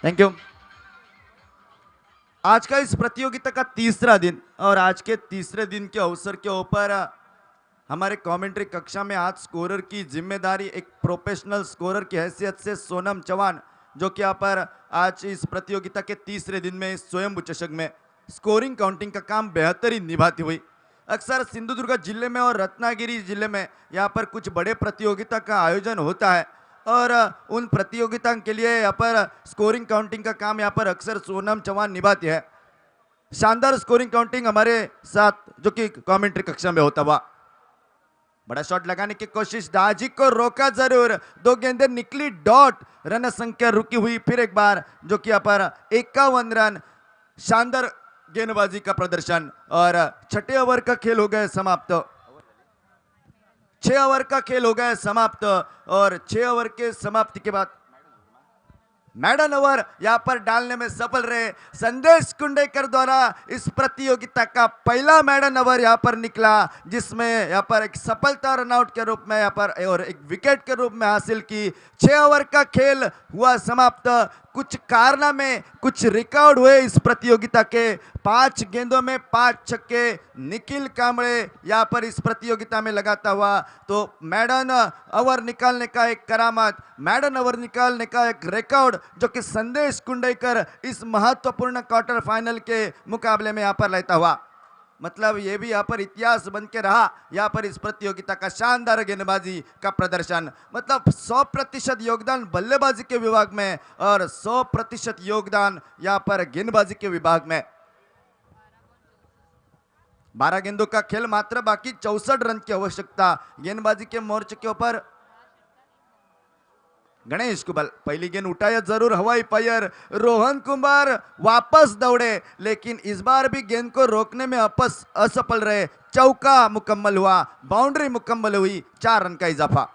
Thank you. आज का इस प्रतियोगिता का तीसरा दिन, और आज के तीसरे दिन के अवसर के ऊपर हमारे कमेंट्री कक्षा में आज स्कोरर की जिम्मेदारी एक प्रोफेशनल स्कोरर की हैसियत से सोनम चौहान, जो कि यहाँ पर आज इस प्रतियोगिता के तीसरे दिन में स्वयंभू चषक में स्कोरिंग काउंटिंग का काम बेहतरीन निभाती हुई। अक्सर सिंधुदुर्ग जिले में और रत्नागिरी जिले में यहाँ पर कुछ बड़े प्रतियोगिता का आयोजन होता है, और उन प्रतियोगिता के लिए यहाँ पर स्कोरिंग काउंटिंग का काम यहाँ पर अक्सर सोनम चौहान निभाती है। शानदार स्कोरिंग काउंटिंग हमारे साथ जो कि कमेंट्री कक्षा में होता हुआ। बड़ा शॉट लगाने की कोशिश, दाजी को रोका जरूर, 2 गेंदें निकली डॉट, रन संख्या रुकी हुई फिर एक बार, जो कि यहाँ पर 51 रन। शानदार गेंदबाजी का प्रदर्शन और 6 ओवर का खेल हो गया समाप्त। 6 ओवर का खेल हो गया समाप्त, और 6 ओवर के समाप्ति के बाद मैडन ओवर यहां पर डालने में सफल रहे संदेश कुंडेकर द्वारा। इस प्रतियोगिता का पहला मैडन ओवर यहां पर निकला, जिसमें यहां पर एक सफलता रनआउट के रूप में यहां पर और एक विकेट के रूप में हासिल की। 6 ओवर का खेल हुआ समाप्त। कुछ कारनामे, कुछ रिकॉर्ड हुए इस प्रतियोगिता के। 5 गेंदों में 5 छक्के निखिल कांबळे यहाँ पर इस प्रतियोगिता में लगाता हुआ। तो मैडन ओवर निकालने का एक करामत, मैडन ओवर निकालने का एक रिकॉर्ड, जो कि संदेश कुंडेकर इस महत्वपूर्ण क्वार्टर फाइनल के मुकाबले में यहाँ पर लेता हुआ। मतलब ये भी यहाँ पर इतिहास बन के रहा। यहाँ पर इस प्रतियोगिता का शानदार गेंदबाजी का प्रदर्शन, मतलब 100% योगदान बल्लेबाजी के विभाग में और 100% योगदान यहाँ पर गेंदबाजी के विभाग में। 12 गेंदों का खेल मात्र बाकी, 64 रन की आवश्यकता गेंदबाजी के मोर्चे के ऊपर। गणेश कुबल पहली गेंद उठाया जरूर, हवाई फायर, रोहन कुमार वापस दौड़े, लेकिन इस बार भी गेंद को रोकने में असफल रहे। चौका मुकम्मल हुआ, बाउंड्री मुकम्मल हुई, 4 रन का इजाफा।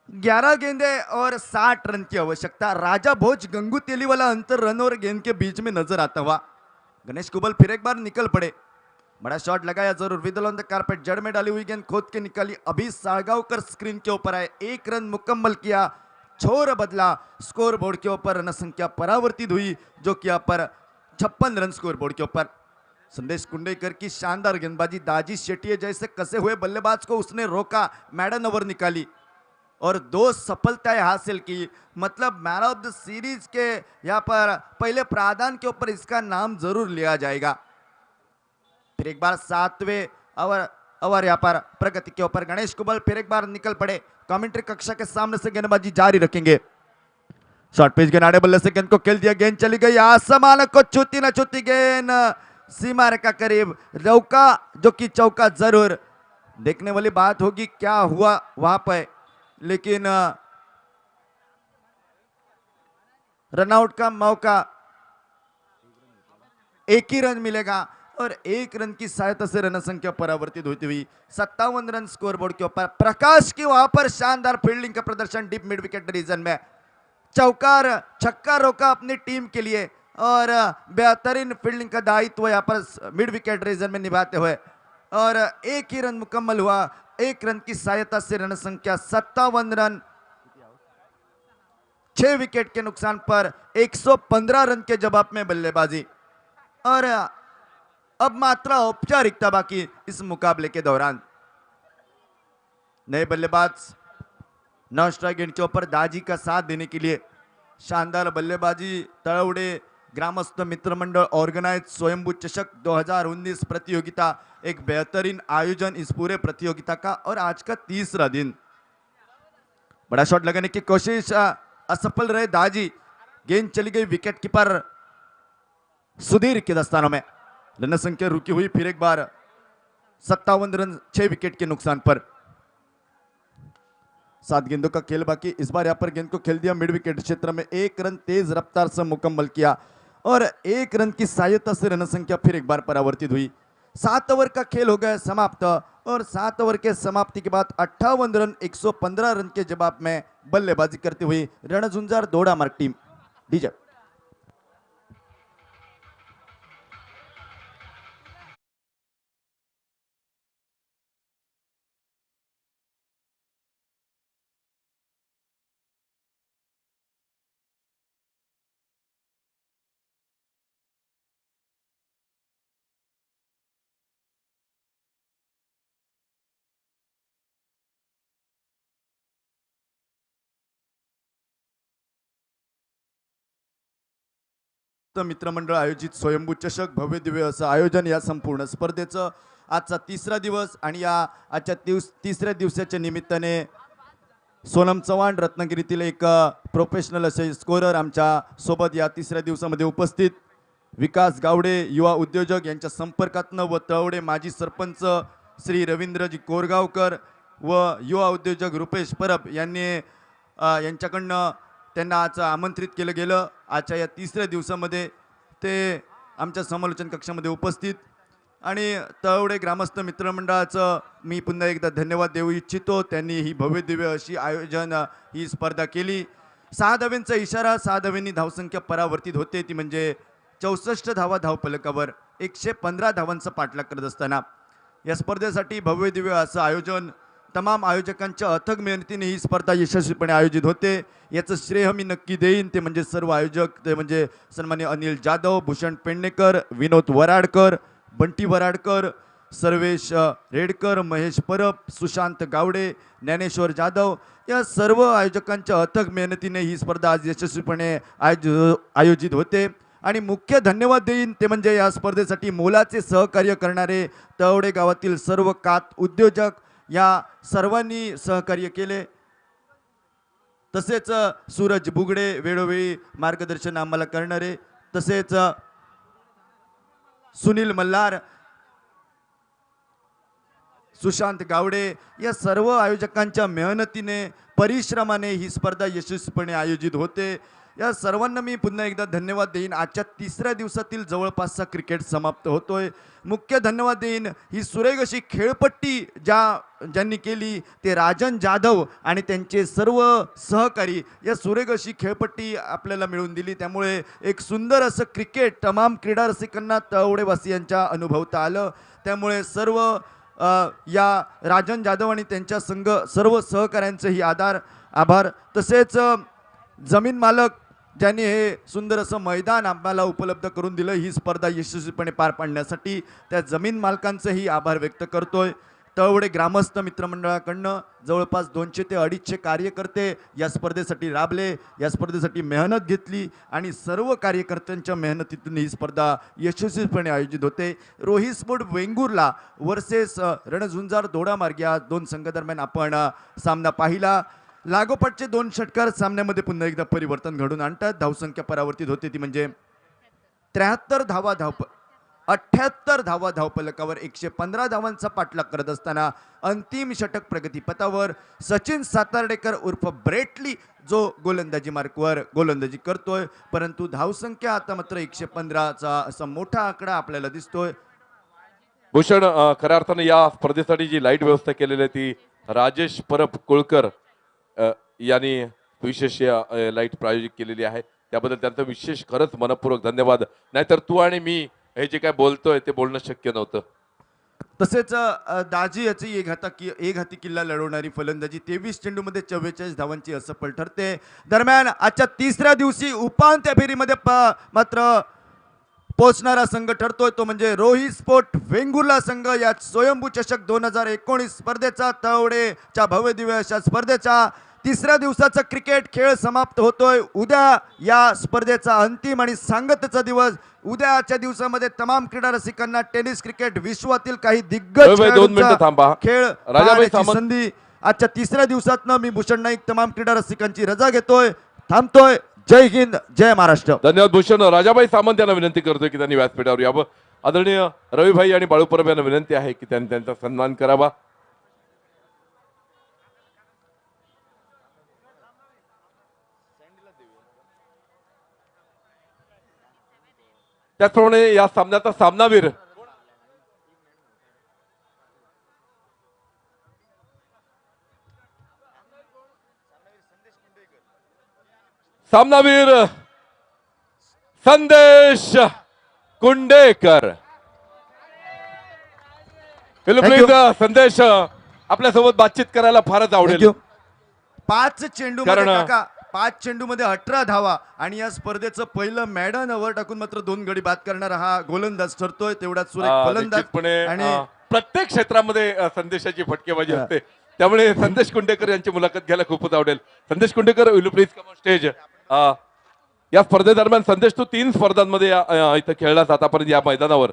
ग्यारह गेंदे और 60 रन की आवश्यकता। राजा भोज गंगू तेली वाला अंतर रन और गेंद के बीच में नजर आता हुआ। गणेश कुबल फिर एक बार निकल पड़े, बड़ा शॉट लगाया जरूर, विदल ऑन द कारपेट, जड़ में डाली हुई गेंद खोद के निकाली। अभी साळगावकर स्क्रीन के ऊपर आए, 1 रन मुकम्मल किया, छोर बदला। स्कोर बोर्ड के ऊपर रन संख्या परावर्तित हुई, जो कि यहाँ पर 56 रन स्कोर बोर्ड के ऊपर। संदेश कुंडेकर की शानदार गेंदबाजी, दाजी शेट्टी जैसे कसे हुए बल्लेबाज को उसने रोका, मैडन ओवर निकाली और 2 सफलताएं हासिल की। मतलब मैन ऑफ द सीरीज के यहाँ पर पहले प्रावधान के ऊपर इसका नाम जरूर लिया जाएगा। फिर एक बार 7वें ओवर यहाँ पर प्रगति के ऊपर गणेश कुबल फिर एक बार निकल पड़े। कमेंट्री कक्षा के सामने से गेंदबाजी जारी रखेंगे। शॉर्ट पिच गेंद आड़े बल्ले से गेंद को खेल दिया, गेंद चली गई आसमान को छूती न छूती गेंद सीमा रेखा करीब, रौका जो कि चौका जरूर। देखने वाली बात होगी क्या हुआ वहां पर, लेकिन रनआउट का मौका, 1 ही रन मिलेगा और 1 रन की सहायता से रन संख्या परावर्तित होती हुई 57 रन स्कोर बोर्ड के ऊपर। प्रकाश की वहां पर शानदार फील्डिंग का प्रदर्शन डीप मिड विकेट रीजन में, चौकार छक्का रोका अपनी टीम के लिए और बेहतरीन फील्डिंग का दायित्व यहाँ पर मिड विकेट रीजन में निभाते हुए, और 1 ही रन मुकम्मल हुआ। 1 रन की सहायता से रन संख्या 57 रन, 6 विकेट के नुकसान पर 115 रन के जवाब में बल्लेबाजी। और अब मात्र औपचारिकता बाकी इस मुकाबले के दौरान। नए बल्लेबाज 9 स्ट्राइक एंड के ऊपर दाजी का साथ देने के लिए शानदार बल्लेबाजी। तळवडे ग्रामस्थ मित्र मंडल ऑर्गेनाइज स्वयंभू चषक 2019 प्रतियोगिता, एक बेहतरीन आयोजन इस पूरे प्रतियोगिता का, और आज का तीसरा दिन। बड़ा शॉट लगाने की कोशिश, असफल रहे दाजी, गेंद चली गई विकेट कीपर सुधीर के दस्तानों में। रन संख्या रुकी हुई फिर एक बार 57 रन 6 विकेट के नुकसान पर। 7 गेंदों का खेल बाकी। इस बार यहाँ पर गेंद को खेल दिया मिड विकेट क्षेत्र में, 1 रन तेज रफ्तार से मुकम्मल किया और 1 रन की सहायता से रन संख्या फिर एक बार परावर्तित हुई। 7 ओवर का खेल हो गया समाप्त और 7 ओवर के समाप्ति के बाद 58 रन 115 रन के जवाब में बल्लेबाजी करती हुई रणझुंजार दोडामार्ग टीम। डीजे मित्रमंडळ आयोजित स्वयंभू चषक भव्य दिव्य असं आयोजन या संपूर्ण स्पर्धेचं आजचा तिसरा दिवस, आणि या आजच्या तिसऱ्या दिवसाच्या निमित्ताने सोनम चव्हाण रत्नागिरीतील एक प्रोफेशनल असे स्कोरर आमच्या सोबत या तिसऱ्या दिवसामध्ये उपस्थित, विकास गावडे युवा उद्योजक यांच्या संपर्कातनं व तळवडे माजी सरपंच श्री रवींद्रजी कोरगावकर व युवा उद्योजक रुपेश परब यांनी यांच्याकडनं त्यांना आज आमंत्रित केलं गेलं। आजच्या या तिसऱ्या दिवसामध्ये ते आमच्या समालोचन कक्षामध्ये उपस्थित, आणि तळवडे ग्रामस्थ मित्रमंडळाचं मी पुन्हा एकदा धन्यवाद देऊ इच्छितो। त्यांनी ही भव्य दिव्य अशी आयोजन ही स्पर्धा केली। 6 धावांचा इशारा, 6 धावांनी धावसंख्या परावर्तित होते, ती म्हणजे 64 धावा धावफलकावर 115 धावांचा पाठलाग करत असताना या स्पर्धेसाठी भव्य दिव्य असं आयोजन, तमाम आयोजकांच्या अथक मेहनतीने ही स्पर्धा यशस्वीपणे आयोजित होते। याचं श्रेय मी नक्की देईन, ते म्हणजे सर्व आयोजक, ते म्हणजे सन्मान्य अनिल जाधव, भूषण पेडणेकर, विनोद वराडकर, बंटी वराडकर, सर्वेश रेडकर, महेश परब, सुशांत गावडे, ज्ञानेश्वर जाधव, या सर्व आयोजकांच्या अथक मेहनतीने ही स्पर्धा आज यशस्वीपणे आयोजित होते। आणि मुख्य धन्यवाद देईन ते म्हणजे या स्पर्धेसाठी मोलाचे सहकार्य करणारे तळवडे गावातील सर्व कात उद्योजक, या सर्वांनी सहकार्य केले। तसेच सूरज बुगडे वेळोवेळी मार्गदर्शन आम्हाला करणारे, तसेच सुनील मल्हार, सुशांत गावडे, या सर्व आयोजकांच्या मेहनतीने परिश्रमाने ही स्पर्धा यशस्वीपणे आयोजित होते। या सर्वांना मी पुन्हा एकदा धन्यवाद देईन। आजच्या तिसऱ्या दिवसातील जवळपासचा क्रिकेट समाप्त होतोय। मुख्य धन्यवाद देईन ही सुरेख अशी खेळपट्टी ज्यांनी केली ते राजन जाधव आणि त्यांचे सर्व सहकारी, या सुरेख अशी खेळपट्टी आपल्याला मिळवून दिली। त्यामुळे एक सुंदर असं क्रिकेट तमाम क्रीडा रसिकांना तळवडेवासियांच्या अनुभवता आलं। त्यामुळे सर्व या राजन जाधव आणि त्यांच्या संघ सर्व सहकाऱ्यांचेही आभार। तसेच जमीन मालक ज्यांनी हे सुंदर असं मैदान आम्हाला उपलब्ध करून दिलं ही स्पर्धा यशस्वीपणे पार पाडण्यासाठी, त्या जमीन मालकांचेही आभार व्यक्त करतोय। तळवडे ग्रामस्थ मित्रमंडळाकडनं जवळपास 200 ते 250 कार्यकर्ते या स्पर्धेसाठी राबले, या स्पर्धेसाठी मेहनत घेतली, आणि सर्व कार्यकर्त्यांच्या मेहनतीतून ही स्पर्धा यशस्वीपणे आयोजित होते। रोहित स्पोर्ट वेंगुर्ला वर्सेस रणझुंजार दोडामार्ग या 2 संघादरम्यान आपण सामना पाहिला। लागोपाठचे 2 षटकार सामन्यामध्ये पुन्हा एकदा परिवर्तन घडून आणतात। धावसंख्या परावर्तित होते, ती म्हणजे 73 धावा 78 धावा धावफलकावर 115 धावांचा पाठलाग करत असताना अंतिम षटक प्रगतीपथावर सचिन सातार्डेकर उर्फ ब्रेटली जो गोलंदाजी मार्कवर गोलंदाजी करतोय, परंतु धावसंख्या आता मात्र 115चा असा मोठा आकडा आपल्याला दिसतोय। भूषण, खऱ्या अर्थाने या स्पर्धेसाठी जी लाईट व्यवस्था केलेली आहे ती राजेश परब कुळकर यांनी विशेष लाईट प्रायोजित केलेली आहे. त्याबद्दल त्यांचं विशेष खरंच मनपूर्वक धन्यवाद. नाहीतर तू आणि मी हे जे काय बोलतोय ते बोलणं शक्य नव्हतं. तसेच दाजी याची एक हाती किल्ला लढवणारी फलंदाजी 23 चेंडूमध्ये 44 धावांची असफल ठरते. दरम्यान आजच्या तिसऱ्या दिवशी उपांत्य फेरीमध्ये मात्र पोहोचणारा संघ ठरतोय तो म्हणजे रोहित स्पोर्ट वेंगुर्ला संघ. या स्वयंभू चषक 2019 स्पर्धेचा तवडेच्या भव्यदिव्य अशा स्पर्धेचा तिसऱ्या दिवसाचा क्रिकेट खेळ समाप्त होतोय. उद्या या स्पर्धेचा अंतिम आणि सांगतेचा दिवस. उद्याच्या दिवसामध्ये तमाम क्रीडा रसिकांना टेनिस क्रिकेट विश्वातील काही दिग्गज रविभाई, 2 मिनिटं थांबा. खेळ राजाभाई पाहण्याची सामंत. संधी आजच्या तिसऱ्या दिवसातनं मी भूषण नाईक तमाम क्रीडा रसिकांची रजा घेतोय, थांबतोय. जय हिंद, जय महाराष्ट्र. धन्यवाद भूषण. राजाबाई सामंत यांना विनंती करतोय की त्यांनी व्यासपीठावर यावं. आदरणीय रविभाई आणि बाळू परब यांना विनंती आहे की त्यांनी त्यांचा सन्मान करावा. त्याचप्रमाणे या सामन्याचा सामनावीर संदेश कुंडेकर. प्लीज संदेश, आपल्यासोबत बातचीत करायला फारच आवडेल. 5 चेंडू कारण- काका 5 चेंडूमध्ये 18 धावा आणि या स्पर्धेचं पहिलं मॅडन ओव्हर टाकून मात्र 2 गडी बाद करणारा हा गोलंदाज ठरतोय. तेवढाच सुरेख फलंदाज निश्चितपणे आणि प्रत्येक क्षेत्रामध्ये संदेशाची फटकेबाजी असते. त्यामुळे संदेश कुंडेकर यांची मुलाखत घ्यायला खूपच आवडेल. संदेश Kundekar, will you please come on stage. या स्पर्धेदरम्यान संदेश, तू 3 स्पर्धांमध्ये इथं खेळलास आतापर्यंत या मैदानावर.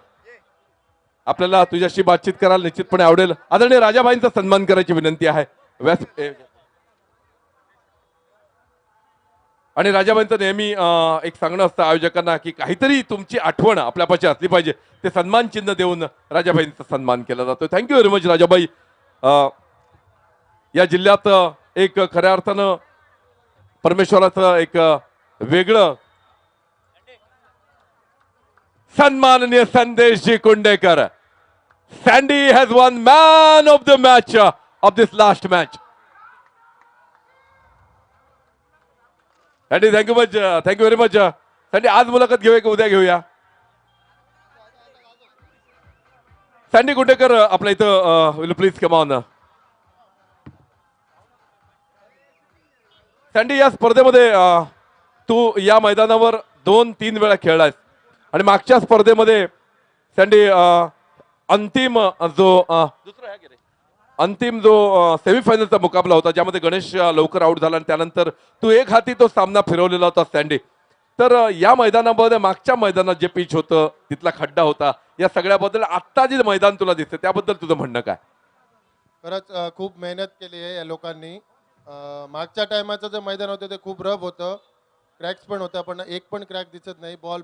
आपल्याला तुझ्याशी बातचीत करायला निश्चितपणे आवडेल. आदरणीय राजाभाईंचा सन्मान करायची विनंती आहे. आणि राजाबाईंचं नेहमी एक सांगणं असतं आयोजकांना की काहीतरी तुमची आठवण आपल्यापाशी असली पाहिजे. ते सन्मान चिन्ह देऊन राजाबाईंचा सन्मान केला जातो. Thank you very much Rajabai. या जिल्ह्यात एक खऱ्या अर्थानं परमेश्वराचं एक वेगळं सन्माननीय Sandeshji Kundekar. Sandy has won man of the match of this last match. Sandy, thank you much, thank you very much. Sandy, आज मुलाखत घेऊया की उद्या घेऊया? सँडी कुंडेकर आपल्या इथं will please come on. Sandy, या स्पर्धेमध्ये तू या मैदानावर 2-3 वेळा खेळलायस आणि मागच्या स्पर्धेमध्ये सँडी अंतिम जो सेमीफायनलचा मुकाबला होता ज्यामध्ये गणेश लवकर आउट झाला आणि त्यानंतर तू एक हाती तो सामना फिरवलेला होता सँडी. तर या मैदानामध्ये मागच्या मैदानात जे पिच होतं, तिथला खड्डा होता, या सगळ्याबद्दल आत्ता जे मैदान तुला दिसतं त्याबद्दल तुझं म्हणणं काय? खरंच खूप मेहनत केली आहे या लोकांनी. मागच्या टायमाचं जे मैदान होतं ते खूप रफ होतं, क्रॅक्स पण होत्या, पण एक पण क्रॅक दिसत नाही. बॉल